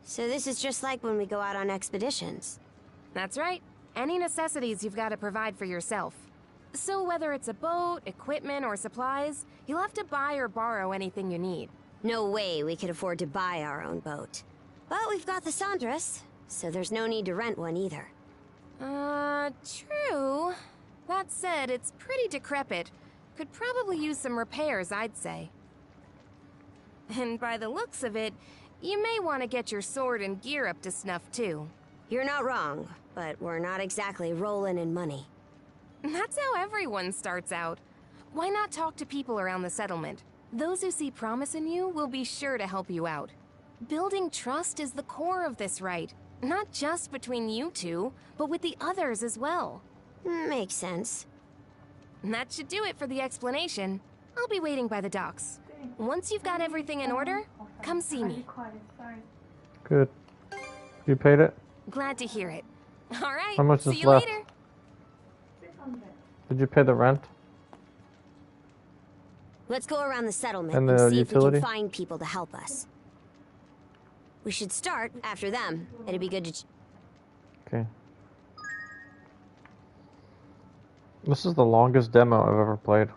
So this is just like when we go out on expeditions. That's right. Any necessities you've got to provide for yourself. So whether it's a boat, equipment, or supplies, you'll have to buy or borrow anything you need. No way we could afford to buy our own boat. But we've got the Sandras, so there's no need to rent one either. True. That said, it's pretty decrepit. Could probably use some repairs, I'd say. And by the looks of it, you may want to get your sword and gear up to snuff, too. You're not wrong, but we're not exactly rolling in money. That's how everyone starts out. Why not talk to people around the settlement? Those who see promise in you will be sure to help you out. Building trust is the core of this rite. Not just between you two, but with the others as well. Makes sense. That should do it for the explanation. I'll be waiting by the docks. Once you've got everything in order, come see me. Good. You paid it? Glad to hear it. All right, How much see is you left? later. Did you pay the rent? Let's go around the settlement And and the see utility? if we can find people to help us. We should start after them. It'd be good to... Okay. This is the longest demo I've ever played.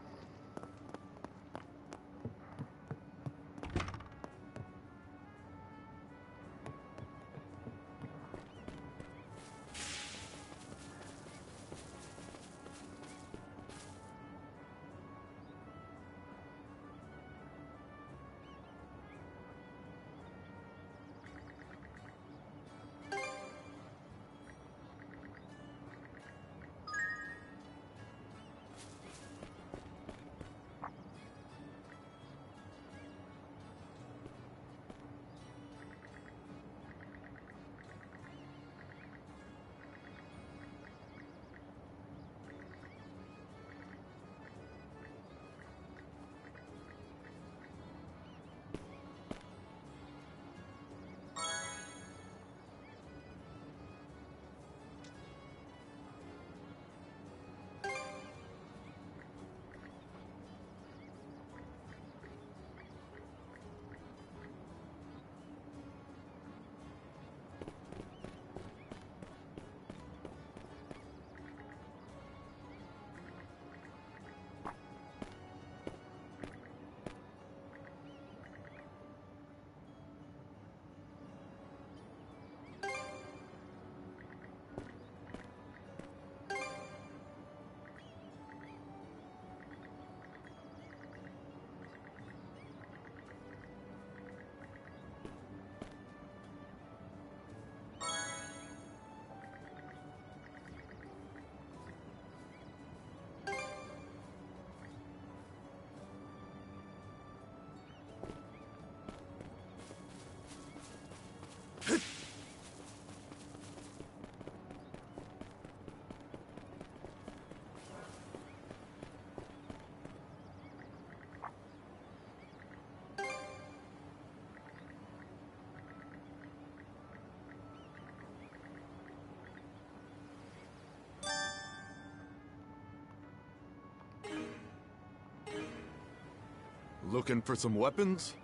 Looking for some weapons?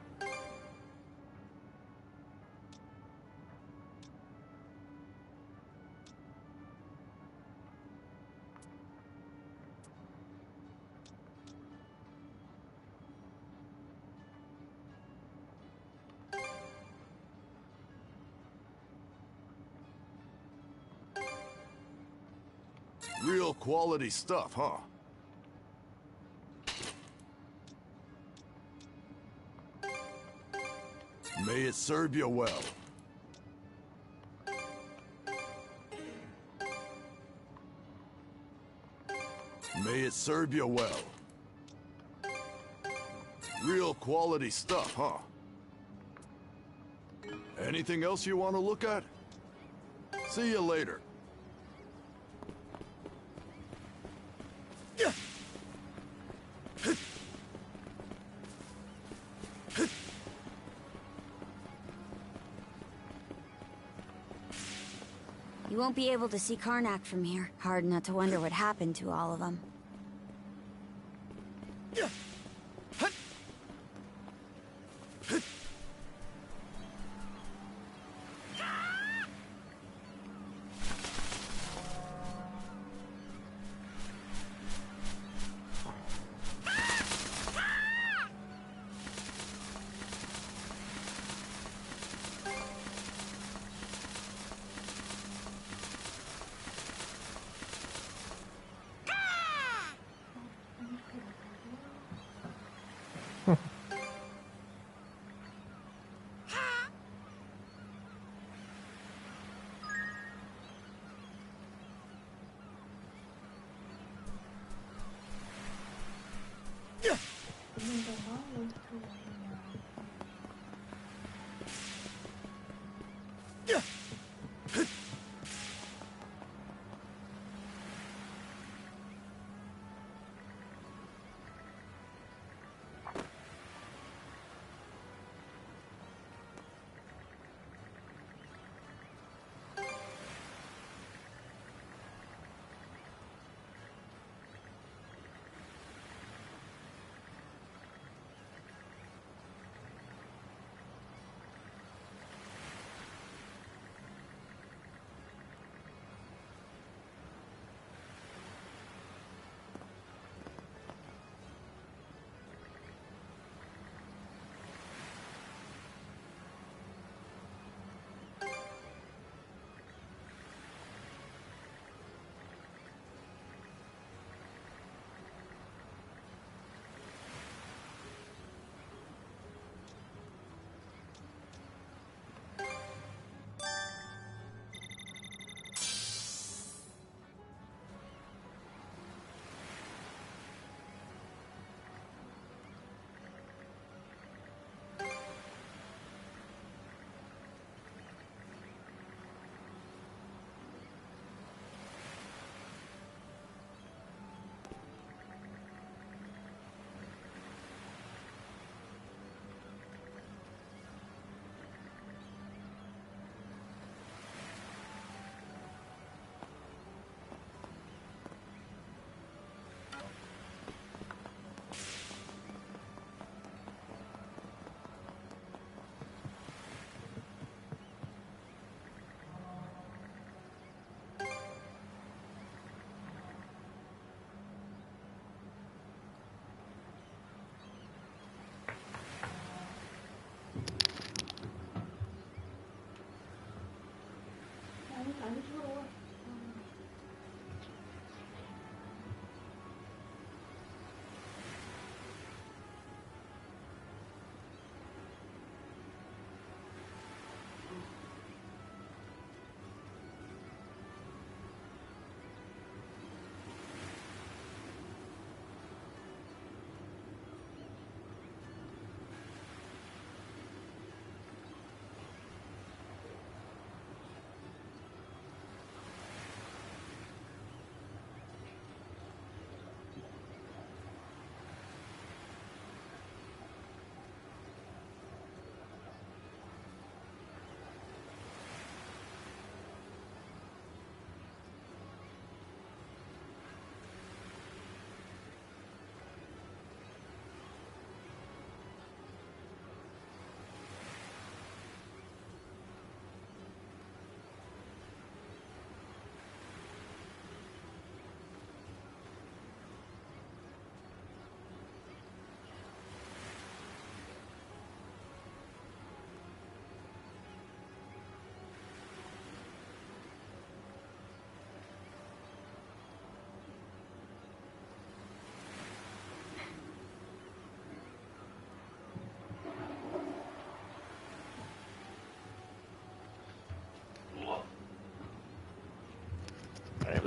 Real quality stuff, huh? May it serve you well. May it serve you well. Real quality stuff, huh? Anything else you want to look at? See you later. You won't be able to see Karnak from here. Hard not to wonder what happened to all of them.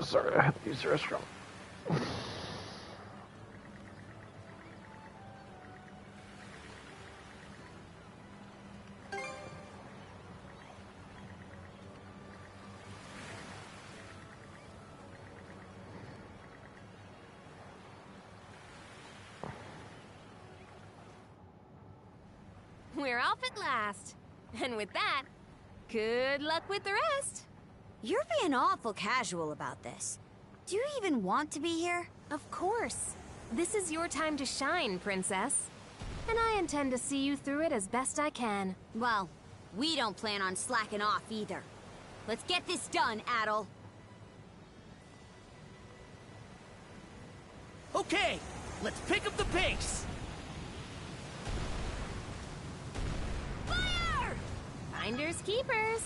Sorry, I had to use the restroom. We're off at last. And with that, good luck with the rest. You're being awful casual about this. Do you even want to be here? Of course. This is your time to shine, Princess. And I intend to see you through it as best I can. Well, we don't plan on slacking off either. Let's get this done, Adol. Okay, let's pick up the pace. Fire! Finders keepers.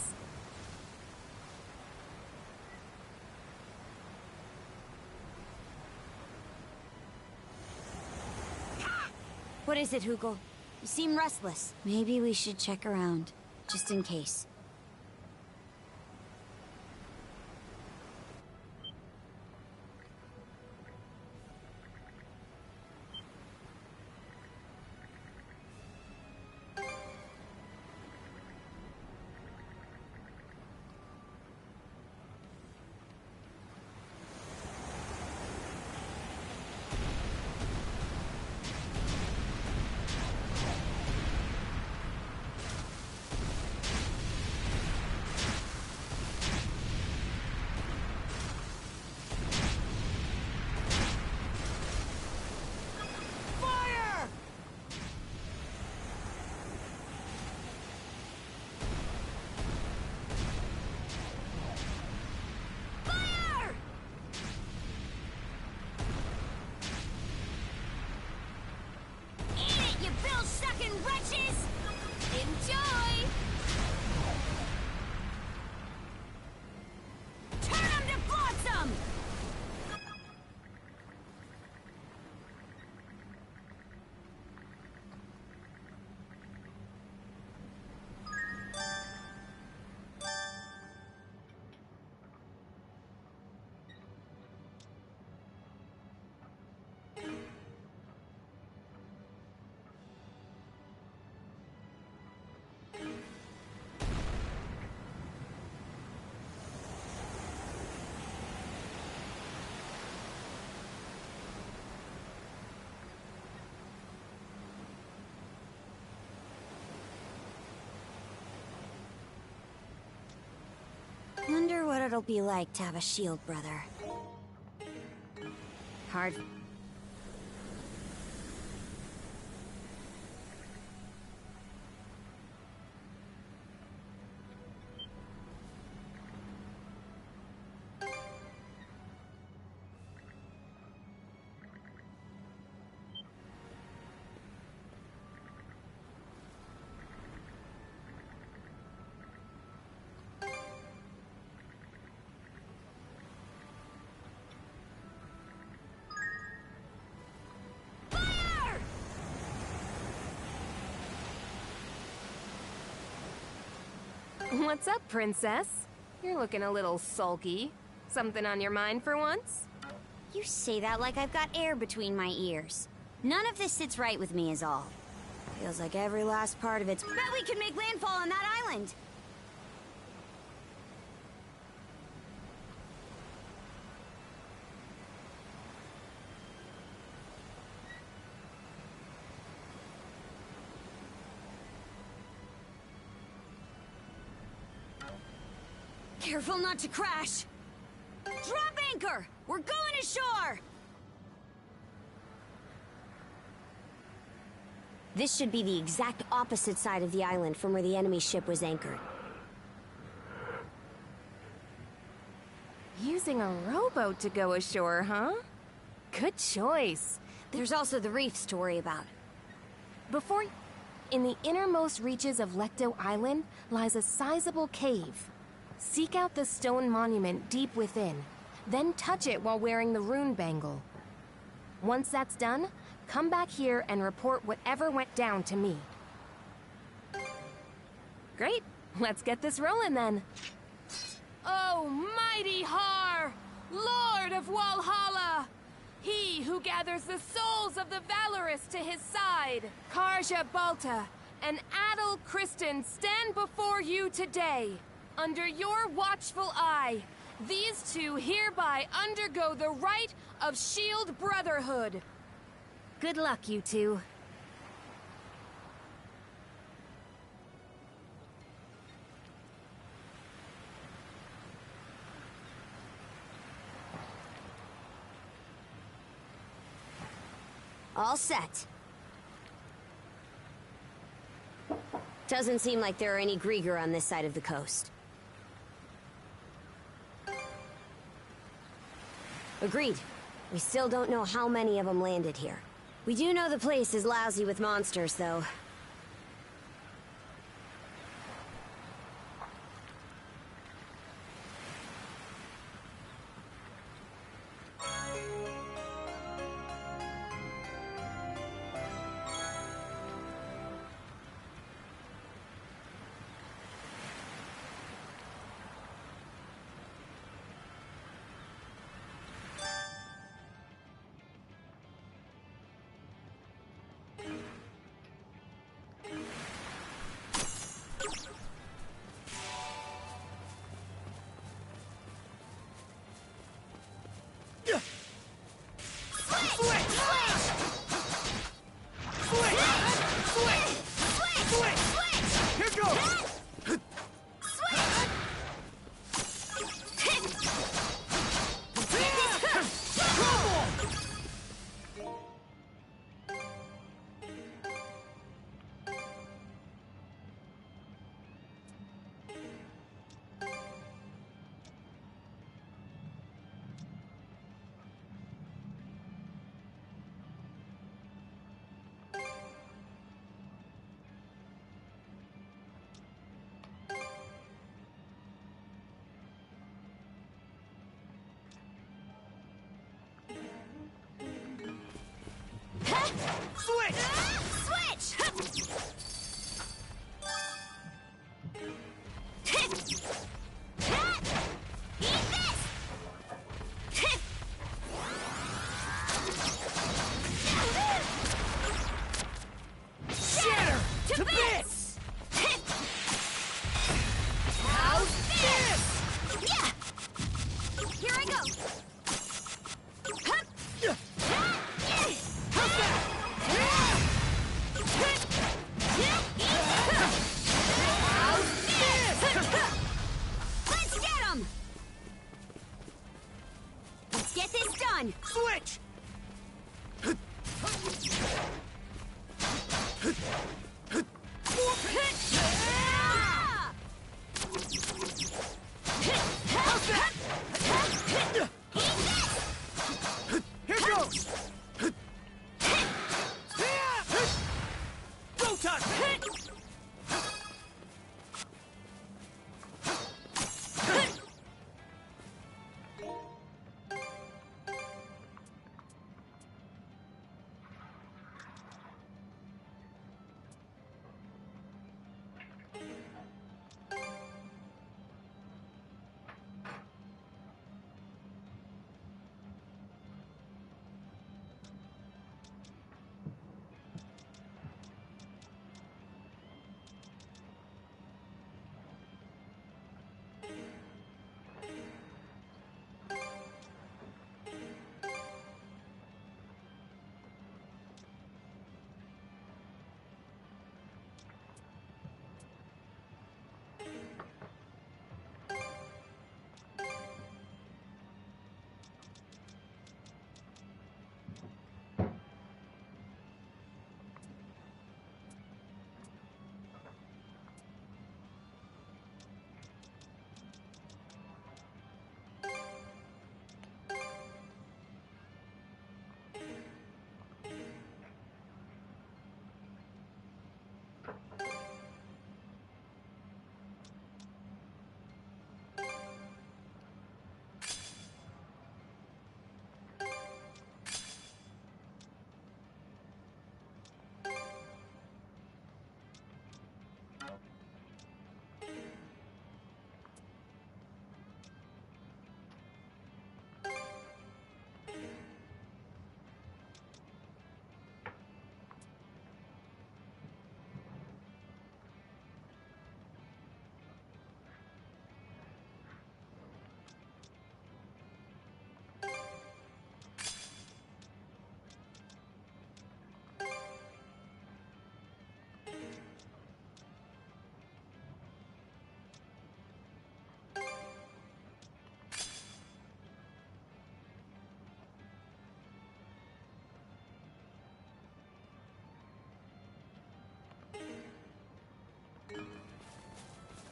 What is it, Hugel? You seem restless. Maybe we should check around, just in case. Enjoy! Turn them to blossom! Wonder what it'll be like to have a shield brother. Hard. What's up, Princess? You're looking a little sulky. Something on your mind for once? You say that like I've got air between my ears. None of this sits right with me is all. Feels like every last part of it's... Bet we can make landfall on that island! Careful not to crash! Drop anchor! We're going ashore! This should be the exact opposite side of the island from where the enemy ship was anchored. Using a rowboat to go ashore, huh? Good choice. There's also the reefs to worry about. Before... In the innermost reaches of Lecto Island lies a sizable cave. Seek out the stone monument deep within, then touch it while wearing the rune bangle. Once that's done, come back here and report whatever went down to me. Great, let's get this rolling then. Oh, mighty Har! Lord of Walhalla! He who gathers the souls of the valorous to his side, Karja Balta and Adel Kristen stand before you today. Under your watchful eye, these two hereby undergo the rite of Shield Brotherhood. Good luck, you two. All set. Doesn't seem like there are any Grieger on this side of the coast. Agreed. We still don't know how many of them landed here. We do know the place is lousy with monsters, though. Switch! Switch! Shatter to bits! How's this? Yeah! Here I go! Let's get 'em! Let's get this done! Switch! Here goes! Go time!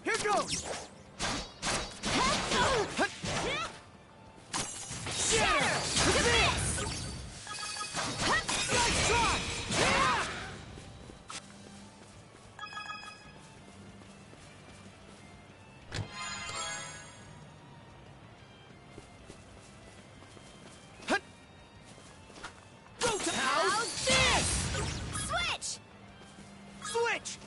Here goes! Shatter! Miss! Nice try! How's this? Switch! Switch!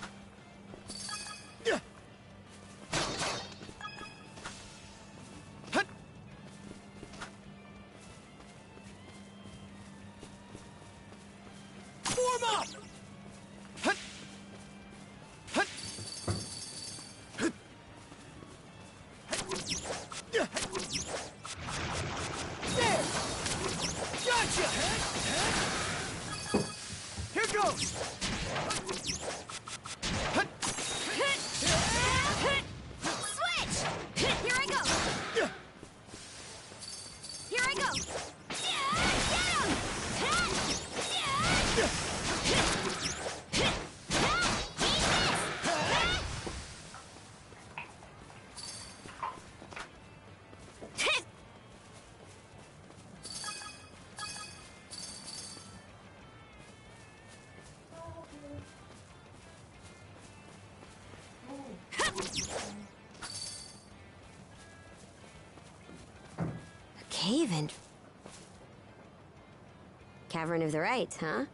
Form up! There! Gotcha! Here goes! Switch! Here I go! Here I go! Cave-in. Cavern of the Rights, huh?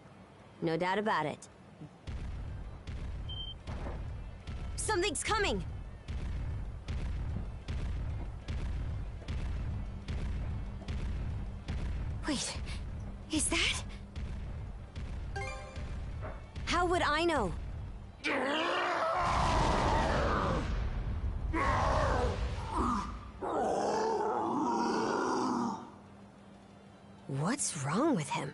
No doubt about it. Something's coming! Wait, is that? How would I know? What's wrong with him?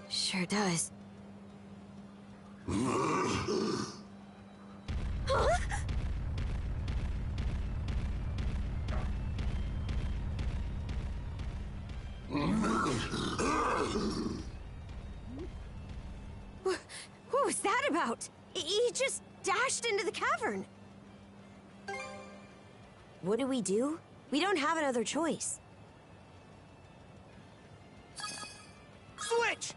Sure does. Huh? What was that about? He just dashed into the cavern. What do? We don't have another choice. Switch!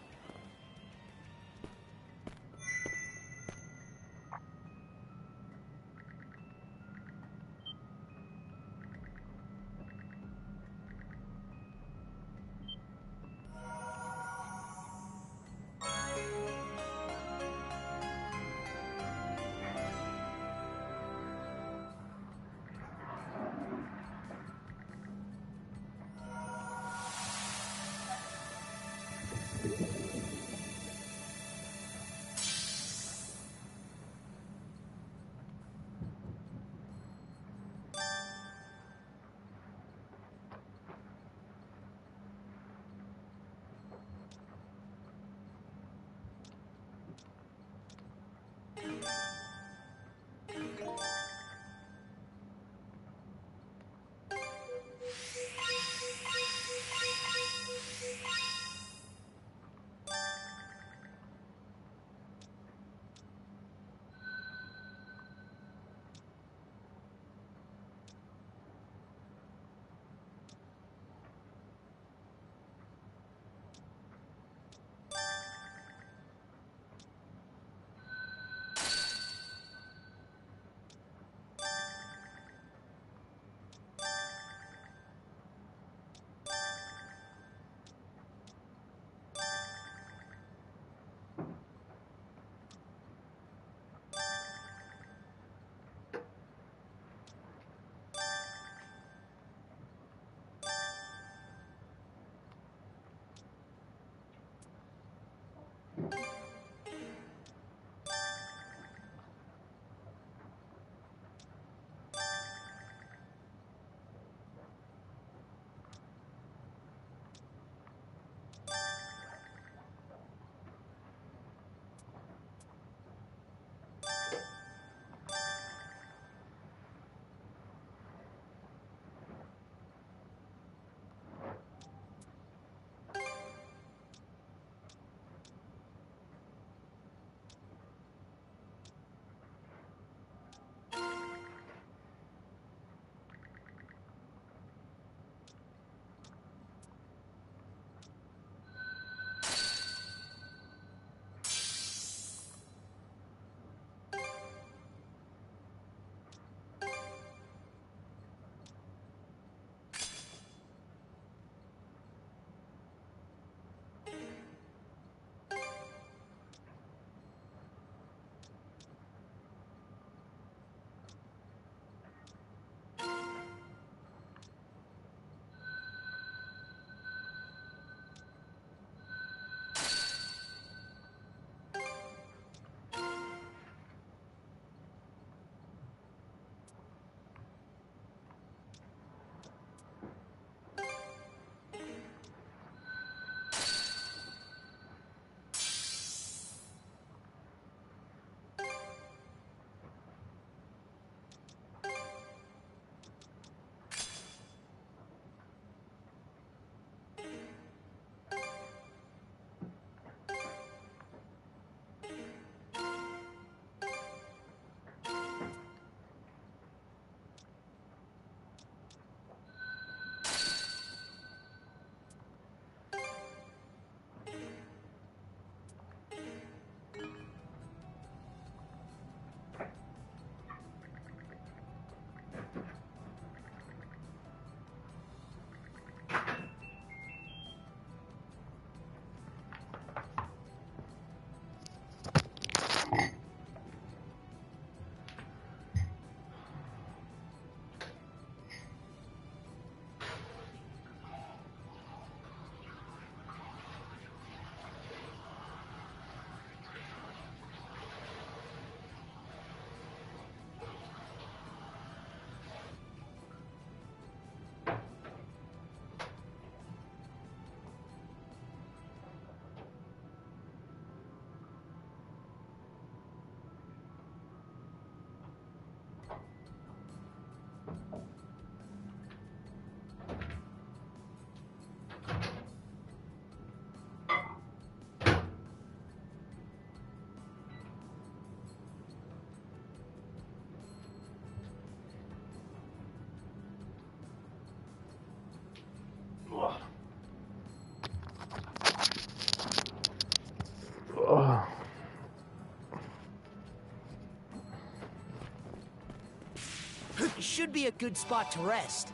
should be a good spot to rest.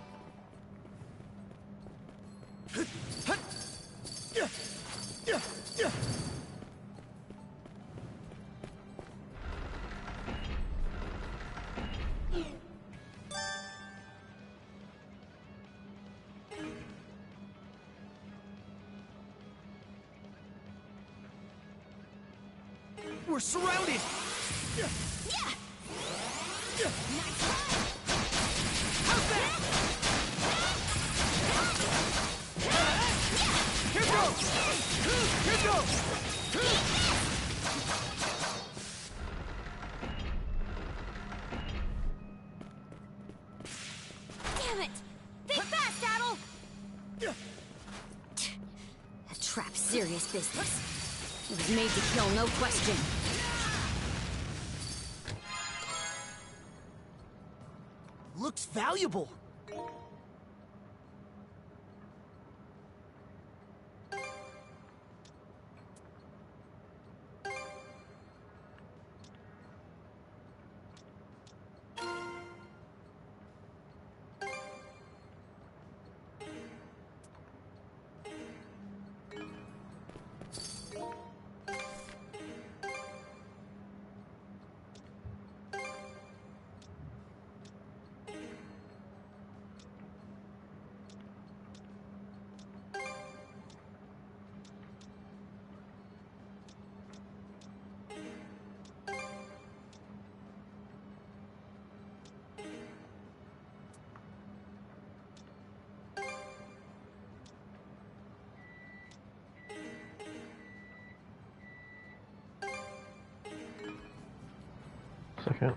We're surrounded! Yeah! How's that? Here goes! Here goes! Damn it! Think fast, Adel! That trap's serious business. It was made to kill, no question. Looks valuable.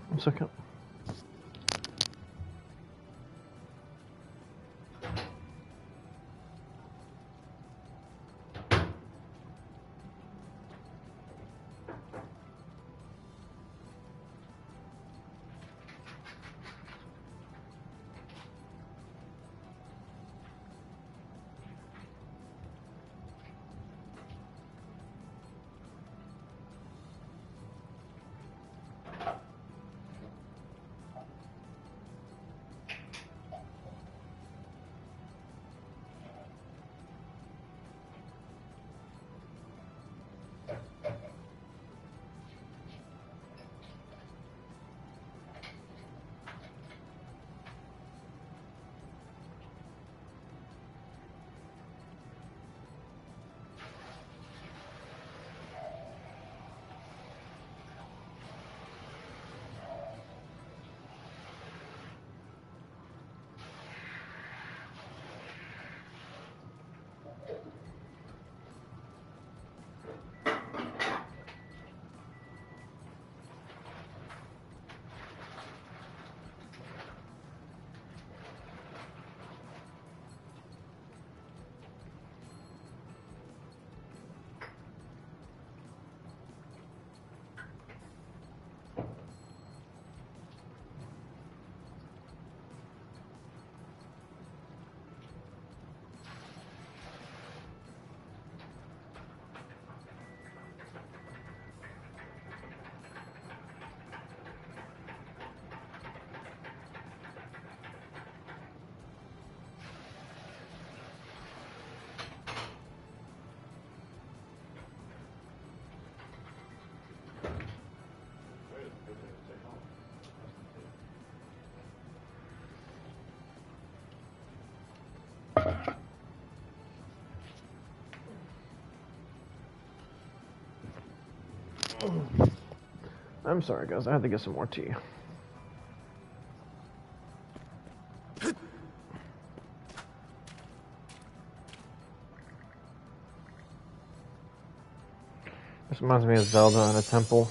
One second. I'm sorry, guys. I had to get some more tea. This reminds me of Zelda in a temple.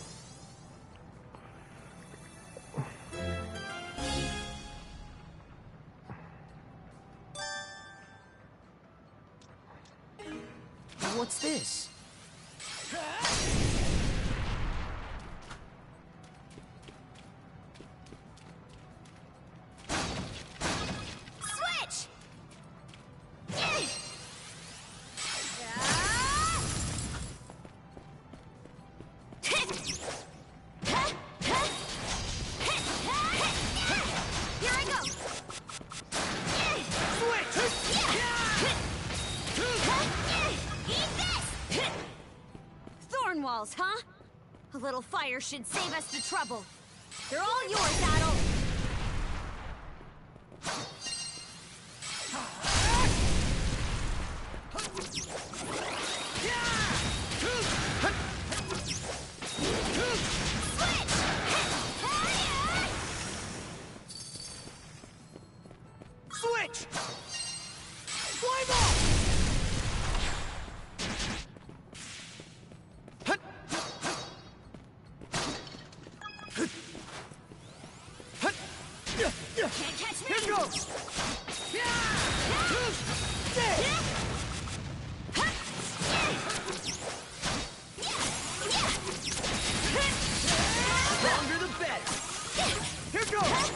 What's this? Switch! little fire should save us the trouble. They're all yours, Adol. Switch! Flame off! Can't catch me! Here goes! Stronger the better! Here goes!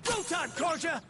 Go time, Karja!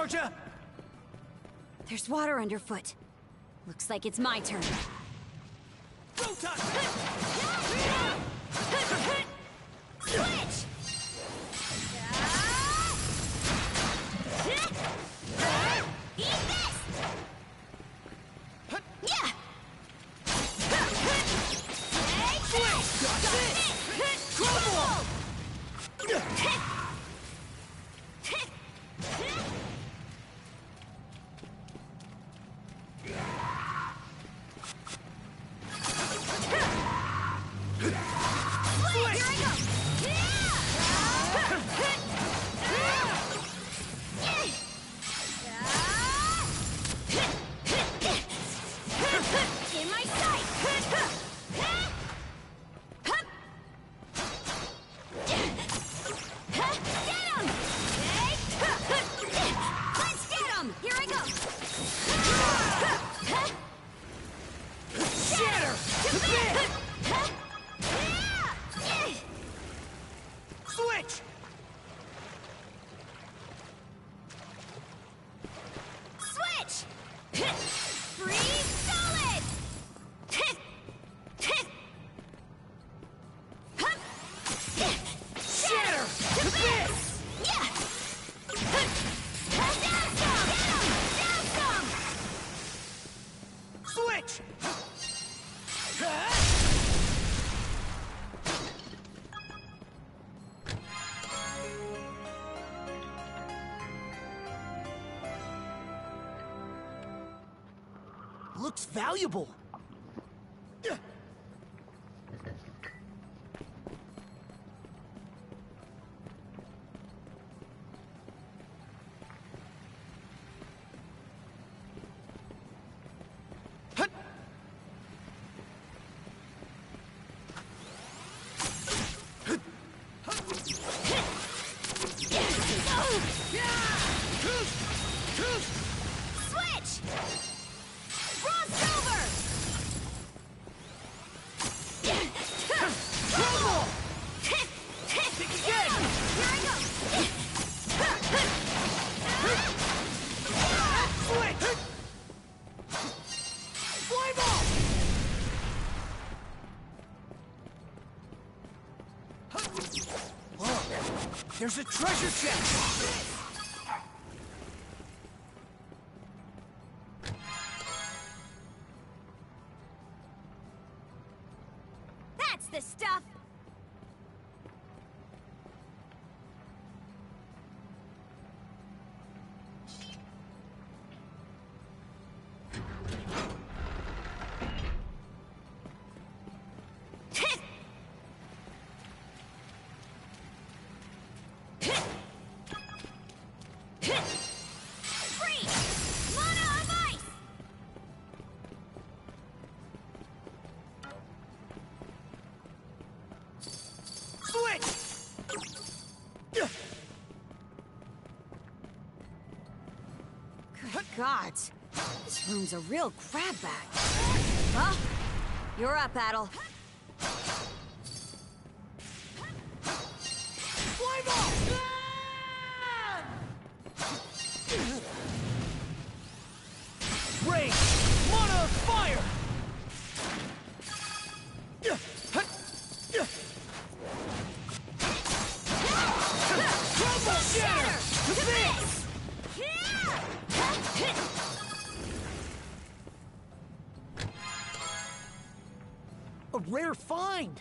charger! There's water underfoot. Looks like it's my turn. Switch! Eat this! Yeah! Crumble! In my sight! Get him! Let's get him! Here I go! Shatter! To bit! Switch! Switch! Freeze solid! Shatter! To bit! Yeah! Down some! Get him! Down some! Switch! Looks valuable. Switch! Frost over! Crumble! Think again! Here I go! Switch! Fly ball! Look! There's a treasure chest! That's the stuff! Freeze! Mana of ice! Switch! Good gods! This room's a real grab bag. Well, you're up, Adel. Fly ball! Rain! Mana of fire! Crumble shatter! To bits! A rare find!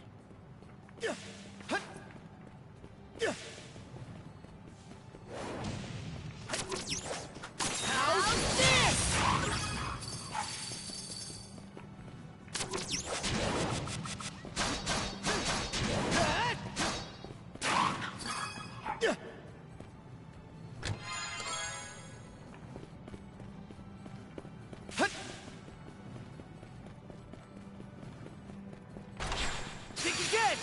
How's this? Think again!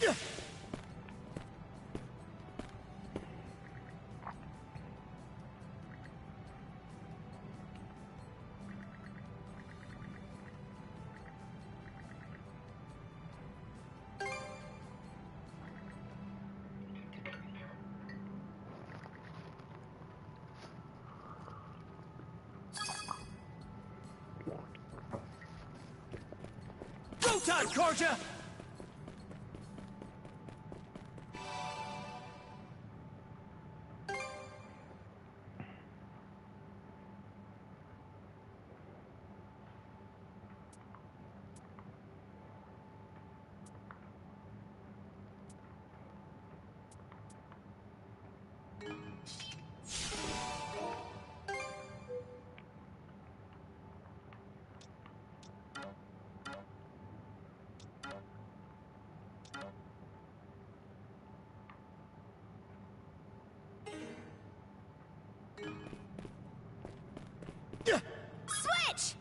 Go time, Karja! Switch!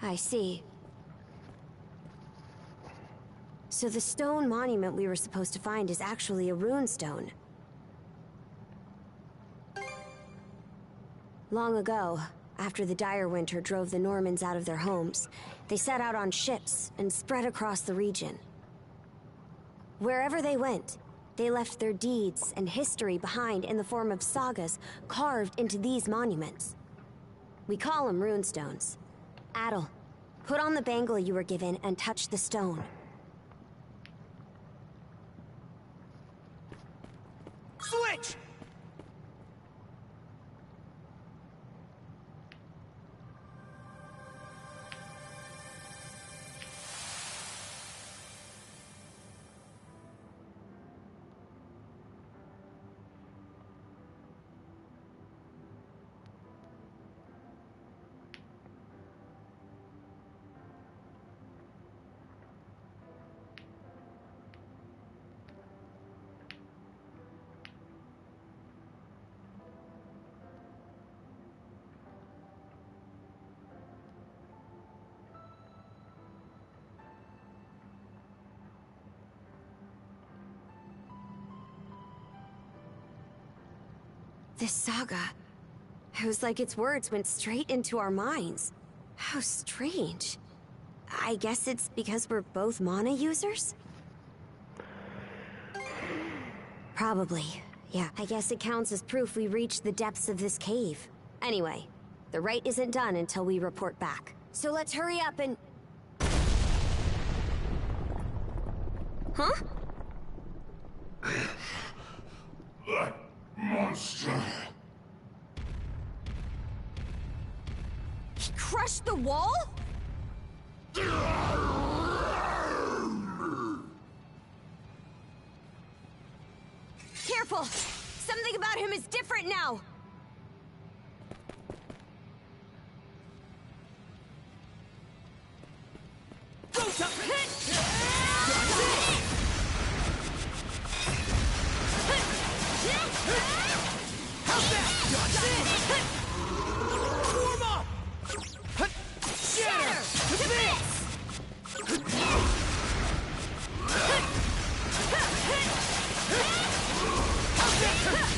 I see. So the stone monument we were supposed to find is actually a rune stone. Long ago, after the dire winter drove the Normans out of their homes, they set out on ships and spread across the region. Wherever they went, they left their deeds and history behind in the form of sagas carved into these monuments. We call them runestones. Adel, put on the bangle you were given and touch the stone. Switch! This saga... It was like its words went straight into our minds. How strange. I guess it's because we're both mana users? Probably. Yeah, I guess it counts as proof we reached the depths of this cave. Anyway, the rite isn't done until we report back. So let's hurry up and... Huh? That monster. He crushed the wall? Careful! Something about him is different now! Go top! How's that? Warm up! Shatter! To this! How's that?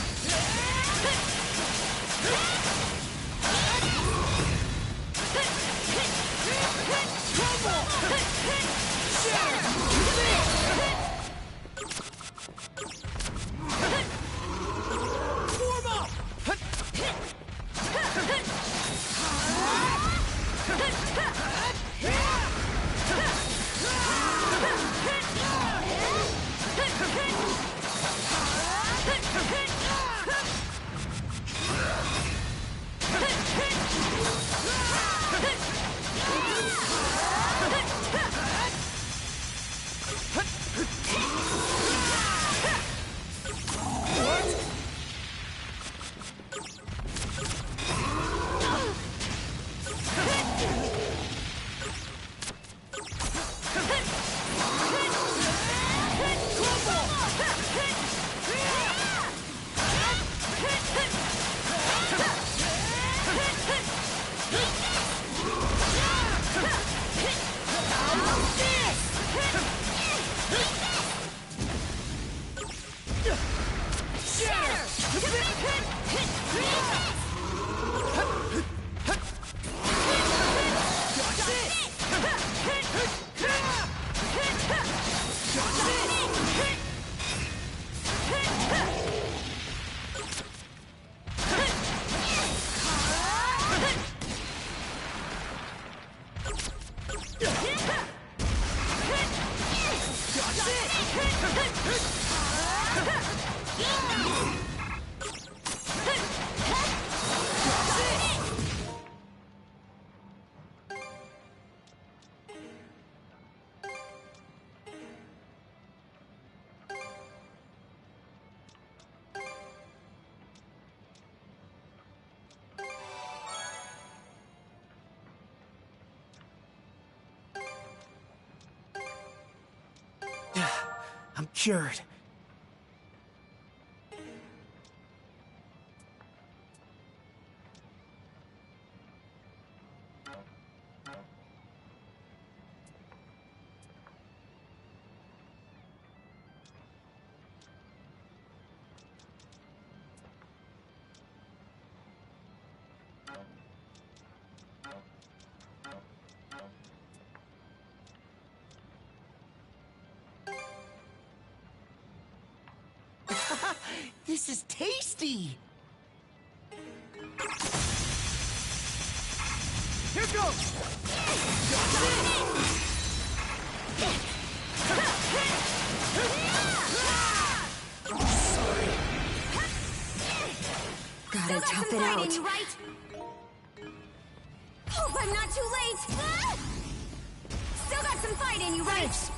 I'm cured. This is tasty! Here goes! Gotta tough it out. You, right? Hope I'm not too late! Still got some fight in you, right?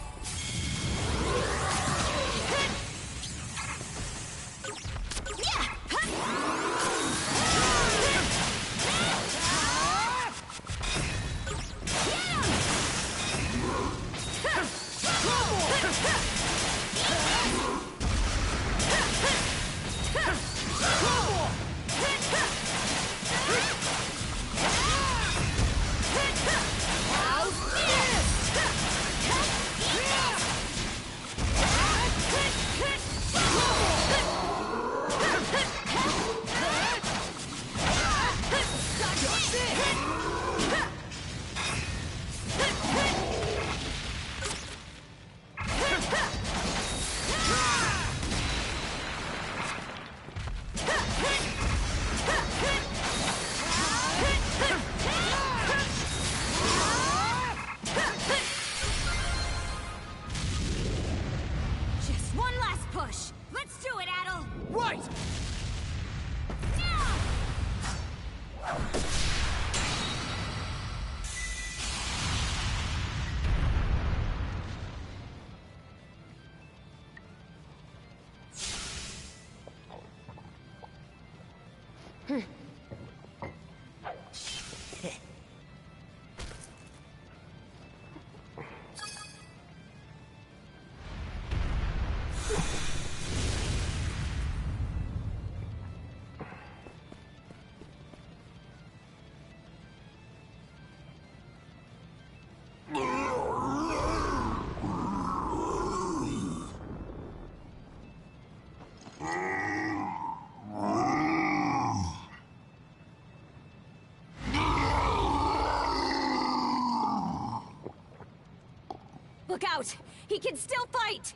Look out! He can still fight!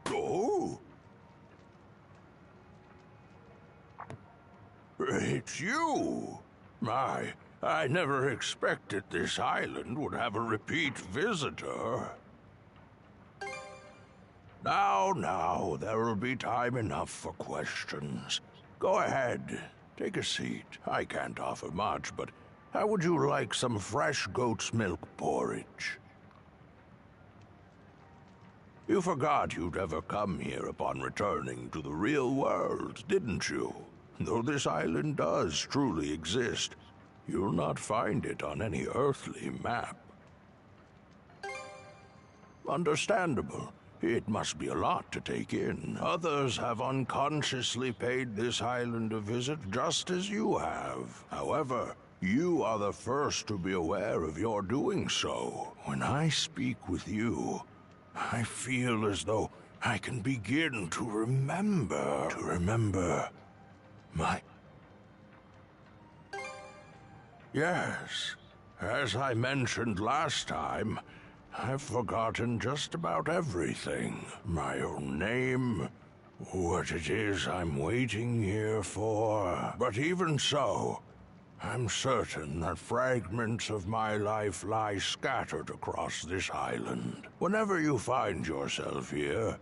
Oh? It's you! I I never expected this island would have a repeat visitor. Now, there will be time enough for questions. Go ahead, take a seat. I can't offer much, but how would you like some fresh goat's milk porridge? You forgot you'd ever come here upon returning to the real world, didn't you? Though this island does truly exist, you'll not find it on any earthly map. Understandable. It must be a lot to take in. Others have unconsciously paid this island a visit just as you have. However, you are the first to be aware of your doing so. When I speak with you, I feel as though I can begin to remember my... Yes, as I mentioned last time, I've forgotten just about everything. My own name, what it is I'm waiting here for. But even so, I'm certain that fragments of my life lie scattered across this island. Whenever you find yourself here,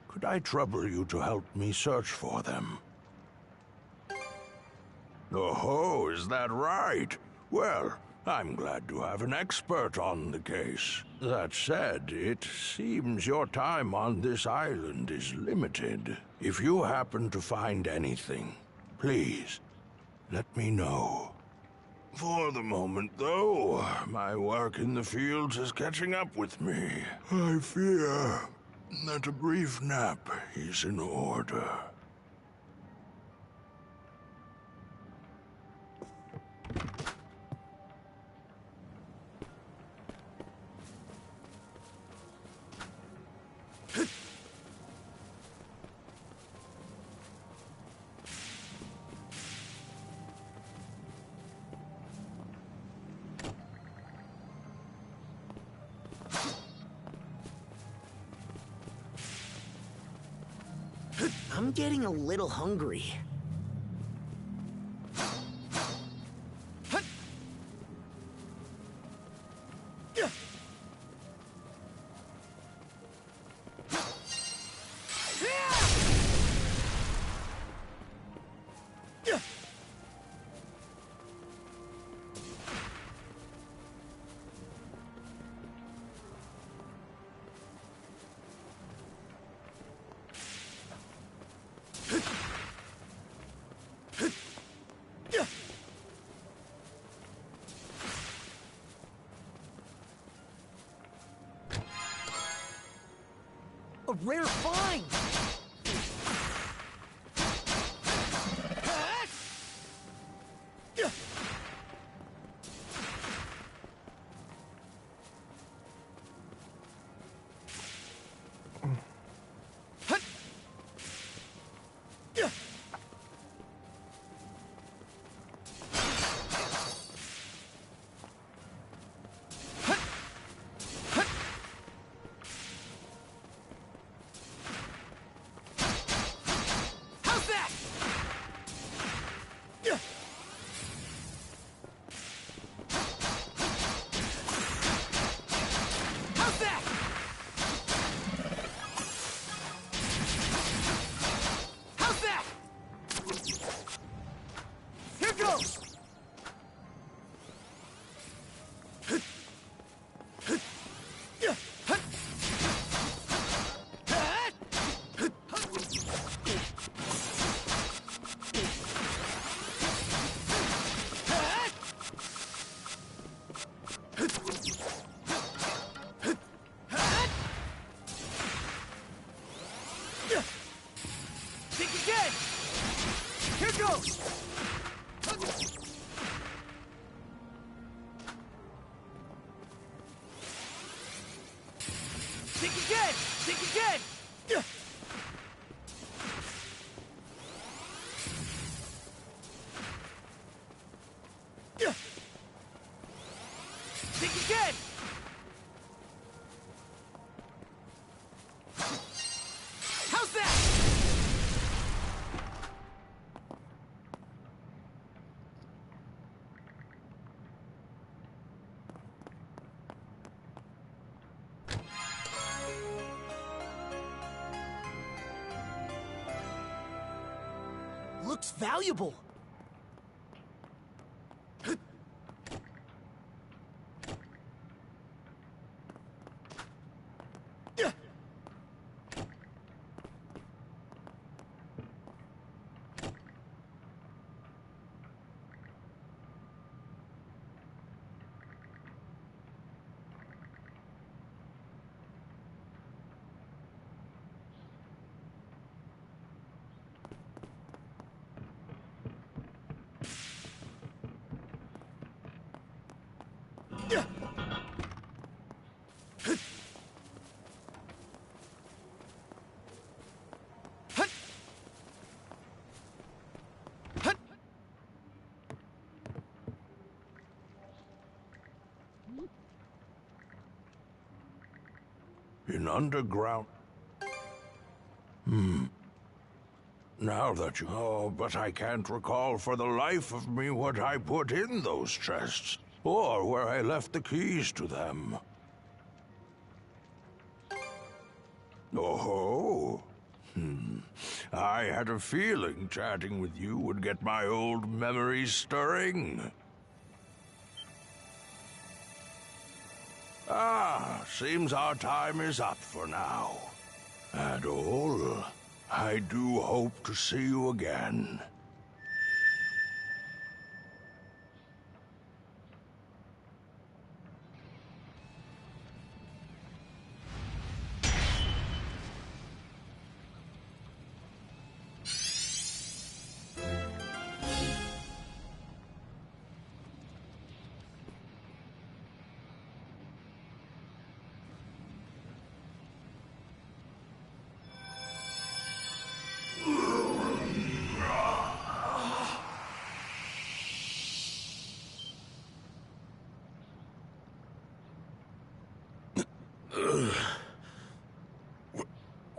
could I trouble you to help me search for them? Oh, is that right? Well, I'm glad to have an expert on the case. That said, it seems your time on this island is limited. If you happen to find anything, please, let me know. For the moment, though, my work in the fields is catching up with me. I fear that a brief nap is in order. I'm getting a little hungry. A rare find! valuable. In underground... Now that you... Oh, but I can't recall for the life of me what I put in those chests, or where I left the keys to them. Oh, I had a feeling chatting with you would get my old memories stirring. Ah, seems our time is up for now. Adol, I do hope to see you again.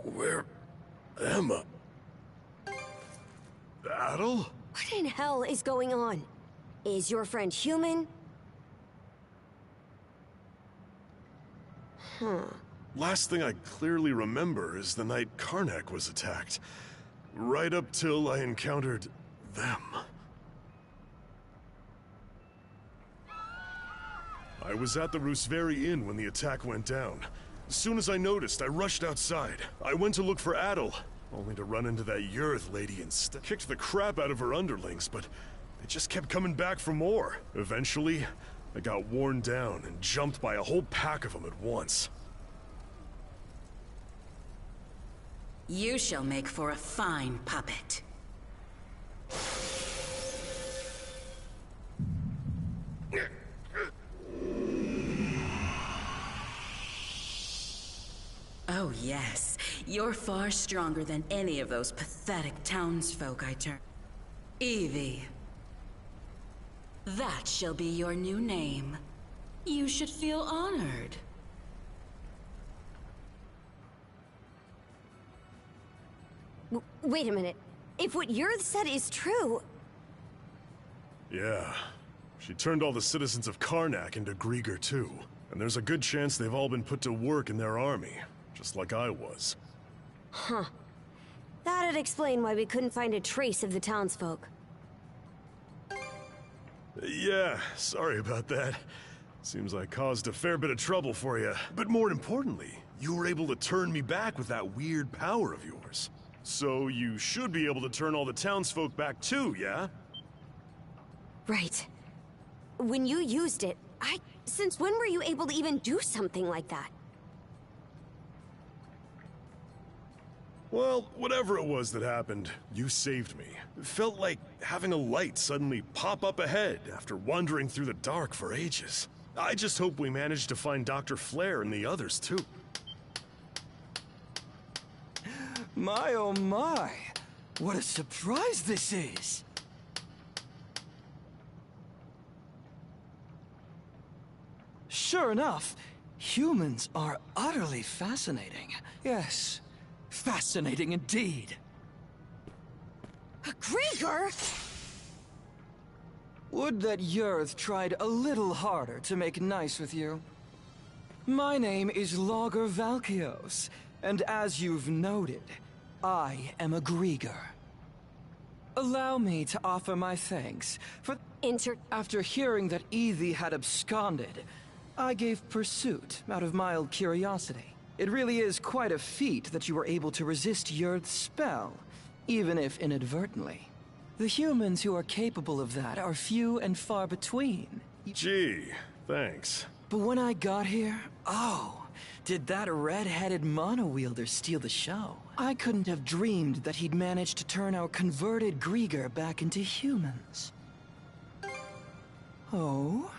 Where am I? Battle? What in hell is going on? Is your friend human? Last thing I clearly remember is the night Karnak was attacked. Right up till I encountered them. I was at the Rooseveri Inn when the attack went down. As soon as I noticed, I rushed outside. I went to look for Adol, only to run into that Yurth lady and kicked the crap out of her underlings, but they just kept coming back for more. Eventually, I got worn down and jumped by a whole pack of them at once. You shall make for a fine puppet. Oh yes, you're far stronger than any of those pathetic townsfolk I turned. Evie. That shall be your new name. You should feel honored. Wait a minute. If what Yurth said is true... Yeah. She turned all the citizens of Karnak into Grieger too. And there's a good chance they've all been put to work in their army. Just like I was. Huh. That'd explain why we couldn't find a trace of the townsfolk. Yeah, sorry about that. Seems I caused a fair bit of trouble for you. But more importantly, you were able to turn me back with that weird power of yours. So you should be able to turn all the townsfolk back too, yeah? Right. When you used it, since when were you able to even do something like that? Well, whatever it was that happened, you saved me. It felt like having a light suddenly pop up ahead after wandering through the dark for ages. I just hope we manage to find Dr. Flare and the others too. My oh my! What a surprise this is! Sure enough, humans are utterly fascinating. Yes, fascinating indeed. A Grieger? Would that Yurth tried a little harder to make nice with you. My name is Logger Valkios, and as you've noted, I am a Grieger. Allow me to offer my thanks for... After hearing that Evie had absconded, I gave pursuit out of mild curiosity. It really is quite a feat that you were able to resist Yurth's spell, even if inadvertently. The humans who are capable of that are few and far between. Gee, thanks. But when I got here, oh, did that red-headed mono-wielder steal the show? I couldn't have dreamed that he'd managed to turn our converted Grieger back into humans. Oh?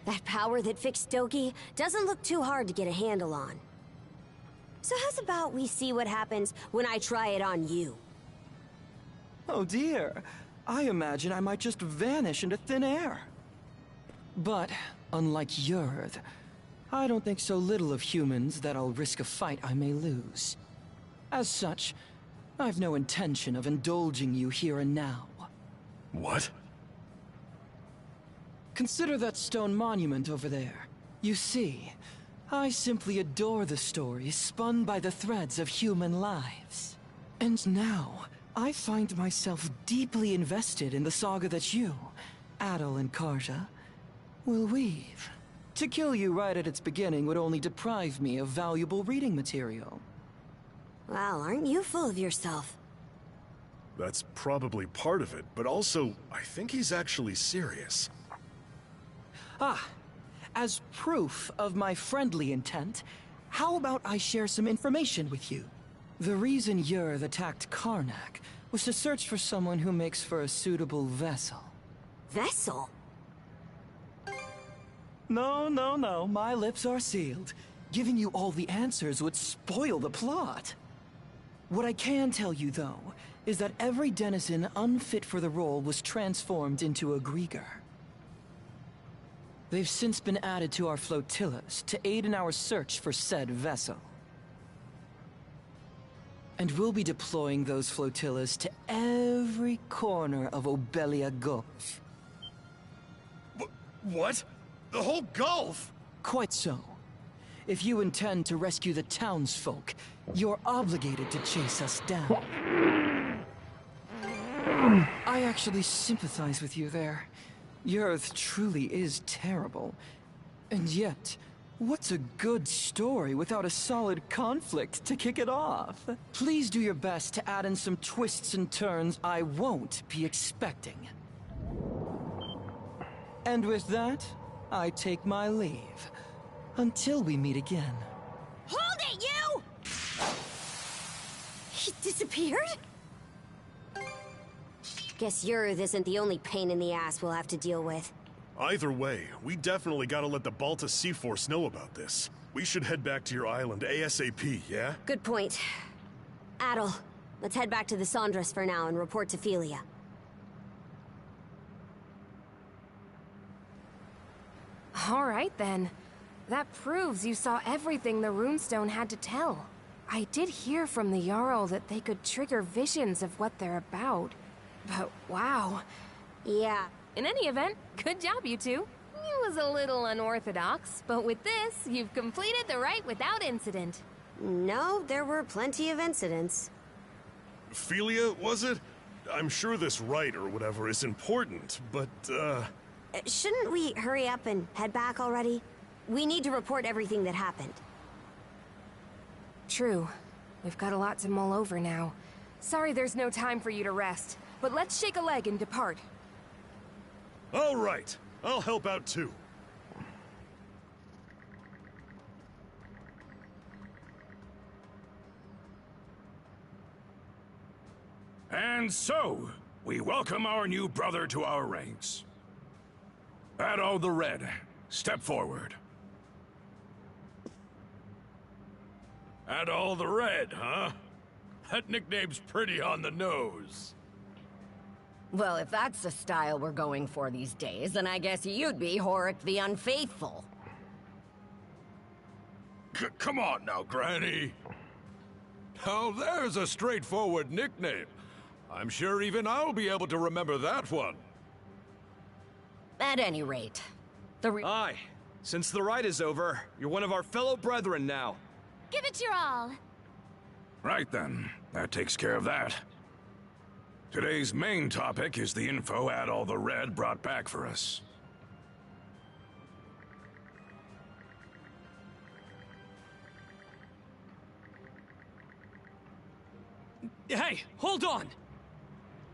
That power that fixed Doki doesn't look too hard to get a handle on. So how's about we see what happens when I try it on you? Oh dear, I imagine I might just vanish into thin air. But, unlike Yurth, I don't think so little of humans that I'll risk a fight I may lose. As such, I've no intention of indulging you here and now. What? Consider that stone monument over there. You see, I simply adore the stories spun by the threads of human lives. And now, I find myself deeply invested in the saga that you, Adol and Karja, will weave. To kill you right at its beginning would only deprive me of valuable reading material. Well, aren't you full of yourself? That's probably part of it, but also, I think he's actually serious. Ah, as proof of my friendly intent, how about I share some information with you? The reason Yurth attacked Karnak was to search for someone who makes for a suitable vessel. Vessel? No, my lips are sealed. Giving you all the answers would spoil the plot. What I can tell you, though, is that every denizen unfit for the role was transformed into a Grieger. They've since been added to our flotillas to aid in our search for said vessel. And we'll be deploying those flotillas to every corner of Obelia Gulf. What? The whole Gulf? Quite so. If you intend to rescue the townsfolk, you're obligated to chase us down. I actually sympathize with you there. Yurth truly is terrible. And yet, what's a good story without a solid conflict to kick it off? Please do your best to add in some twists and turns I won't be expecting. And with that, I take my leave. Until we meet again. Hold it, you! He disappeared? Guess Yurth isn't the only pain in the ass we'll have to deal with. Either way, we definitely gotta let the Balta Sea Force know about this. We should head back to your island ASAP, yeah? Good point. Adol, let's head back to the Sandras for now and report to Philia. All right, then. That proves you saw everything the runestone had to tell. I did hear from the Jarl that they could trigger visions of what they're about. But wow. Yeah. In any event, good job, you two. It was a little unorthodox, but with this, you've completed the rite without incident. No, there were plenty of incidents. Philia, was it? I'm sure this rite or whatever is important, but, Shouldn't we hurry up and head back already? We need to report everything that happened. True. We've got a lot to mull over now. Sorry there's no time for you to rest, but let's shake a leg and depart. All right. I'll help out too. And so, we welcome our new brother to our ranks. Adol the Red, step forward. Adol the Red, huh? That nickname's pretty on the nose. Well, if that's the style we're going for these days, then I guess you'd be Horik the Unfaithful. Come on now, Granny. Now there's a straightforward nickname. I'm sure even I'll be able to remember that one. At any rate, Aye. Since the rite is over, you're one of our fellow brethren now. Give it your all. Right then, that takes care of that. Today's main topic is the info Adol the Red brought back for us. Hey, hold on!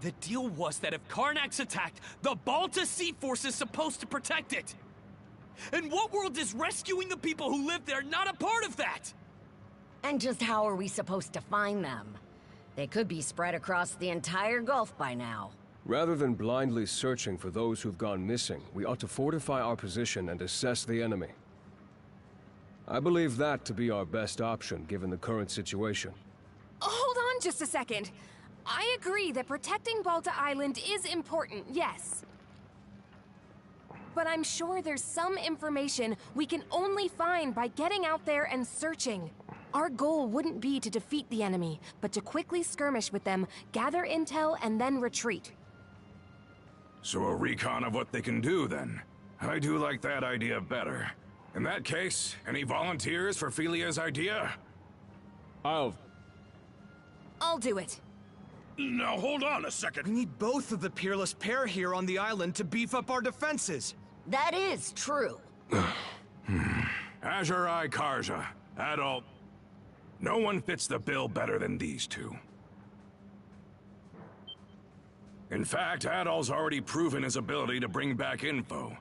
The deal was that if Karnak's attacked, the Balta Sea Force is supposed to protect it! And what world is rescuing the people who live there not a part of that? And just how are we supposed to find them? They could be spread across the entire Gulf by now. Rather than blindly searching for those who've gone missing, we ought to fortify our position and assess the enemy. I believe that to be our best option, given the current situation. Hold on just a second. I agree that protecting Balta Island is important, yes. But I'm sure there's some information we can only find by getting out there and searching. Our goal wouldn't be to defeat the enemy, but to quickly skirmish with them, gather intel, and then retreat. So a recon of what they can do, then. I do like that idea better. In that case, any volunteers for Felia's idea? I'll do it. Now hold on a second. We need both of the peerless pair here on the island to beef up our defenses. That is true. Azurai Karja, Adol. No one fits the bill better than these two. In fact, Adol's already proven his ability to bring back info,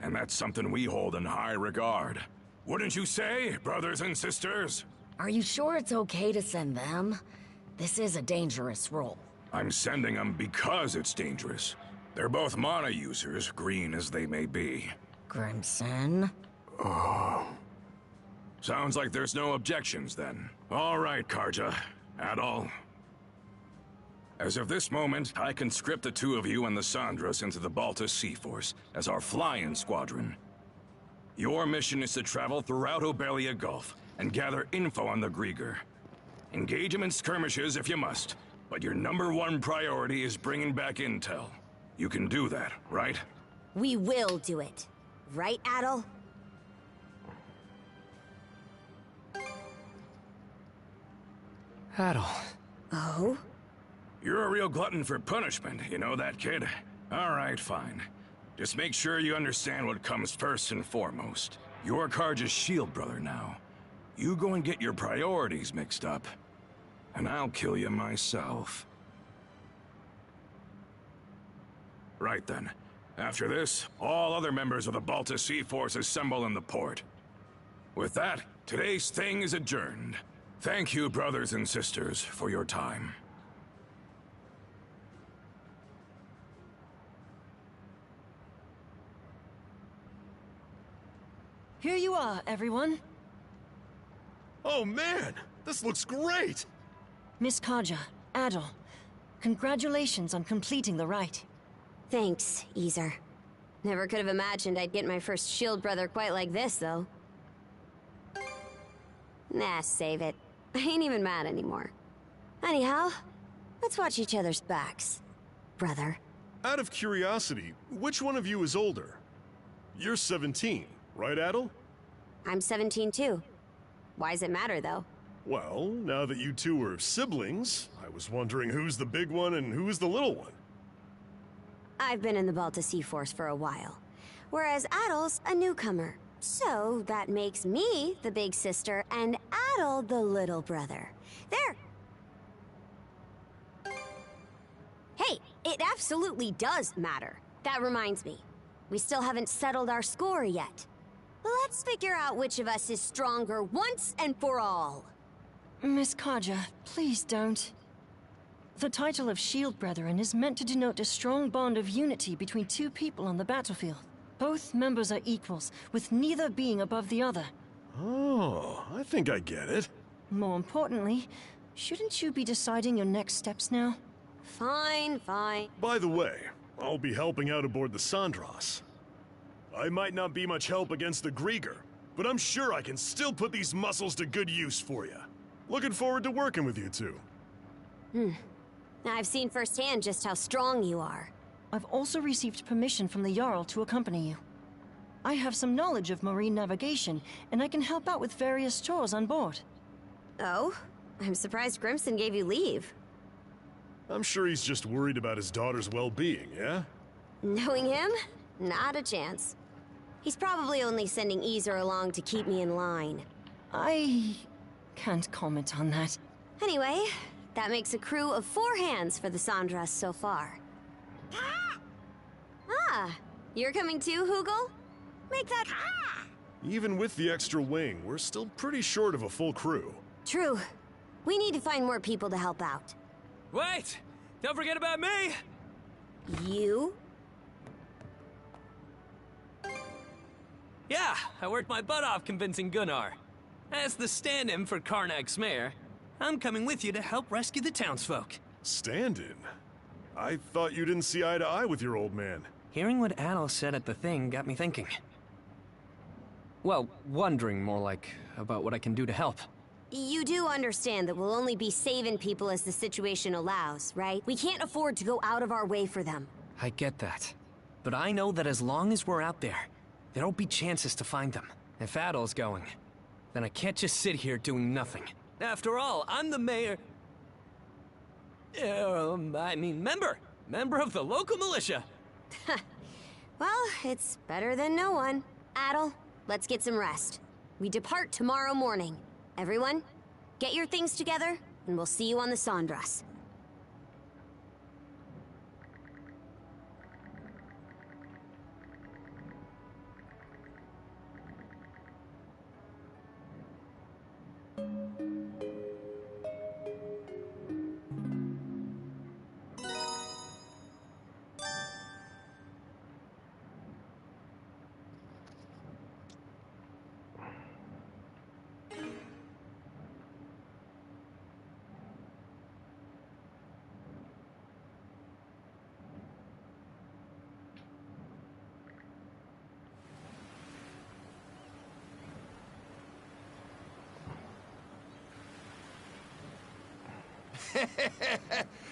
and that's something we hold in high regard. Wouldn't you say, brothers and sisters? Are you sure it's okay to send them? This is a dangerous role. I'm sending them because it's dangerous. They're both mana users, green as they may be. Grimson? Oh. Sounds like there's no objections, then. All right, Karja. Adol. As of this moment, I conscript the two of you and the Sandras into the Balta Sea Force as our fly-in squadron. Your mission is to travel throughout Obelia Gulf and gather info on the Grieger. Engage them in skirmishes if you must, but your #1 priority is bringing back intel. You can do that, right? We will do it. Right, Adol? Adol. Oh? You're a real glutton for punishment, you know that, kid? All right, fine. Just make sure you understand what comes first and foremost. You're Karja's shield brother now. You go and get your priorities mixed up, and I'll kill you myself. Right then. After this, all other members of the Balta Sea Force assemble in the port. With that, today's thing is adjourned. Thank you, brothers and sisters, for your time. Here you are, everyone. Oh man, this looks great! Miss Karja, Adol, congratulations on completing the rite. Thanks, Easer. Never could have imagined I'd get my first shield brother quite like this, though. Nah, save it. I ain't even mad anymore. Anyhow, let's watch each other's backs, brother. Out of curiosity, which one of you is older? You're 17, right, Adol? I'm 17 too. Why does it matter, though? Well, now that you two are siblings, I was wondering who's the big one and who's the little one. I've been in the Balta Sea Force for a while, whereas Adol's a newcomer. So that makes me the big sister and Adol the little brother. There! Hey, it absolutely does matter. That reminds me, we still haven't settled our score yet. Let's figure out which of us is stronger once and for all. Miss Karja, please don't. The title of Shield Brethren is meant to denote a strong bond of unity between two people on the battlefield. Both members are equals, with neither being above the other. Oh, I think I get it. More importantly, shouldn't you be deciding your next steps now? Fine, fine. By the way, I'll be helping out aboard the Sandras. I might not be much help against the Grieger, but I'm sure I can still put these muscles to good use for you. Looking forward to working with you two. I've seen firsthand just how strong you are. I've also received permission from the Jarl to accompany you. I have some knowledge of marine navigation, and I can help out with various chores on board. Oh? I'm surprised Grimson gave you leave. I'm sure he's just worried about his daughter's well-being, yeah? Knowing him? Not a chance. He's probably only sending Easer along to keep me in line. I can't comment on that. Anyway, that makes a crew of 4 hands for the Sandras so far. Ah, you're coming too, Hugel? Make that... Even with the extra wing, we're still pretty short of a full crew. True. We need to find more people to help out. Wait! Don't forget about me! You? Yeah, I worked my butt off convincing Gunnar. As the stand-in for Karnak's mayor, I'm coming with you to help rescue the townsfolk. Stand-in? I thought you didn't see eye to eye with your old man. Hearing what Adel said at the thing got me thinking. Well, wondering more like about what I can do to help. You do understand that we'll only be saving people as the situation allows, right? We can't afford to go out of our way for them. I get that. But I know that as long as we're out there, there'll be chances to find them. If Adel's going, then I can't just sit here doing nothing. After all, I'm the mayor... member of the local militia. Well, it's better than no one. Adel, let's get some rest. We depart tomorrow morning. Everyone, get your things together, and we'll see you on the Sandras.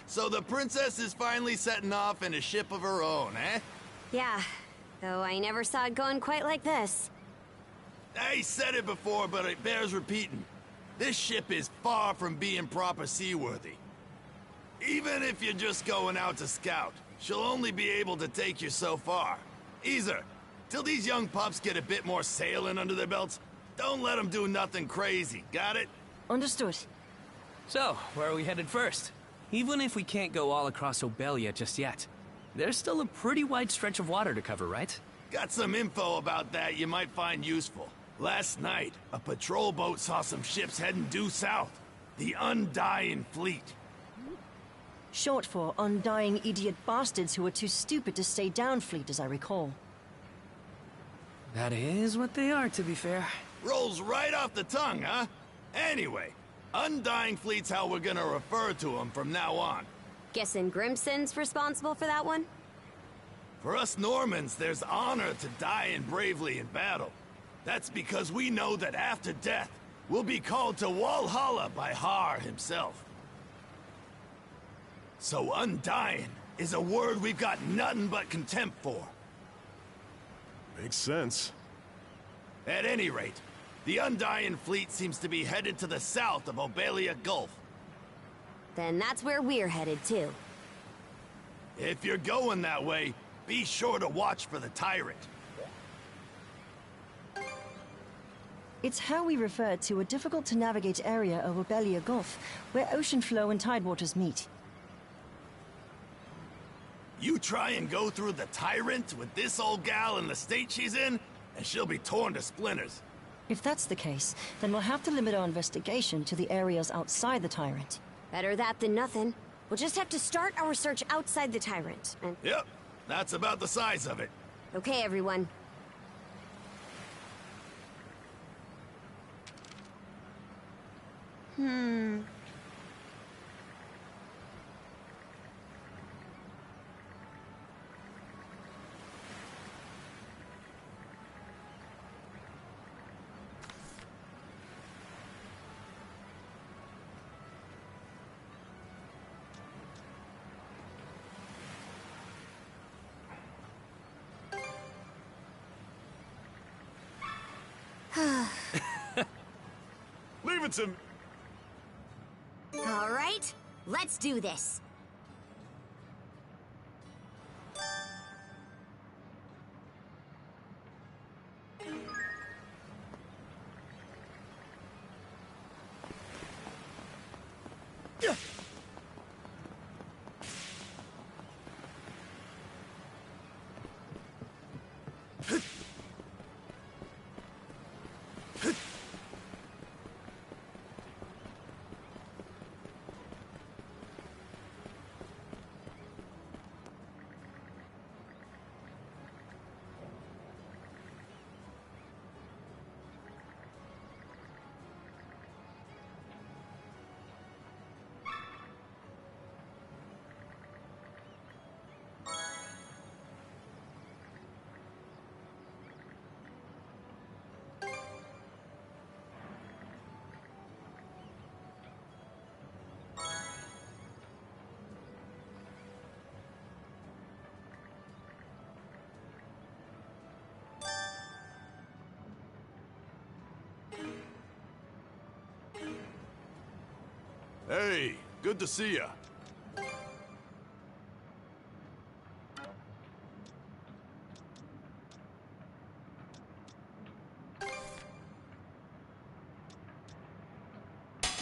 So the princess is finally setting off in a ship of her own, eh? Yeah, though I never saw it going quite like this. I said it before, but it bears repeating. This ship is far from being proper seaworthy. Even if you're just going out to scout, she'll only be able to take you so far. Easer, till these young pups get a bit more sailing under their belts, don't let them do nothing crazy, got it? Understood. So, where are we headed first? Even if we can't go all across Obelia just yet, there's still a pretty wide stretch of water to cover, right? Got some info about that you might find useful. Last night, a patrol boat saw some ships heading due south. The Undying Fleet. Short for undying idiot bastards who are too stupid to stay down fleet, as I recall. That is what they are, to be fair. Rolls right off the tongue, huh? Anyway, Undying Fleet's how we're gonna refer to them from now on. Guessing Grimson's responsible for that one? For us Normans, there's honor to dying bravely in battle. That's because we know that after death, we'll be called to Walhalla by Har himself. So Undying is a word we've got nothing but contempt for. Makes sense. At any rate, the Undying Fleet seems to be headed to the south of Obelia Gulf. Then that's where we're headed too. If you're going that way, be sure to watch for the Tyrant. It's how we refer to a difficult-to-navigate area of Obelia Gulf, where ocean flow and tidewaters meet. You try and go through the Tyrant with this old gal in the state she's in, and she'll be torn to splinters. If that's the case, then we'll have to limit our investigation to the areas outside the Tyrant. Better that than nothing. We'll just have to start our search outside the Tyrant. Yep, that's about the size of it. Okay, everyone. Leave it to me. All right, let's do this. Hey, good to see ya.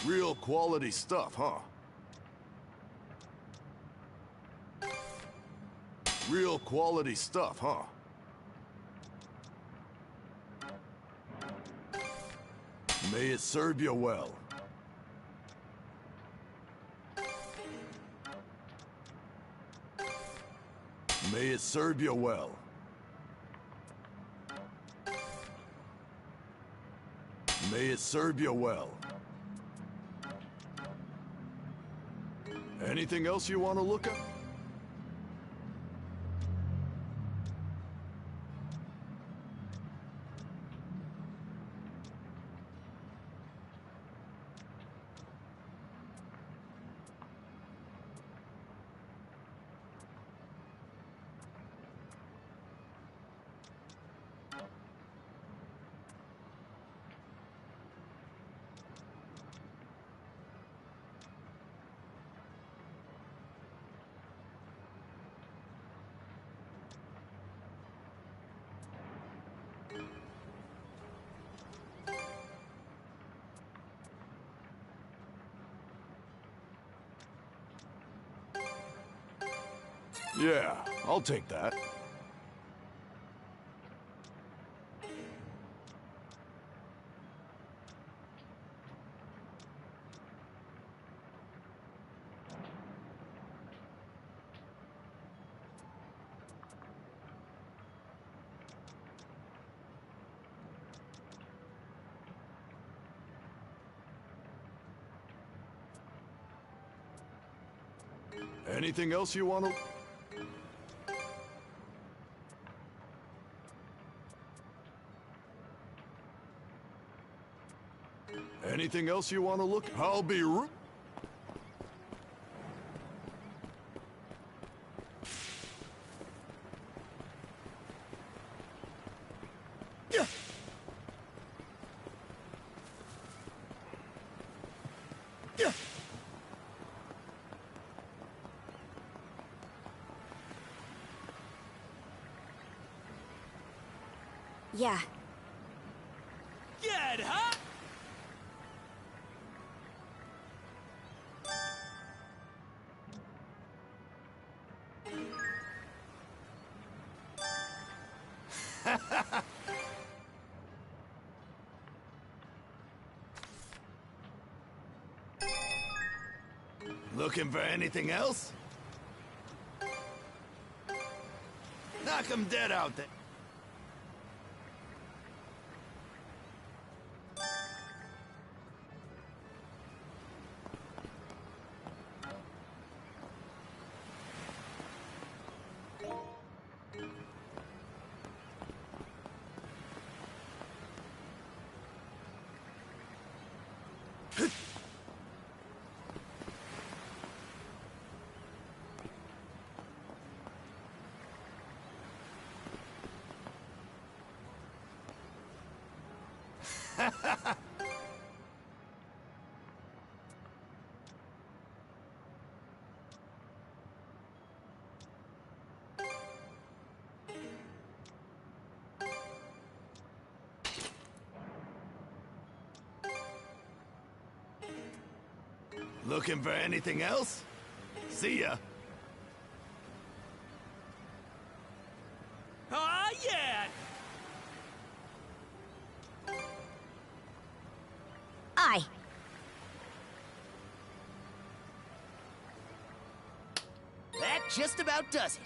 Real quality stuff, huh? Real quality stuff, huh? May it serve you well. May it serve you well. May it serve you well. Anything else you want to look at? Yeah, I'll take that. Anything else you want to... Anything else you want to look? I'll be Yeah. Get hot! Looking for anything else? Knock 'em dead out there. Looking for anything else? See ya. Ah, yeah! Aye. That just about does it.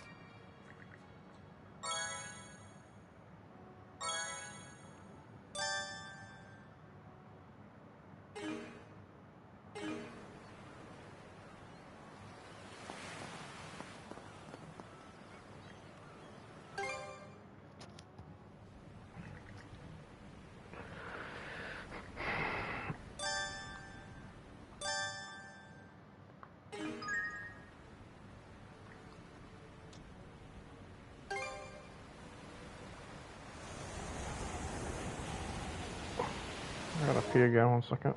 I gotta pee again, 1 second.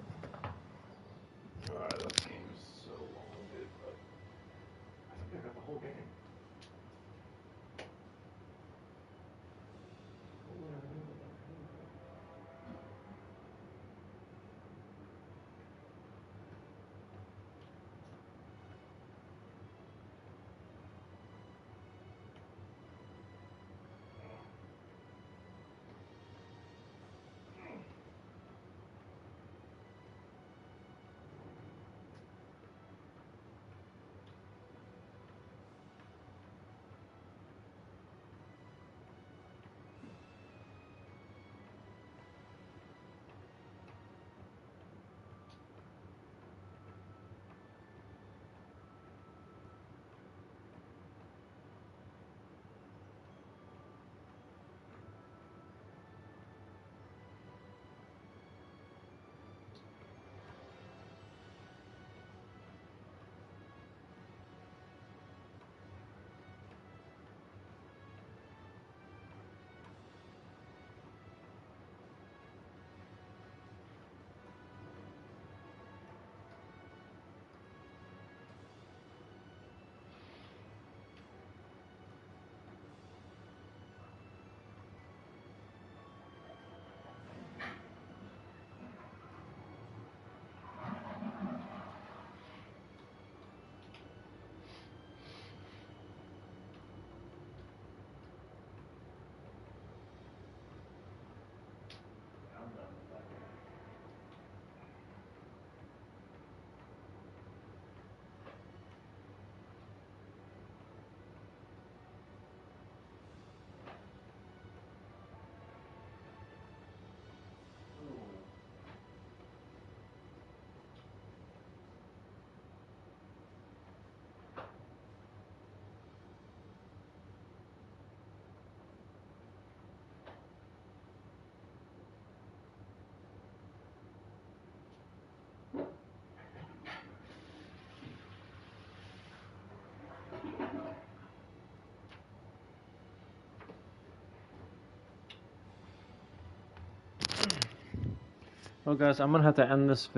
Well, guys, I'm gonna have to end this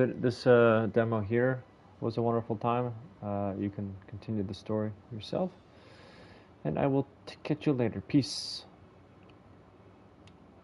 demo here. It was a wonderful time. You can continue the story yourself, and I will catch you later. Peace.